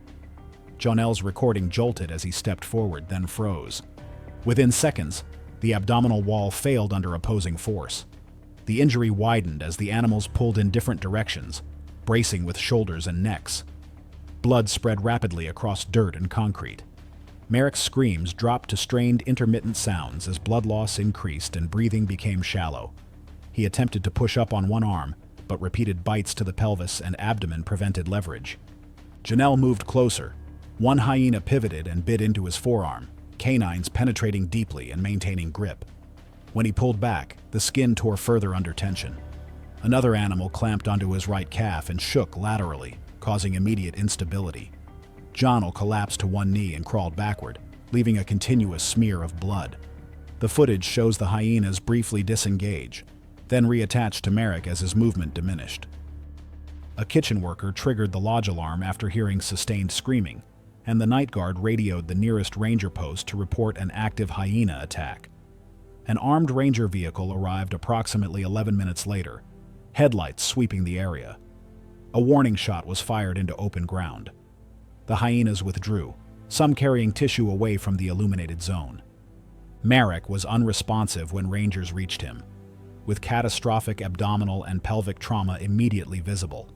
Janelle's recording jolted as he stepped forward, then froze. Within seconds, the abdominal wall failed under opposing force. The injury widened as the animals pulled in different directions, bracing with shoulders and necks. Blood spread rapidly across dirt and concrete. Merrick's screams dropped to strained, intermittent sounds as blood loss increased and breathing became shallow. He attempted to push up on one arm, but repeated bites to the pelvis and abdomen prevented leverage. Janelle moved closer. One hyena pivoted and bit into his forearm, canines penetrating deeply and maintaining grip. When he pulled back, the skin tore further under tension. Another animal clamped onto his right calf and shook laterally, causing immediate instability. Janelle collapsed to one knee and crawled backward, leaving a continuous smear of blood. The footage shows the hyenas briefly disengage, then reattach to Merrick as his movement diminished. A kitchen worker triggered the lodge alarm after hearing sustained screaming, and the night guard radioed the nearest ranger post to report an active hyena attack. An armed ranger vehicle arrived approximately 11 minutes later, headlights sweeping the area. A warning shot was fired into open ground. The hyenas withdrew, some carrying tissue away from the illuminated zone. Merrick was unresponsive when rangers reached him, with catastrophic abdominal and pelvic trauma immediately visible.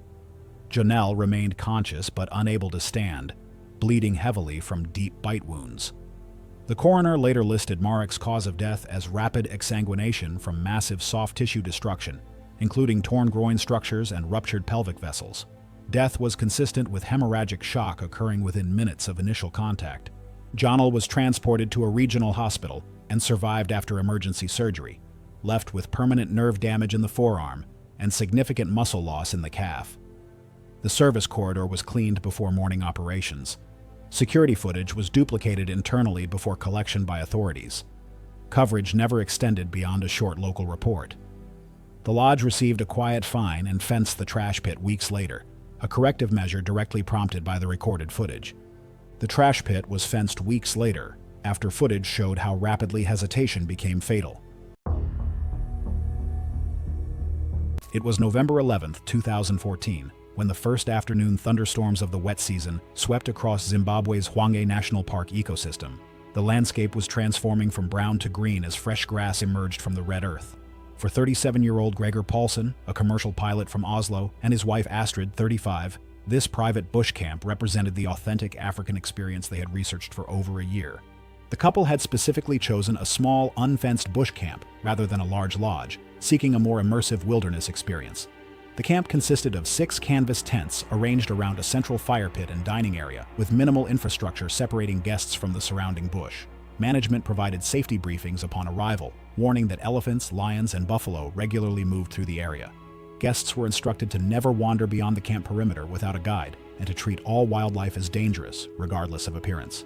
Janelle remained conscious but unable to stand, bleeding heavily from deep bite wounds. The coroner later listed Merrick's cause of death as rapid exsanguination from massive soft tissue destruction, including torn groin structures and ruptured pelvic vessels. Death was consistent with hemorrhagic shock occurring within minutes of initial contact. Janelle was transported to a regional hospital and survived after emergency surgery, left with permanent nerve damage in the forearm and significant muscle loss in the calf. The service corridor was cleaned before morning operations. Security footage was duplicated internally before collection by authorities. Coverage never extended beyond a short local report. The lodge received a quiet fine and fenced the trash pit weeks later, a corrective measure directly prompted by the recorded footage. The trash pit was fenced weeks later, after footage showed how rapidly hesitation became fatal. It was November 11, 2014, when the first afternoon thunderstorms of the wet season swept across Zimbabwe's Hwange National Park ecosystem. The landscape was transforming from brown to green as fresh grass emerged from the red earth. For 37-year-old Gregor Paulsen, a commercial pilot from Oslo, and his wife Astrid, 35, this private bush camp represented the authentic African experience they had researched for over a year. The couple had specifically chosen a small, unfenced bush camp rather than a large lodge, seeking a more immersive wilderness experience. The camp consisted of 6 canvas tents arranged around a central fire pit and dining area, with minimal infrastructure separating guests from the surrounding bush. Management provided safety briefings upon arrival, warning that elephants, lions, and buffalo regularly moved through the area. Guests were instructed to never wander beyond the camp perimeter without a guide, and to treat all wildlife as dangerous, regardless of appearance.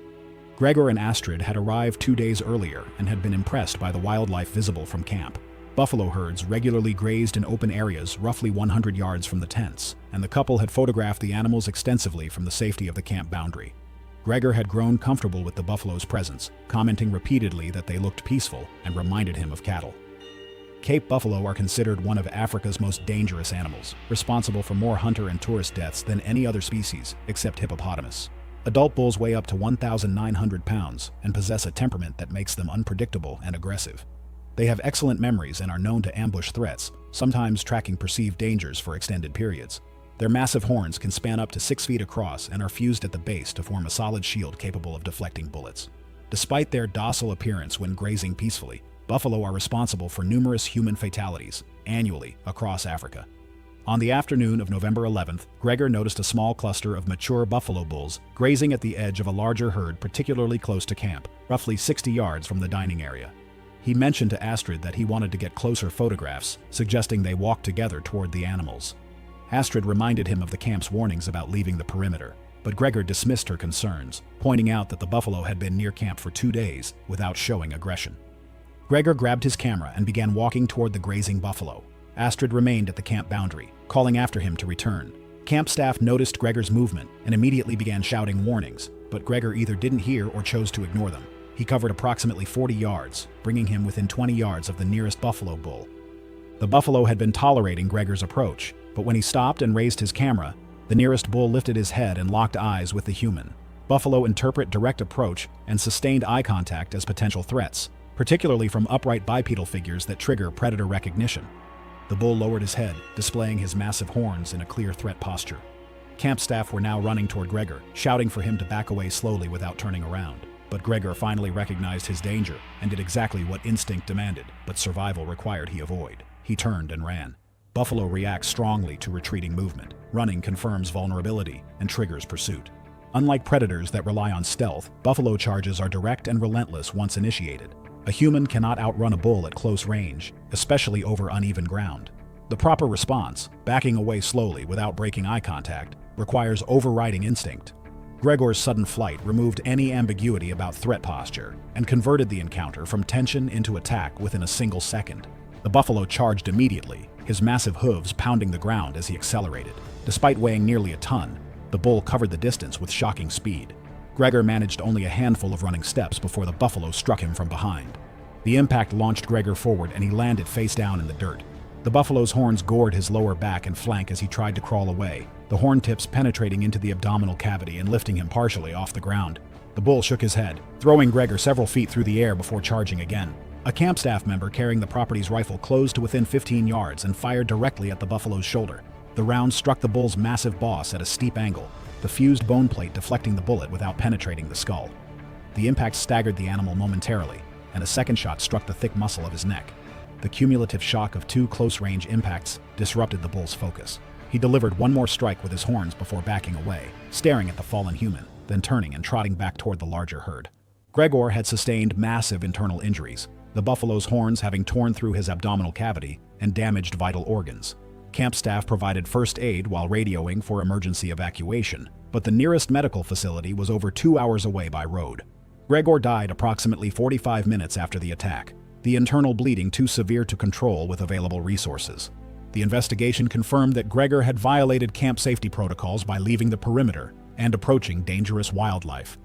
Gregor and Astrid had arrived 2 days earlier and had been impressed by the wildlife visible from camp. Buffalo herds regularly grazed in open areas roughly 100 yards from the tents, and the couple had photographed the animals extensively from the safety of the camp boundary. Gregor had grown comfortable with the buffalo's presence, commenting repeatedly that they looked peaceful and reminded him of cattle. Cape buffalo are considered one of Africa's most dangerous animals, responsible for more hunter and tourist deaths than any other species, except hippopotamus. Adult bulls weigh up to 1,900 pounds and possess a temperament that makes them unpredictable and aggressive. They have excellent memories and are known to ambush threats, sometimes tracking perceived dangers for extended periods. Their massive horns can span up to 6 feet across and are fused at the base to form a solid shield capable of deflecting bullets. Despite their docile appearance when grazing peacefully, buffalo are responsible for numerous human fatalities annually across Africa. On the afternoon of November 11th, Gregor noticed a small cluster of mature buffalo bulls grazing at the edge of a larger herd particularly close to camp, roughly 60 yards from the dining area. He mentioned to Astrid that he wanted to get closer photographs, suggesting they walk together toward the animals. Astrid reminded him of the camp's warnings about leaving the perimeter, but Gregor dismissed her concerns, pointing out that the buffalo had been near camp for 2 days without showing aggression. Gregor grabbed his camera and began walking toward the grazing buffalo. Astrid remained at the camp boundary, calling after him to return. Camp staff noticed Gregor's movement and immediately began shouting warnings, but Gregor either didn't hear or chose to ignore them. He covered approximately 40 yards, bringing him within 20 yards of the nearest buffalo bull. The buffalo had been tolerating Gregor's approach, but when he stopped and raised his camera, the nearest bull lifted his head and locked eyes with the human. Buffalo interpret direct approach and sustained eye contact as potential threats, particularly from upright bipedal figures that trigger predator recognition. The bull lowered his head, displaying his massive horns in a clear threat posture. Camp staff were now running toward Gregor, shouting for him to back away slowly without turning around. But Gregor finally recognized his danger and did exactly what instinct demanded, but survival required he avoid. He turned and ran. Buffalo reacts strongly to retreating movement. Running confirms vulnerability and triggers pursuit. Unlike predators that rely on stealth, buffalo charges are direct and relentless once initiated. A human cannot outrun a bull at close range, especially over uneven ground. The proper response, backing away slowly without breaking eye contact, requires overriding instinct. Gregor's sudden flight removed any ambiguity about threat posture and converted the encounter from tension into attack within a single second. The buffalo charged immediately, his massive hooves pounding the ground as he accelerated. Despite weighing nearly a ton, the bull covered the distance with shocking speed. Gregor managed only a handful of running steps before the buffalo struck him from behind. The impact launched Gregor forward and he landed face down in the dirt. The buffalo's horns gored his lower back and flank as he tried to crawl away, the horn tips penetrating into the abdominal cavity and lifting him partially off the ground. The bull shook his head, throwing Gregor several feet through the air before charging again. A camp staff member carrying the property's rifle closed to within 15 yards and fired directly at the buffalo's shoulder. The round struck the bull's massive boss at a steep angle, the fused bone plate deflecting the bullet without penetrating the skull. The impact staggered the animal momentarily, and a second shot struck the thick muscle of his neck. The cumulative shock of 2 close-range impacts disrupted the bull's focus. He delivered one more strike with his horns before backing away, staring at the fallen human, then turning and trotting back toward the larger herd. Gregor had sustained massive internal injuries, the buffalo's horns having torn through his abdominal cavity and damaged vital organs. Camp staff provided first aid while radioing for emergency evacuation, but the nearest medical facility was over 2 hours away by road. Gregor died approximately 45 minutes after the attack, the internal bleeding too severe to control with available resources. The investigation confirmed that Gregor had violated camp safety protocols by leaving the perimeter and approaching dangerous wildlife.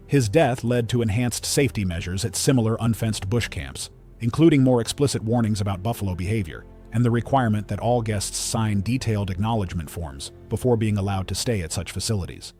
His death led to enhanced safety measures at similar unfenced bush camps, including more explicit warnings about buffalo behavior and the requirement that all guests sign detailed acknowledgement forms before being allowed to stay at such facilities.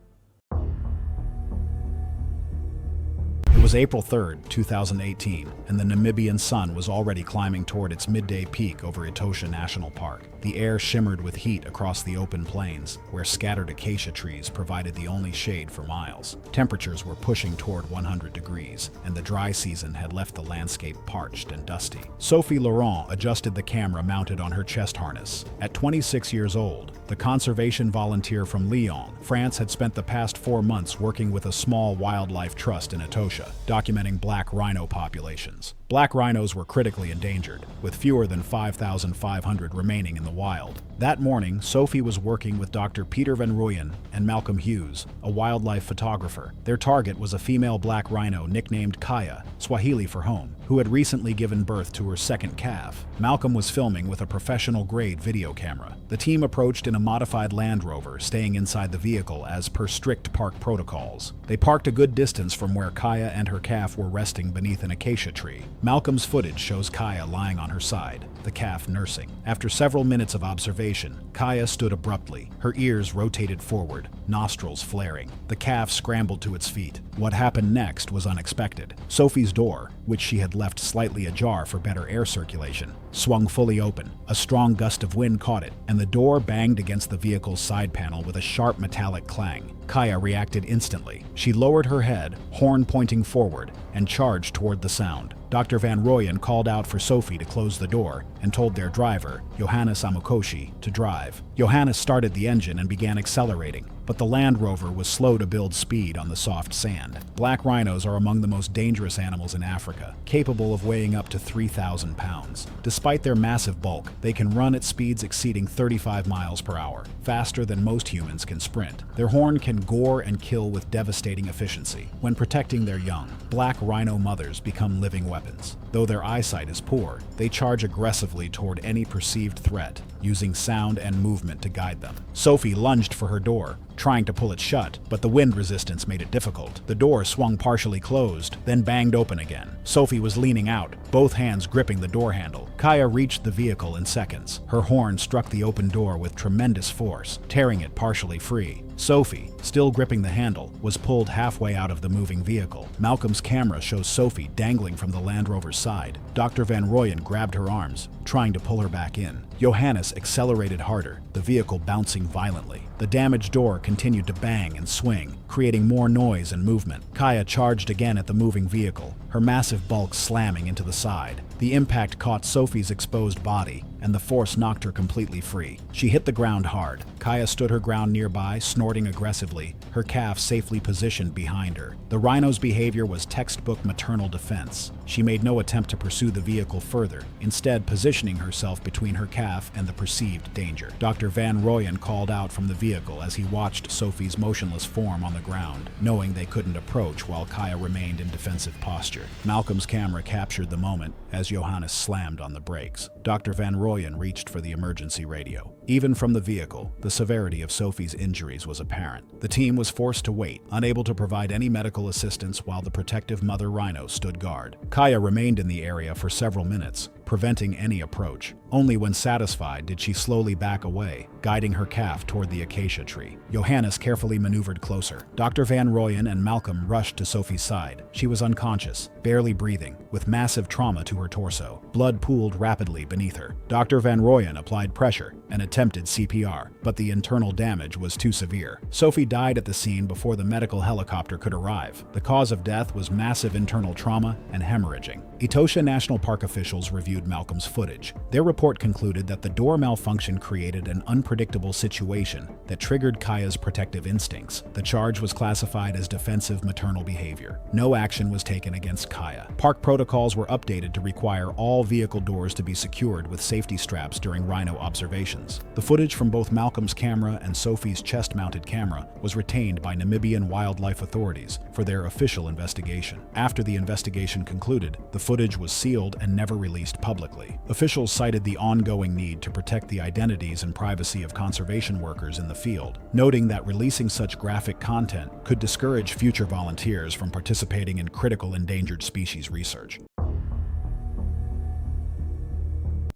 It was April 3, 2018, and the Namibian sun was already climbing toward its midday peak over Etosha National Park. The air shimmered with heat across the open plains, where scattered acacia trees provided the only shade for miles. Temperatures were pushing toward 100 degrees, and the dry season had left the landscape parched and dusty. Sophie Laurent adjusted the camera mounted on her chest harness. At 26 years old, the conservation volunteer from Lyon, France, had spent the past 4 months working with a small wildlife trust in Etosha, documenting black rhino populations. Black rhinos were critically endangered, with fewer than 5,500 remaining in the wild. That morning, Sophie was working with Dr. Peter Van Rooyen and Malcolm Hughes, a wildlife photographer. Their target was a female black rhino nicknamed Kaya, Swahili for home, who had recently given birth to her second calf. Malcolm was filming with a professional-grade video camera. The team approached in a modified Land Rover, staying inside the vehicle as per strict park protocols. They parked a good distance from where Kaya and her calf were resting beneath an acacia tree. Malcolm's footage shows Kaya lying on her side, the calf nursing. After several minutes of observation, Kaya stood abruptly, her ears rotated forward, nostrils flaring. The calf scrambled to its feet. What happened next was unexpected. Sophie's door, which she had left slightly ajar for better air circulation, swung fully open. A strong gust of wind caught it, and the door banged against the vehicle's side panel with a sharp metallic clang. Kaya reacted instantly. She lowered her head, horn pointing forward, and charged toward the sound. Dr. Van Rooyen called out for Sophie to close the door and told their driver, Johannes Amukoshi, to drive. Johannes started the engine and began accelerating, but the Land Rover was slow to build speed on the soft sand. Black rhinos are among the most dangerous animals in Africa, capable of weighing up to 3,000 pounds. Despite their massive bulk, they can run at speeds exceeding 35 miles per hour, faster than most humans can sprint. Their horn can gore and kill with devastating efficiency. When protecting their young, black rhino mothers become living weapons. Though their eyesight is poor, they charge aggressively toward any perceived threat, using sound and movement to guide them. Sophie lunged for her door, trying to pull it shut, but the wind resistance made it difficult. The door swung partially closed, then banged open again. Sophie was leaning out, both hands gripping the door handle. Kaya reached the vehicle in seconds. Her horn struck the open door with tremendous force, tearing it partially free. Sophie, still gripping the handle, was pulled halfway out of the moving vehicle. Malcolm's camera shows Sophie dangling from the Land Rover's side. Dr. Van Rooyen grabbed her arms, trying to pull her back in. Johannes accelerated harder, the vehicle bouncing violently. The damaged door continued to bang and swing, creating more noise and movement. Kaya charged again at the moving vehicle, her massive bulk slamming into the side. The impact caught Sophie's exposed body, and the force knocked her completely free. She hit the ground hard. Kaya stood her ground nearby, snorting aggressively, her calf safely positioned behind her. The rhino's behavior was textbook maternal defense. She made no attempt to pursue the vehicle further, instead positioning herself between her calf and the perceived danger. Dr. Van Rooyen called out from the vehicle as he watched Sophie's motionless form on the ground, knowing they couldn't approach while Kaya remained in defensive posture. Malcolm's camera captured the moment as Johannes slammed on the brakes. Dr. Van Rooyen reached for the emergency radio. Even from the vehicle, the severity of Sophie's injuries was apparent. The team was forced to wait, unable to provide any medical assistance while the protective mother rhino stood guard. Kaya remained in the area for several minutes, preventing any approach. Only when satisfied did she slowly back away, guiding her calf toward the acacia tree. Johannes carefully maneuvered closer. Dr. Van Rooyen and Malcolm rushed to Sophie's side. She was unconscious, barely breathing, with massive trauma to her torso. Blood pooled rapidly beneath her. Dr. Van Rooyen applied pressure and attempted CPR, but the internal damage was too severe. Sophie died at the scene before the medical helicopter could arrive. The cause of death was massive internal trauma and hemorrhaging. Etosha National Park officials reviewed Malcolm's footage. Their report report concluded that the door malfunction created an unpredictable situation that triggered Kaya's protective instincts. The charge was classified as defensive maternal behavior. No action was taken against Kaya. Park protocols were updated to require all vehicle doors to be secured with safety straps during rhino observations. The footage from both Malcolm's camera and Sophie's chest-mounted camera was retained by Namibian wildlife authorities for their official investigation. After the investigation concluded, the footage was sealed and never released publicly. Officials cited the ongoing need to protect the identities and privacy of conservation workers in the field, noting that releasing such graphic content could discourage future volunteers from participating in critical endangered species research.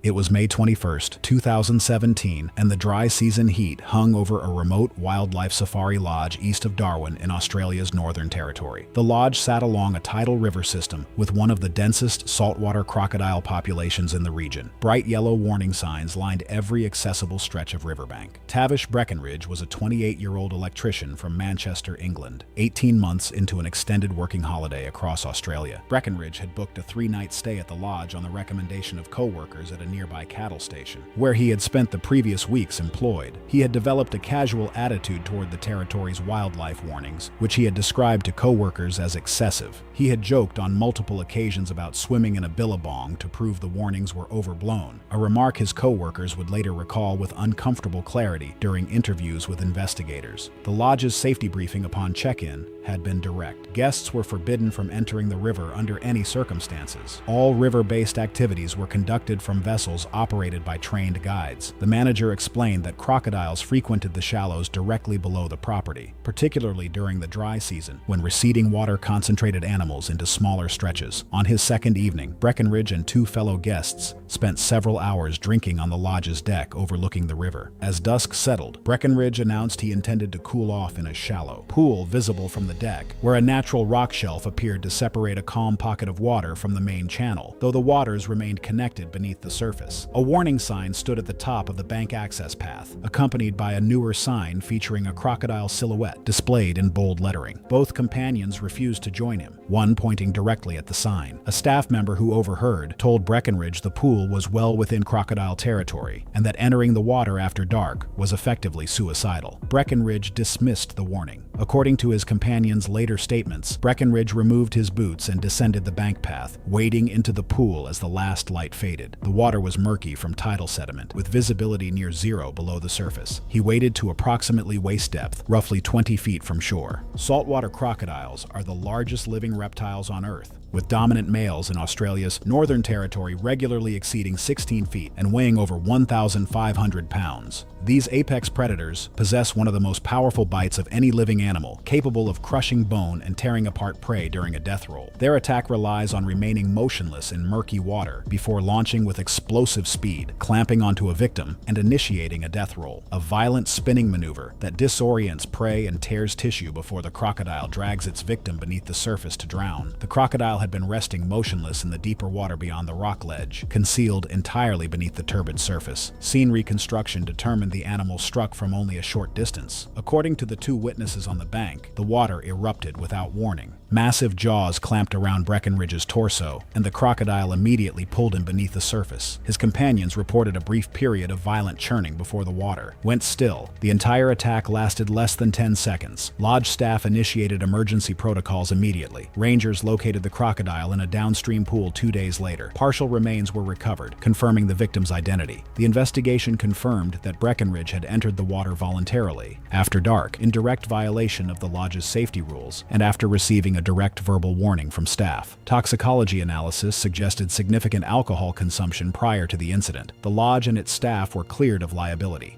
It was May 21, 2017, and the dry season heat hung over a remote wildlife safari lodge east of Darwin in Australia's Northern Territory. The lodge sat along a tidal river system with one of the densest saltwater crocodile populations in the region. Bright yellow warning signs lined every accessible stretch of riverbank. Tavish Breckenridge was a 28-year-old electrician from Manchester, England, 18 months into an extended working holiday across Australia. Breckenridge had booked a 3-night stay at the lodge on the recommendation of co-workers at a nearby cattle station, where he had spent the previous weeks employed. He had developed a casual attitude toward the territory's wildlife warnings, which he had described to co-workers as excessive. He had joked on multiple occasions about swimming in a billabong to prove the warnings were overblown, a remark his co-workers would later recall with uncomfortable clarity during interviews with investigators. The lodge's safety briefing upon check-in had been direct. Guests were forbidden from entering the river under any circumstances. All river-based activities were conducted from vessels operated by trained guides. The manager explained that crocodiles frequented the shallows directly below the property, particularly during the dry season, when receding water concentrated animals into smaller stretches. On his second evening, Breckenridge and 2 fellow guests spent several hours drinking on the lodge's deck overlooking the river. As dusk settled, Breckenridge announced he intended to cool off in a shallow pool visible from the deck, where a natural rock shelf appeared to separate a calm pocket of water from the main channel, though the waters remained connected beneath the surface. A warning sign stood at the top of the bank access path, accompanied by a newer sign featuring a crocodile silhouette displayed in bold lettering. Both companions refused to join him, one pointing directly at the sign. A staff member who overheard told Breckenridge the pool was well within crocodile territory and that entering the water after dark was effectively suicidal. Breckenridge dismissed the warning. According to his companion's later statements, Breckenridge removed his boots and descended the bank path, wading into the pool as the last light faded. The water was murky from tidal sediment, with visibility near zero below the surface. He waded to approximately waist depth, roughly 20 feet from shore. Saltwater crocodiles are the largest living reptiles on Earth, with dominant males in Australia's Northern Territory regularly exceeding 16 feet and weighing over 1,500 pounds. These apex predators possess one of the most powerful bites of any living animal, capable of crushing bone and tearing apart prey during a death roll. Their attack relies on remaining motionless in murky water before launching with explosive speed, clamping onto a victim, and initiating a death roll, a violent spinning maneuver that disorients prey and tears tissue before the crocodile drags its victim beneath the surface to drown. The crocodile had been resting motionless in the deeper water beyond the rock ledge, concealed entirely beneath the turbid surface. Scene reconstruction determined the animal struck from only a short distance. According to the 2 witnesses on the bank, the water erupted without warning. Massive jaws clamped around Breckenridge's torso, and the crocodile immediately pulled him beneath the surface. His companions reported a brief period of violent churning before the water went still. The entire attack lasted less than 10 seconds. Lodge staff initiated emergency protocols immediately. Rangers located the crocodile in a downstream pool 2 days later. Partial remains were recovered, confirming the victim's identity. The investigation confirmed that Breckenridge had entered the water voluntarily, after dark, in direct violation of the lodge's safety rules, and after receiving a direct verbal warning from staff. Toxicology analysis suggested significant alcohol consumption prior to the incident. The lodge and its staff were cleared of liability.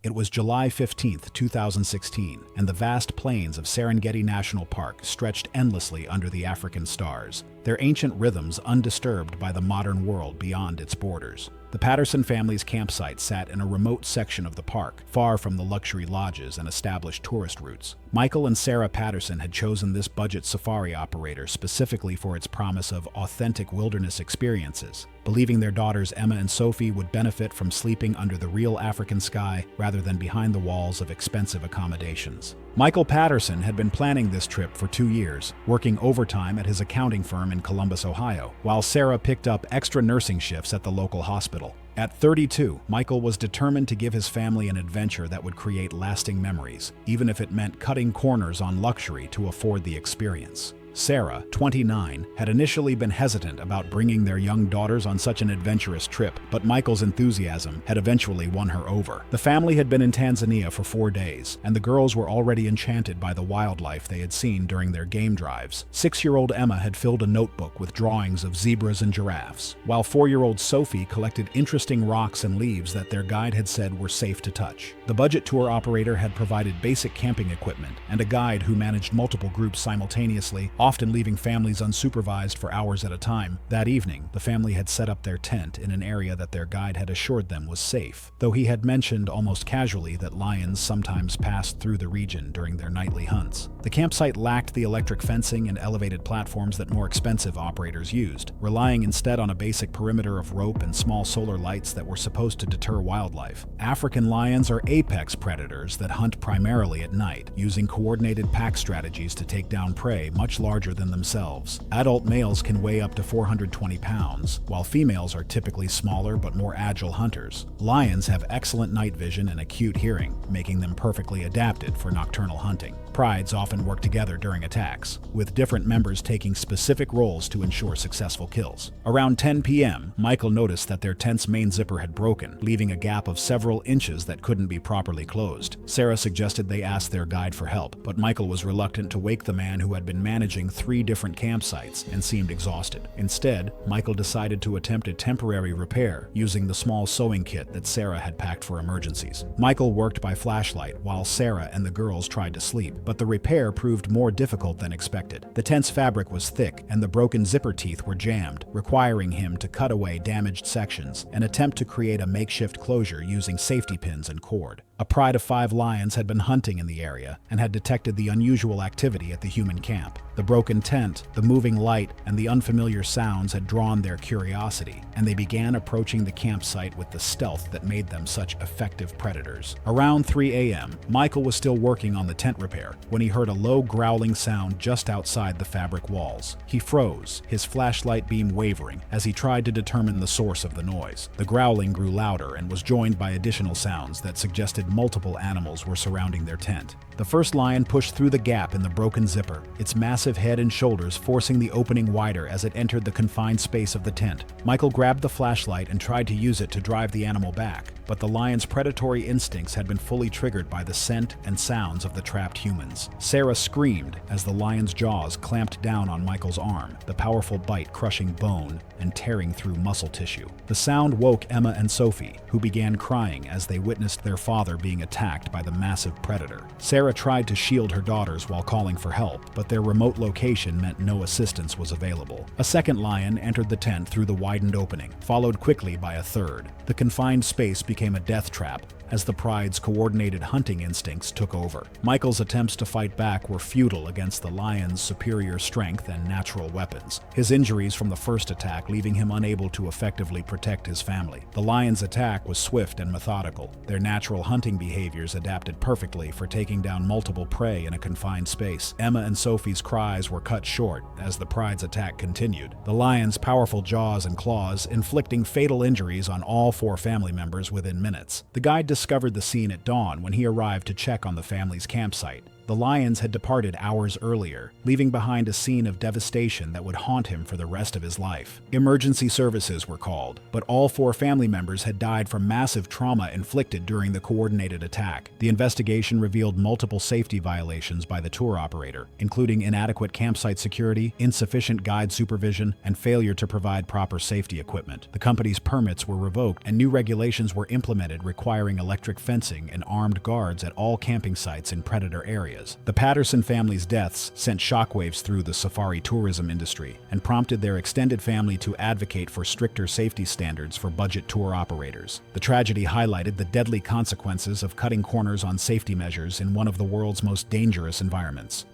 It was July 15, 2016, and the vast plains of Serengeti National Park stretched endlessly under the African stars, their ancient rhythms undisturbed by the modern world beyond its borders. The Patterson family's campsite sat in a remote section of the park, far from the luxury lodges and established tourist routes. Michael and Sarah Patterson had chosen this budget safari operator specifically for its promise of authentic wilderness experiences, believing their daughters Emma and Sophie would benefit from sleeping under the real African sky rather than behind the walls of expensive accommodations. Michael Patterson had been planning this trip for 2 years, working overtime at his accounting firm in Columbus, Ohio, while Sarah picked up extra nursing shifts at the local hospital. At 32, Michael was determined to give his family an adventure that would create lasting memories, even if it meant cutting corners on luxury to afford the experience. Sarah, 29, had initially been hesitant about bringing their young daughters on such an adventurous trip, but Michael's enthusiasm had eventually won her over. The family had been in Tanzania for 4 days, and the girls were already enchanted by the wildlife they had seen during their game drives. 6-year-old Emma had filled a notebook with drawings of zebras and giraffes, while 4-year-old Sophie collected interesting rocks and leaves that their guide had said were safe to touch. The budget tour operator had provided basic camping equipment and a guide who managed multiple groups simultaneously, often leaving families unsupervised for hours at a time. That evening, the family had set up their tent in an area that their guide had assured them was safe, though he had mentioned almost casually that lions sometimes passed through the region during their nightly hunts. The campsite lacked the electric fencing and elevated platforms that more expensive operators used, relying instead on a basic perimeter of rope and small solar lights that were supposed to deter wildlife. African lions are apex predators that hunt primarily at night, using coordinated pack strategies to take down prey much larger than themselves. Adult males can weigh up to 420 pounds, while females are typically smaller but more agile hunters. Lions have excellent night vision and acute hearing, making them perfectly adapted for nocturnal hunting. Prides often work together during attacks, with different members taking specific roles to ensure successful kills. Around 10 p.m., Michael noticed that their tent's main zipper had broken, leaving a gap of several inches that couldn't be properly closed. Sarah suggested they ask their guide for help, but Michael was reluctant to wake the man who had been managing 3 different campsites and seemed exhausted. Instead, Michael decided to attempt a temporary repair using the small sewing kit that Sarah had packed for emergencies. Michael worked by flashlight while Sarah and the girls tried to sleep, but the repair proved more difficult than expected. The tent's fabric was thick and the broken zipper teeth were jammed, requiring him to cut away damaged sections and attempt to create a makeshift closure using safety pins and cord. A pride of 5 lions had been hunting in the area and had detected the unusual activity at the human camp. The broken tent, the moving light, and the unfamiliar sounds had drawn their curiosity, and they began approaching the campsite with the stealth that made them such effective predators. Around 3 a.m., Michael was still working on the tent repair when he heard a low growling sound just outside the fabric walls. He froze, his flashlight beam wavering, as he tried to determine the source of the noise. The growling grew louder and was joined by additional sounds that suggested multiple animals were surrounding their tent. The first lion pushed through the gap in the broken zipper, its massive head and shoulders forcing the opening wider as it entered the confined space of the tent. Michael grabbed the flashlight and tried to use it to drive the animal back, but the lion's predatory instincts had been fully triggered by the scent and sounds of the trapped humans. Sarah screamed as the lion's jaws clamped down on Michael's arm, the powerful bite crushing bone and tearing through muscle tissue. The sound woke Emma and Sophie, who began crying as they witnessed their father being attacked by the massive predator. Sarah tried to shield her daughters while calling for help, but their remote location meant no assistance was available. A second lion entered the tent through the widened opening, followed quickly by a third. The confined space became a death trap as the pride's coordinated hunting instincts took over. Michael's attempts to fight back were futile against the lion's superior strength and natural weapons, his injuries from the first attack leaving him unable to effectively protect his family. The lion's attack was swift and methodical, their natural hunting behaviors adapted perfectly for taking down multiple prey in a confined space. Emma and Sophie's cries were cut short as the pride's attack continued, the lion's powerful jaws and claws inflicting fatal injuries on all 4 family members within minutes. The guide discovered the scene at dawn when he arrived to check on the family's campsite. The lions had departed hours earlier, leaving behind a scene of devastation that would haunt him for the rest of his life. Emergency services were called, but all 4 family members had died from massive trauma inflicted during the coordinated attack. The investigation revealed multiple safety violations by the tour operator, including inadequate campsite security, insufficient guide supervision, and failure to provide proper safety equipment. The company's permits were revoked, and new regulations were implemented requiring electric fencing and armed guards at all camping sites in predator areas. The Patterson family's deaths sent shockwaves through the safari tourism industry and prompted their extended family to advocate for stricter safety standards for budget tour operators. The tragedy highlighted the deadly consequences of cutting corners on safety measures in one of the world's most dangerous environments.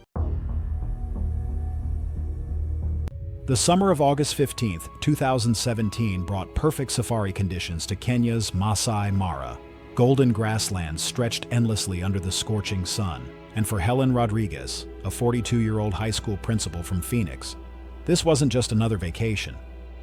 The summer of August 15, 2017 brought perfect safari conditions to Kenya's Masai Mara. Golden grasslands stretched endlessly under the scorching sun. And for Helen Rodriguez, a 42-year-old high school principal from Phoenix, This wasn't just another vacation.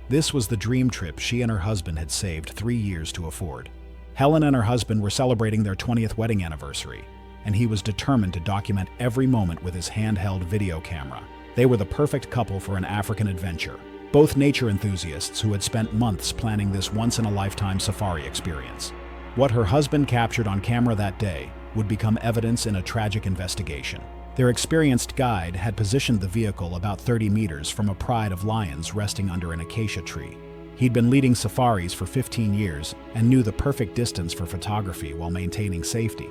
This was the dream trip she and her husband had saved 3 years to afford. Helen and her husband were celebrating their 20th wedding anniversary, and he was determined to document every moment with his handheld video camera. They were the perfect couple for an African adventure, both nature enthusiasts who had spent months planning this once-in-a-lifetime safari experience. What her husband captured on camera that day would become evidence in a tragic investigation. Their experienced guide had positioned the vehicle about 30 meters from a pride of lions resting under an acacia tree. He'd been leading safaris for 15 years and knew the perfect distance for photography while maintaining safety.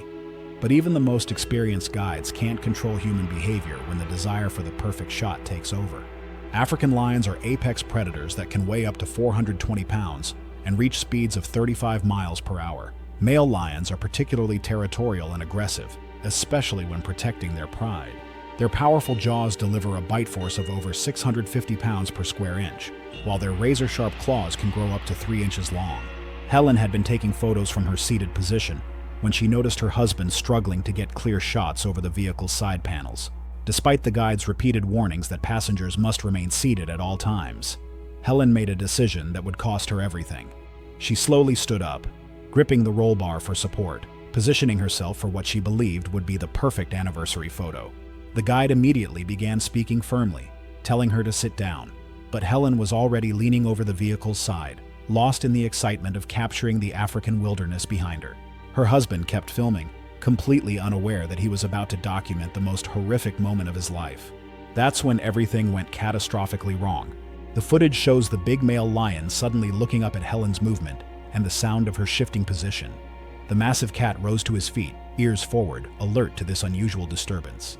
But even the most experienced guides can't control human behavior when the desire for the perfect shot takes over. African lions are apex predators that can weigh up to 420 pounds and reach speeds of 35 miles per hour. Male lions are particularly territorial and aggressive, especially when protecting their pride. Their powerful jaws deliver a bite force of over 650 pounds per square inch, while their razor-sharp claws can grow up to 3 inches long. Helen had been taking photos from her seated position when she noticed her husband struggling to get clear shots over the vehicle's side panels. Despite the guide's repeated warnings that passengers must remain seated at all times, Helen made a decision that would cost her everything. She slowly stood up, gripping the roll bar for support, positioning herself for what she believed would be the perfect anniversary photo. The guide immediately began speaking firmly, telling her to sit down, but Helen was already leaning over the vehicle's side, lost in the excitement of capturing the African wilderness behind her. Her husband kept filming, completely unaware that he was about to document the most horrific moment of his life. That's when everything went catastrophically wrong. The footage shows the big male lion suddenly looking up at Helen's movement and the sound of her shifting position. The massive cat rose to his feet, ears forward, alert to this unusual disturbance.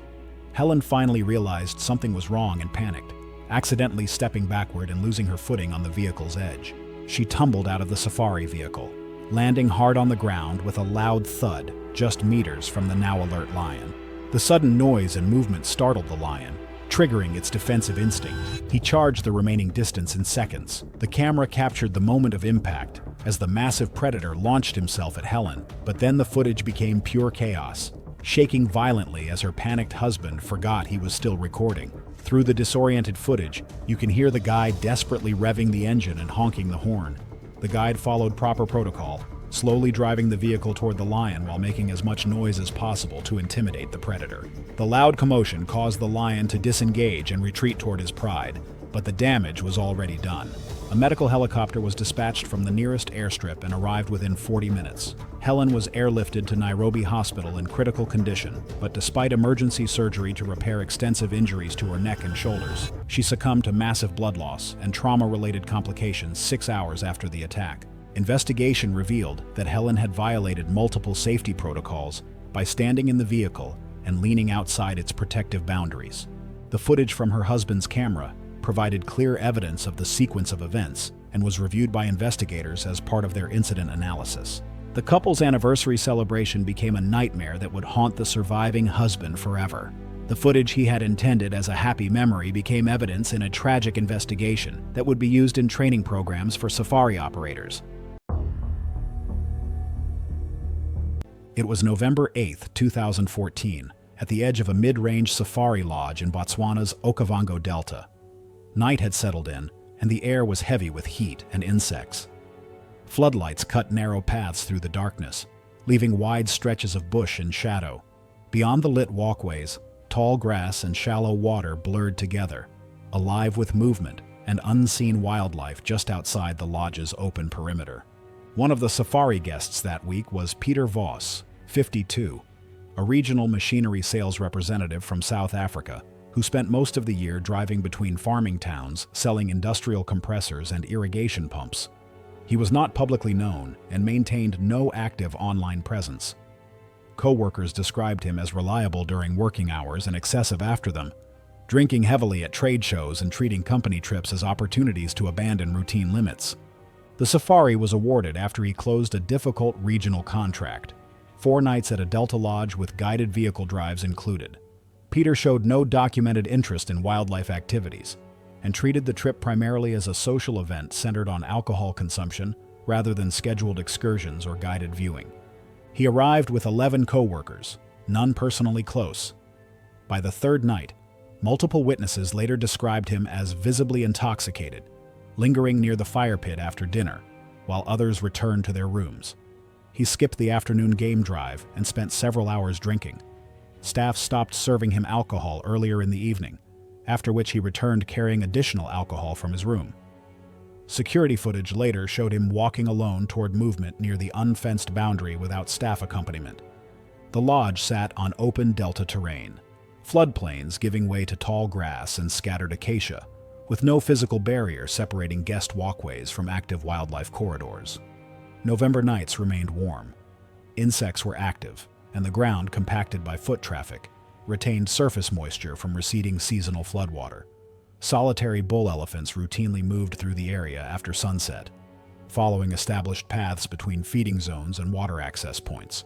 Helen finally realized something was wrong and panicked, accidentally stepping backward and losing her footing on the vehicle's edge. She tumbled out of the safari vehicle, landing hard on the ground with a loud thud just meters from the now alert lion. The sudden noise and movement startled the lion, triggering its defensive instinct. He charged the remaining distance in seconds. The camera captured the moment of impact as the massive predator launched himself at Helen, but then the footage became pure chaos, shaking violently as her panicked husband forgot he was still recording. Through the disoriented footage, you can hear the guide desperately revving the engine and honking the horn. The guide followed proper protocol, slowly driving the vehicle toward the lion while making as much noise as possible to intimidate the predator. The loud commotion caused the lion to disengage and retreat toward his pride, but the damage was already done. A medical helicopter was dispatched from the nearest airstrip and arrived within 40 minutes. Helen was airlifted to Nairobi Hospital in critical condition, but despite emergency surgery to repair extensive injuries to her neck and shoulders, she succumbed to massive blood loss and trauma-related complications 6 hours after the attack. Investigation revealed that Helen had violated multiple safety protocols by standing in the vehicle and leaning outside its protective boundaries. The footage from her husband's camera provided clear evidence of the sequence of events and was reviewed by investigators as part of their incident analysis. The couple's anniversary celebration became a nightmare that would haunt the surviving husband forever. The footage he had intended as a happy memory became evidence in a tragic investigation that would be used in training programs for safari operators. It was November 8, 2014, at the edge of a mid-range safari lodge in Botswana's Okavango Delta. Night had settled in, and the air was heavy with heat and insects. Floodlights cut narrow paths through the darkness, leaving wide stretches of bush in shadow. Beyond the lit walkways, tall grass and shallow water blurred together, alive with movement and unseen wildlife just outside the lodge's open perimeter. One of the safari guests that week was Peter Voss, 52, a regional machinery sales representative from South Africa, who spent most of the year driving between farming towns selling industrial compressors and irrigation pumps. He was not publicly known and maintained no active online presence. Co-workers described him as reliable during working hours and excessive after them, drinking heavily at trade shows and treating company trips as opportunities to abandon routine limits. The safari was awarded after he closed a difficult regional contract, 4 nights at a Delta lodge with guided vehicle drives included. Peter showed no documented interest in wildlife activities and treated the trip primarily as a social event centered on alcohol consumption rather than scheduled excursions or guided viewing. He arrived with 11 co-workers, none personally close. By the 3rd night, Multiple witnesses later described him as visibly intoxicated, lingering near the fire pit after dinner, while others returned to their rooms. He skipped the afternoon game drive and spent several hours drinking. Staff stopped serving him alcohol earlier in the evening, after which he returned carrying additional alcohol from his room. Security footage later showed him walking alone toward movement near the unfenced boundary without staff accompaniment. The lodge sat on open delta terrain, floodplains giving way to tall grass and scattered acacia, with no physical barrier separating guest walkways from active wildlife corridors. November nights remained warm. Insects were active, and the ground, compacted by foot traffic, retained surface moisture from receding seasonal floodwater. Solitary bull elephants routinely moved through the area after sunset, following established paths between feeding zones and water access points.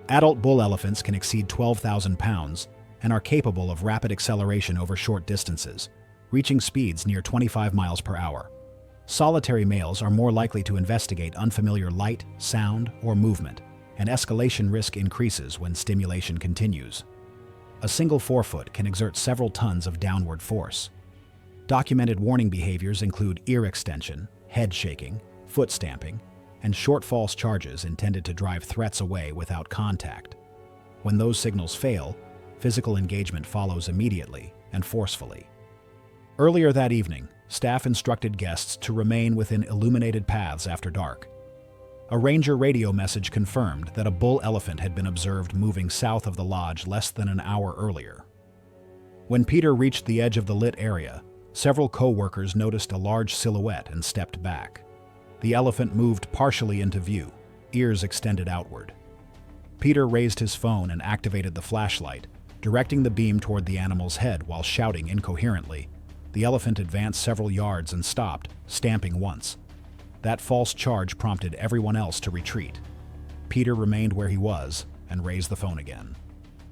Adult bull elephants can exceed 12,000 pounds and are capable of rapid acceleration over short distances, reaching speeds near 25 miles per hour. Solitary males are more likely to investigate unfamiliar light, sound, or movement, and escalation risk increases when stimulation continues. A single forefoot can exert several tons of downward force. Documented warning behaviors include ear extension, head shaking, foot stamping, and short false charges intended to drive threats away without contact. When those signals fail, physical engagement follows immediately and forcefully. Earlier that evening, staff instructed guests to remain within illuminated paths after dark. A ranger radio message confirmed that a bull elephant had been observed moving south of the lodge less than an hour earlier. When Peter reached the edge of the lit area, several co-workers noticed a large silhouette and stepped back. The elephant moved partially into view, ears extended outward. Peter raised his phone and activated the flashlight, directing the beam toward the animal's head while shouting incoherently. The elephant advanced several yards and stopped, stamping once. That false charge prompted everyone else to retreat. Peter remained where he was and raised the phone again.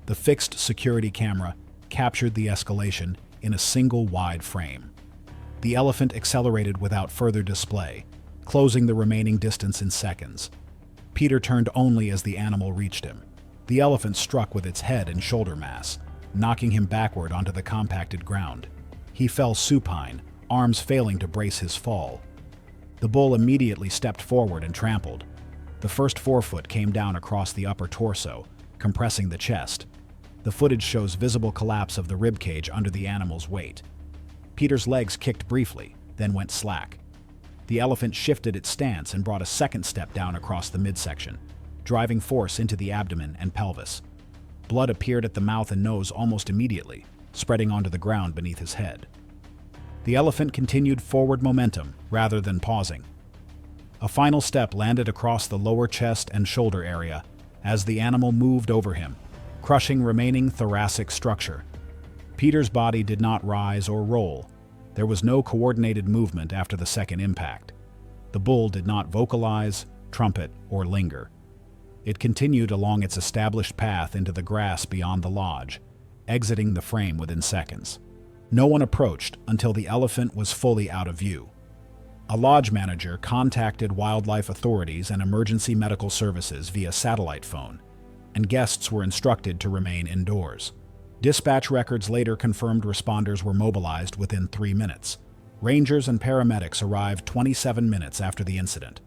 The fixed security camera captured the escalation in a single wide frame. The elephant accelerated without further display, closing the remaining distance in seconds. Peter turned only as the animal reached him. The elephant struck with its head and shoulder mass, knocking him backward onto the compacted ground. He fell supine, arms failing to brace his fall. The bull immediately stepped forward and trampled. The first forefoot came down across the upper torso, compressing the chest. The footage shows visible collapse of the ribcage under the animal's weight. Peter's legs kicked briefly, then went slack. The elephant shifted its stance and brought a second step down across the midsection, driving force into the abdomen and pelvis. Blood appeared at the mouth and nose almost immediately, spreading onto the ground beneath his head. The elephant continued forward momentum rather than pausing. A final step landed across the lower chest and shoulder area as the animal moved over him, crushing remaining thoracic structure. Peter's body did not rise or roll. There was no coordinated movement after the second impact. The bull did not vocalize, trumpet, or linger. It continued along its established path into the grass beyond the lodge, exiting the frame within seconds. No one approached until the elephant was fully out of view. A lodge manager contacted wildlife authorities and emergency medical services via satellite phone, and guests were instructed to remain indoors. Dispatch records later confirmed responders were mobilized within 3 minutes. Rangers and paramedics arrived 27 minutes after the incident.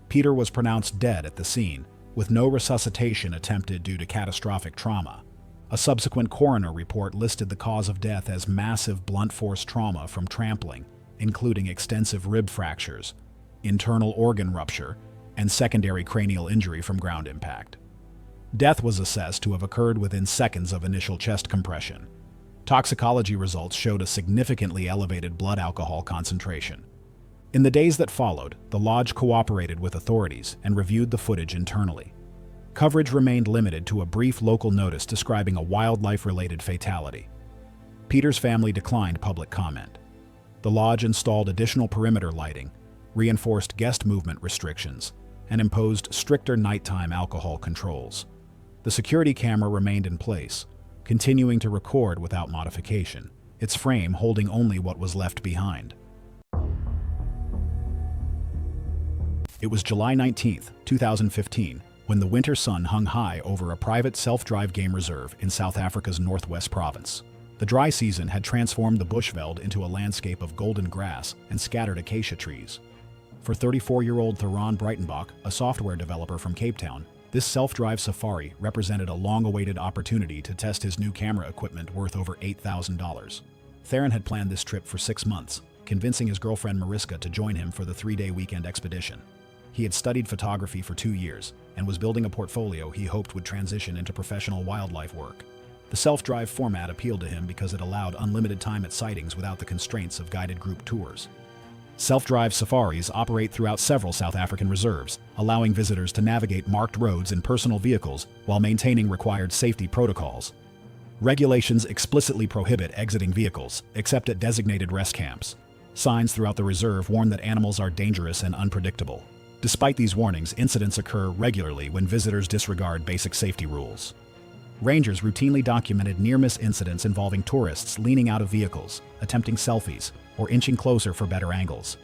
Peter was pronounced dead at the scene, with no resuscitation attempted due to catastrophic trauma. A subsequent coroner report listed the cause of death as massive blunt force trauma from trampling, including extensive rib fractures, internal organ rupture, and secondary cranial injury from ground impact. Death was assessed to have occurred within seconds of initial chest compression. Toxicology results showed a significantly elevated blood alcohol concentration. In the days that followed, the lodge cooperated with authorities and reviewed the footage internally. Coverage remained limited to a brief local notice describing a wildlife-related fatality. Peter's family declined public comment. The lodge installed additional perimeter lighting, reinforced guest movement restrictions, and imposed stricter nighttime alcohol controls. The security camera remained in place, continuing to record without modification, its frame holding only what was left behind. It was July 19, 2015, when the winter sun hung high over a private self-drive game reserve in South Africa's Northwest Province. The dry season had transformed the Bushveld into a landscape of golden grass and scattered acacia trees. For 34-year-old Theron Breitenbach, a software developer from Cape Town, this self-drive safari represented a long-awaited opportunity to test his new camera equipment worth over $8,000. Theron had planned this trip for 6 months, convincing his girlfriend Mariska to join him for the 3-day weekend expedition. He had studied photography for 2 years and was building a portfolio he hoped would transition into professional wildlife work. The self-drive format appealed to him because it allowed unlimited time at sightings without the constraints of guided group tours. Self-drive safaris operate throughout several South African reserves, allowing visitors to navigate marked roads in personal vehicles while maintaining required safety protocols. Regulations explicitly prohibit exiting vehicles, except at designated rest camps. Signs throughout the reserve warn that animals are dangerous and unpredictable. Despite these warnings, incidents occur regularly when visitors disregard basic safety rules. Rangers routinely documented near-miss incidents involving tourists leaning out of vehicles, attempting selfies, or inching closer for better angles.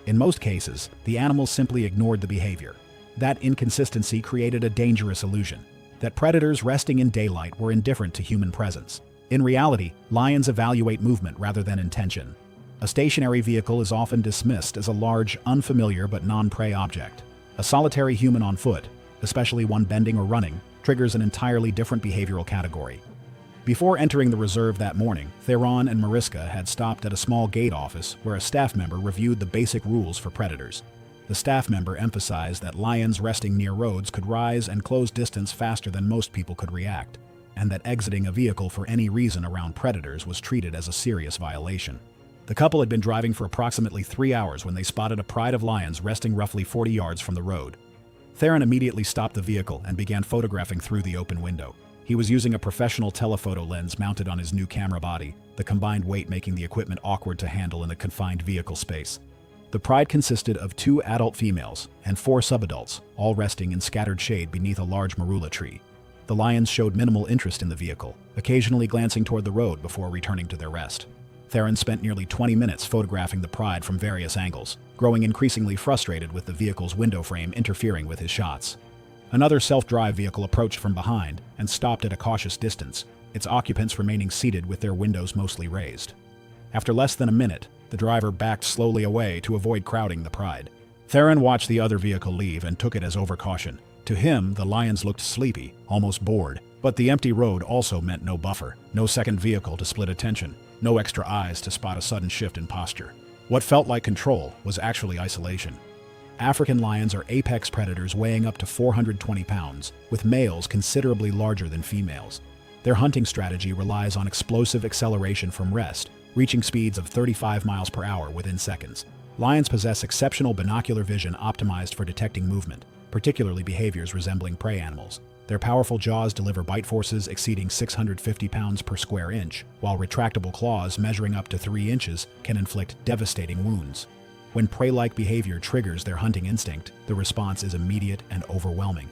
In most cases, the animals simply ignored the behavior. That inconsistency created a dangerous illusion that predators resting in daylight were indifferent to human presence. In reality, lions evaluate movement rather than intention. A stationary vehicle is often dismissed as a large, unfamiliar but non-prey object. A solitary human on foot, especially one bending or running, triggers an entirely different behavioral category. Before entering the reserve that morning, Theron and Mariska had stopped at a small gate office where a staff member reviewed the basic rules for predators. The staff member emphasized that lions resting near roads could rise and close distance faster than most people could react, and that exiting a vehicle for any reason around predators was treated as a serious violation. The couple had been driving for approximately 3 hours when they spotted a pride of lions resting roughly 40 yards from the road. Theron immediately stopped the vehicle and began photographing through the open window. He was using a professional telephoto lens mounted on his new camera body, the combined weight making the equipment awkward to handle in a confined vehicle space. The pride consisted of 2 adult females and 4 subadults, all resting in scattered shade beneath a large marula tree. The lions showed minimal interest in the vehicle, occasionally glancing toward the road before returning to their rest. Theron spent nearly 20 minutes photographing the pride from various angles, growing increasingly frustrated with the vehicle's window frame interfering with his shots. Another self-drive vehicle approached from behind and stopped at a cautious distance, its occupants remaining seated with their windows mostly raised. After less than a minute, the driver backed slowly away to avoid crowding the pride. Theron watched the other vehicle leave and took it as overcaution. To him, the lions looked sleepy, almost bored, but the empty road also meant no buffer, no second vehicle to split attention, no extra eyes to spot a sudden shift in posture. What felt like control was actually isolation. African lions are apex predators weighing up to 420 pounds, with males considerably larger than females. Their hunting strategy relies on explosive acceleration from rest, reaching speeds of 35 miles per hour within seconds. Lions possess exceptional binocular vision optimized for detecting movement, particularly behaviors resembling prey animals. Their powerful jaws deliver bite forces exceeding 650 pounds per square inch, while retractable claws measuring up to 3 inches can inflict devastating wounds. When prey-like behavior triggers their hunting instinct, the response is immediate and overwhelming.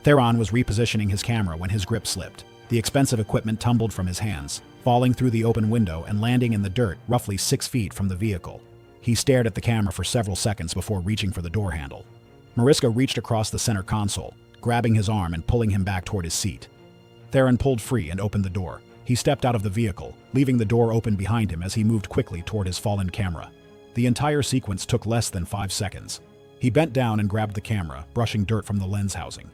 Theron was repositioning his camera when his grip slipped. The expensive equipment tumbled from his hands, falling through the open window and landing in the dirt roughly 6 feet from the vehicle. He stared at the camera for several seconds before reaching for the door handle. Mariska reached across the center console, grabbing his arm and pulling him back toward his seat. Theron pulled free and opened the door. He stepped out of the vehicle, leaving the door open behind him as he moved quickly toward his fallen camera. The entire sequence took less than 5 seconds. He bent down and grabbed the camera, brushing dirt from the lens housing.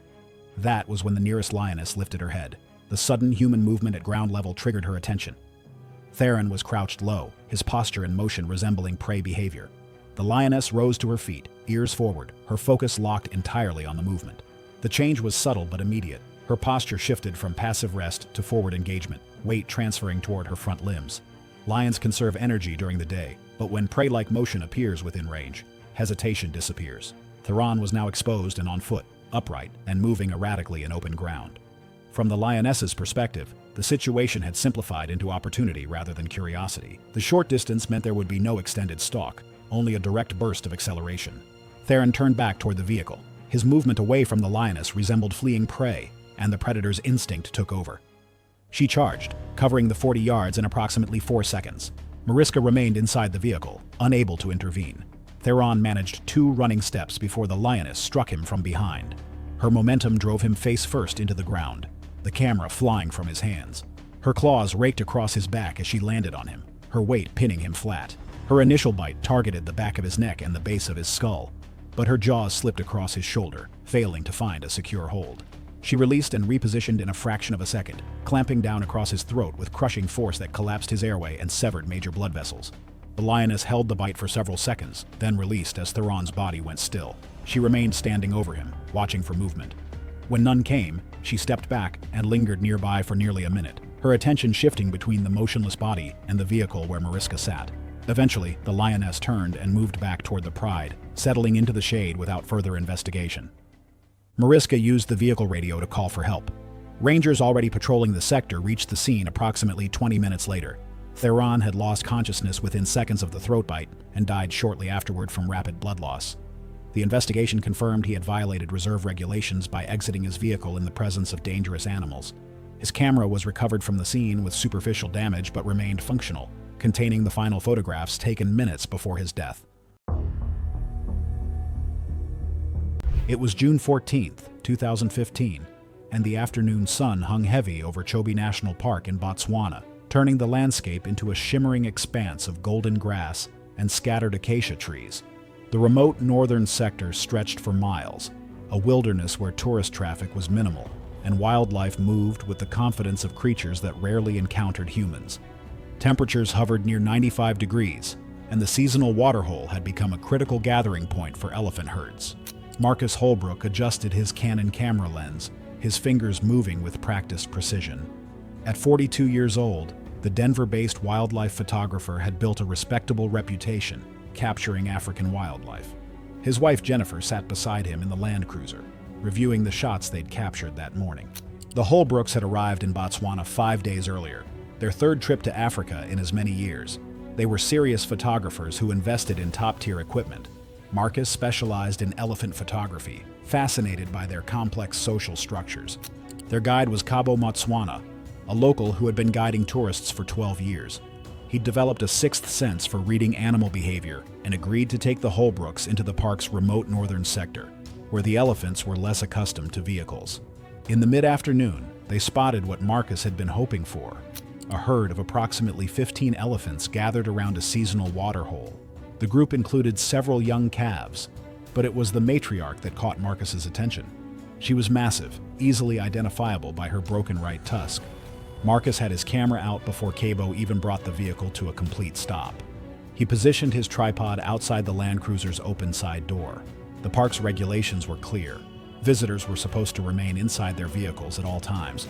That was when the nearest lioness lifted her head. The sudden human movement at ground level triggered her attention. Theron was crouched low, his posture and motion resembling prey behavior. The lioness rose to her feet, ears forward, her focus locked entirely on the movement. The change was subtle but immediate. Her posture shifted from passive rest to forward engagement, weight transferring toward her front limbs. Lions conserve energy during the day, but when prey-like motion appears within range, hesitation disappears. Theron was now exposed and on foot, upright, and moving erratically in open ground. From the lioness's perspective, the situation had simplified into opportunity rather than curiosity. The short distance meant there would be no extended stalk, only a direct burst of acceleration. Theron turned back toward the vehicle. His movement away from the lioness resembled fleeing prey, and the predator's instinct took over. She charged, covering the 40 yards in approximately 4 seconds. Mariska remained inside the vehicle, unable to intervene. Theron managed 2 running steps before the lioness struck him from behind. Her momentum drove him face first into the ground, the camera flying from his hands. Her claws raked across his back as she landed on him, her weight pinning him flat. Her initial bite targeted the back of his neck and the base of his skull, but her jaws slipped across his shoulder, failing to find a secure hold. She released and repositioned in a fraction of a second, clamping down across his throat with crushing force that collapsed his airway and severed major blood vessels. The lioness held the bite for several seconds, then released as Theron's body went still. She remained standing over him, watching for movement. When none came, she stepped back and lingered nearby for nearly a minute, her attention shifting between the motionless body and the vehicle where Mariska sat. Eventually, the lioness turned and moved back toward the Pride, settling into the shade without further investigation. Mariska used the vehicle radio to call for help. Rangers already patrolling the sector reached the scene approximately 20 minutes later. Theron had lost consciousness within seconds of the throat bite and died shortly afterward from rapid blood loss. The investigation confirmed he had violated reserve regulations by exiting his vehicle in the presence of dangerous animals. His camera was recovered from the scene with superficial damage but remained functional, containing the final photographs taken minutes before his death. It was June 14, 2015, and the afternoon sun hung heavy over Chobe National Park in Botswana, turning the landscape into a shimmering expanse of golden grass and scattered acacia trees. The remote northern sector stretched for miles, a wilderness where tourist traffic was minimal, and wildlife moved with the confidence of creatures that rarely encountered humans. Temperatures hovered near 95 degrees, and the seasonal waterhole had become a critical gathering point for elephant herds. Marcus Holbrook adjusted his Canon camera lens, his fingers moving with practiced precision. At 42 years old, the Denver-based wildlife photographer had built a respectable reputation, capturing African wildlife. His wife Jennifer sat beside him in the Land Cruiser, reviewing the shots they'd captured that morning. The Holbrooks had arrived in Botswana 5 days earlier, their third trip to Africa in as many years. They were serious photographers who invested in top-tier equipment. Marcus specialized in elephant photography, fascinated by their complex social structures. Their guide was Kabo Motswana, a local who had been guiding tourists for 12 years. He'd developed a sixth sense for reading animal behavior and agreed to take the Holbrooks into the park's remote northern sector, where the elephants were less accustomed to vehicles. In the mid-afternoon, they spotted what Marcus had been hoping for: a herd of approximately 15 elephants gathered around a seasonal waterhole. The group included several young calves, but it was the matriarch that caught Marcus's attention. She was massive, easily identifiable by her broken right tusk. Marcus had his camera out before Kabo even brought the vehicle to a complete stop. He positioned his tripod outside the Land Cruiser's open side door. The park's regulations were clear. Visitors were supposed to remain inside their vehicles at all times,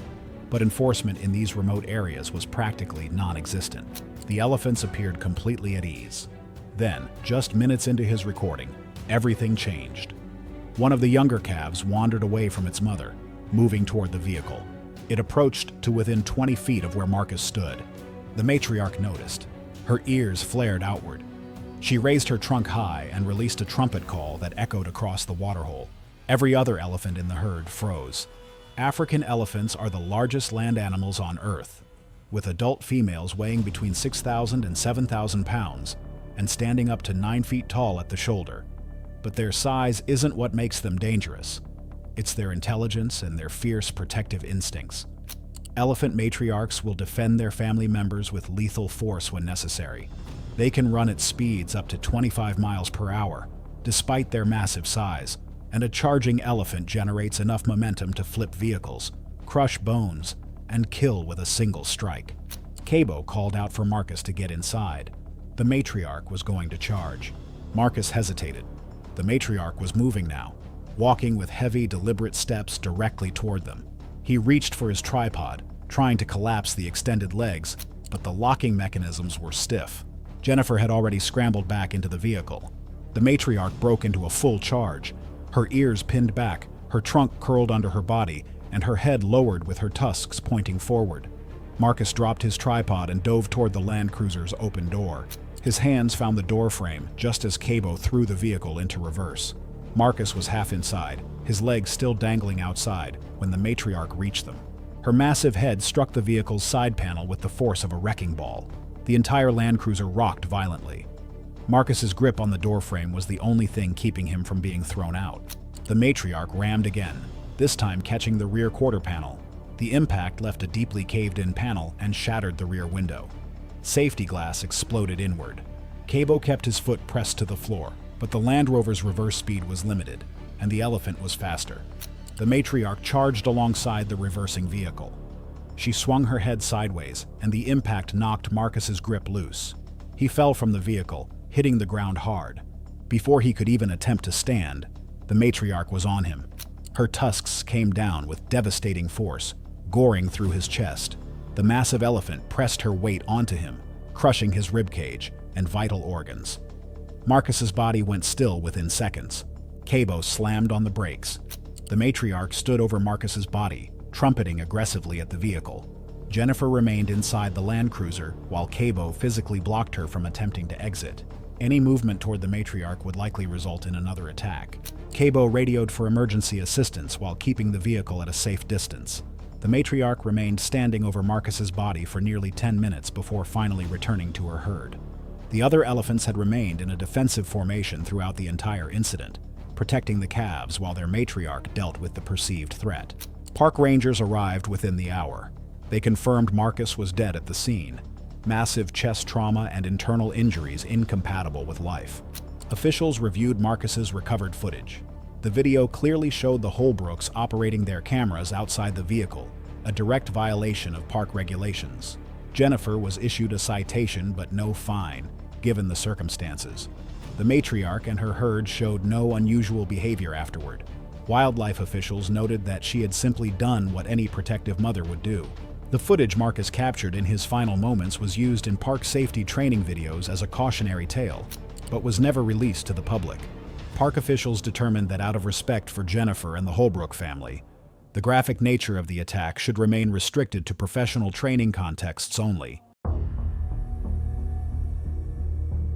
but enforcement in these remote areas was practically non-existent. The elephants appeared completely at ease. Then, just minutes into his recording, everything changed. One of the younger calves wandered away from its mother, moving toward the vehicle. It approached to within 20 feet of where Marcus stood. The matriarch noticed. Her ears flared outward. She raised her trunk high and released a trumpet call that echoed across the waterhole. Every other elephant in the herd froze. African elephants are the largest land animals on Earth, with adult females weighing between 6,000 and 7,000 pounds and standing up to 9 feet tall at the shoulder. But their size isn't what makes them dangerous. It's their intelligence and their fierce protective instincts. Elephant matriarchs will defend their family members with lethal force when necessary. They can run at speeds up to 25 miles per hour, despite their massive size, and a charging elephant generates enough momentum to flip vehicles, crush bones, and kill with a single strike. Kabo called out for Marcus to get inside. The matriarch was going to charge. Marcus hesitated. The matriarch was moving now, walking with heavy, deliberate steps directly toward them. He reached for his tripod, trying to collapse the extended legs, but the locking mechanisms were stiff. Jennifer had already scrambled back into the vehicle. The matriarch broke into a full charge, her ears pinned back, her trunk curled under her body, and her head lowered with her tusks pointing forward. Marcus dropped his tripod and dove toward the Land Cruiser's open door. His hands found the door frame just as Kabo threw the vehicle into reverse. Marcus was half inside, his legs still dangling outside, when the matriarch reached them. Her massive head struck the vehicle's side panel with the force of a wrecking ball. The entire Land Cruiser rocked violently. Marcus's grip on the doorframe was the only thing keeping him from being thrown out. The matriarch rammed again, this time catching the rear quarter panel. The impact left a deeply caved-in panel and shattered the rear window. Safety glass exploded inward. Cabo kept his foot pressed to the floor, but the Land Rover's reverse speed was limited, and the Elephant was faster. The matriarch charged alongside the reversing vehicle. She swung her head sideways, and the impact knocked Marcus's grip loose. He fell from the vehicle, hitting the ground hard. Before he could even attempt to stand, the matriarch was on him. Her tusks came down with devastating force, goring through his chest. The massive elephant pressed her weight onto him, crushing his ribcage and vital organs. Marcus's body went still within seconds. Cabo slammed on the brakes. The matriarch stood over Marcus's body, trumpeting aggressively at the vehicle. Jennifer remained inside the Land Cruiser, while Cabo physically blocked her from attempting to exit. Any movement toward the matriarch would likely result in another attack. Cabo radioed for emergency assistance while keeping the vehicle at a safe distance. The matriarch remained standing over Marcus's body for nearly 10 minutes before finally returning to her herd. The other elephants had remained in a defensive formation throughout the entire incident, protecting the calves while their matriarch dealt with the perceived threat. Park rangers arrived within the hour. They confirmed Marcus was dead at the scene. Massive chest trauma and internal injuries incompatible with life. Officials reviewed Marcus's recovered footage. The video clearly showed the Holbrooks operating their cameras outside the vehicle, a direct violation of park regulations. Jennifer was issued a citation but no fine, given the circumstances. The matriarch and her herd showed no unusual behavior afterward. Wildlife officials noted that she had simply done what any protective mother would do. The footage Marcus captured in his final moments was used in park safety training videos as a cautionary tale, but was never released to the public. Park officials determined that out of respect for Jennifer and the Holbrook family, the graphic nature of the attack should remain restricted to professional training contexts only.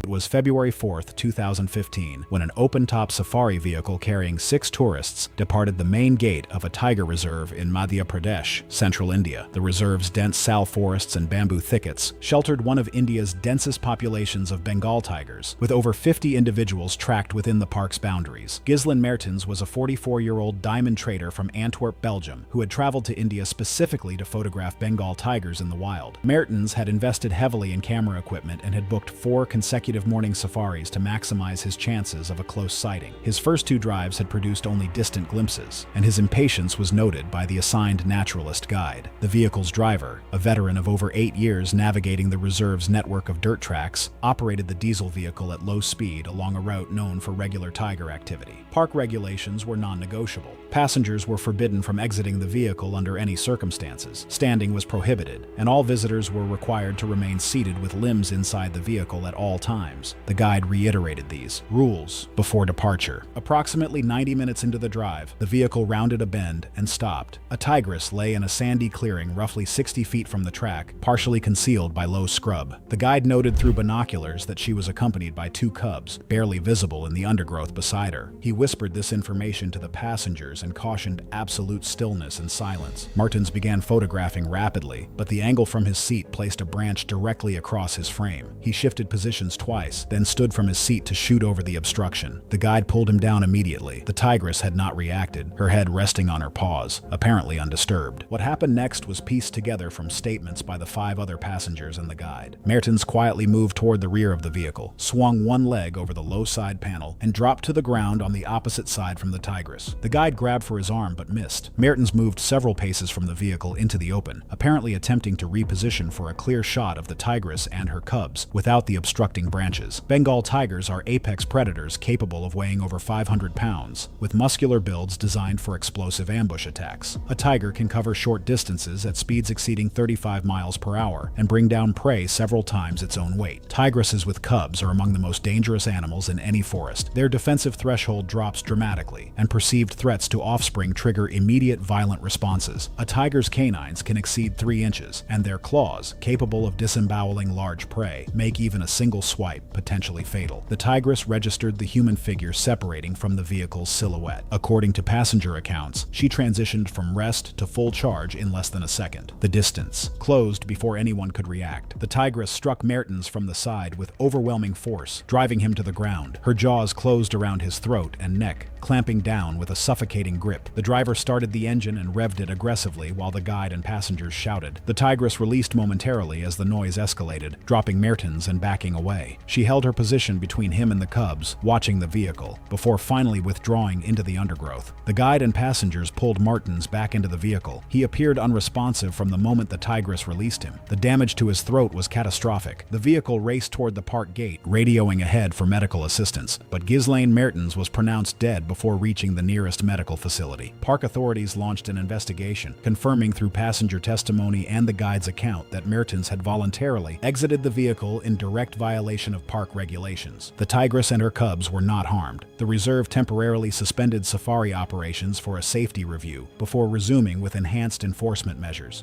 It was February 4, 2015, when an open-top safari vehicle carrying 6 tourists departed the main gate of a tiger reserve in Madhya Pradesh, central India. The reserve's dense sal forests and bamboo thickets sheltered one of India's densest populations of Bengal tigers, with over 50 individuals tracked within the park's boundaries. Ghislain Mertens was a 44-year-old diamond trader from Antwerp, Belgium, who had traveled to India specifically to photograph Bengal tigers in the wild. Mertens had invested heavily in camera equipment and had booked 4 consecutive morning safaris to maximize his chances of a close sighting. His first 2 drives had produced only distant glimpses, and his impatience was noted by the assigned naturalist guide. The vehicle's driver, a veteran of over 8 years navigating the reserve's network of dirt tracks, operated the diesel vehicle at low speed along a route known for regular tiger activity. Park regulations were non-negotiable. Passengers were forbidden from exiting the vehicle under any circumstances. Standing was prohibited, and all visitors were required to remain seated with limbs inside the vehicle at all times. The guide reiterated these rules before departure. Approximately 90 minutes into the drive, the vehicle rounded a bend and stopped. A tigress lay in a sandy clearing roughly 60 feet from the track, partially concealed by low scrub. The guide noted through binoculars that she was accompanied by 2 cubs, barely visible in the undergrowth beside her. He whispered this information to the passengers and cautioned absolute stillness and silence. Mertens began photographing rapidly, but the angle from his seat placed a branch directly across his frame. He shifted positions twice, then stood from his seat to shoot over the obstruction. The guide pulled him down immediately. The tigress had not reacted, her head resting on her paws, apparently undisturbed. What happened next was pieced together from statements by the 5 other passengers and the guide. Mertens quietly moved toward the rear of the vehicle, swung one leg over the low side panel, and dropped to the ground on the opposite side from the tigress. The guide grabbed for his arm but missed. Mertens moved several paces from the vehicle into the open, apparently attempting to reposition for a clear shot of the tigress and her cubs without the obstructing branches. Bengal tigers are apex predators capable of weighing over 500 pounds, with muscular builds designed for explosive ambush attacks. A tiger can cover short distances at speeds exceeding 35 miles per hour and bring down prey several times its own weight. Tigresses with cubs are among the most dangerous animals in any forest. Their defensive threshold drops dramatically, and perceived threats to offspring trigger immediate violent responses. A tiger's canines can exceed 3 inches, and their claws, capable of disemboweling large prey, make even a single swipe potentially fatal. The tigress registered the human figure separating from the vehicle's silhouette. According to passenger accounts, she transitioned from rest to full charge in less than a second. The distance closed before anyone could react. The tigress struck Mertens from the side with overwhelming force, driving him to the ground. Her jaws closed around his throat and neck, clamping down with a suffocating grip. The driver started the engine and revved it aggressively while the guide and passengers shouted. The Tigress released momentarily as the noise escalated, dropping Mertens and backing away. She held her position between him and the cubs, watching the vehicle, before finally withdrawing into the undergrowth. The guide and passengers pulled Mertens back into the vehicle. He appeared unresponsive from the moment the Tigress released him. The damage to his throat was catastrophic. The vehicle raced toward the park gate, radioing ahead for medical assistance, but Ghislaine Mertens was pronounced dead before reaching the nearest medical facility. Park authorities launched an investigation, confirming through passenger testimony and the guide's account that Mertens had voluntarily exited the vehicle in direct violation of park regulations. The Tigress and her cubs were not harmed. The reserve temporarily suspended safari operations for a safety review before resuming with enhanced enforcement measures.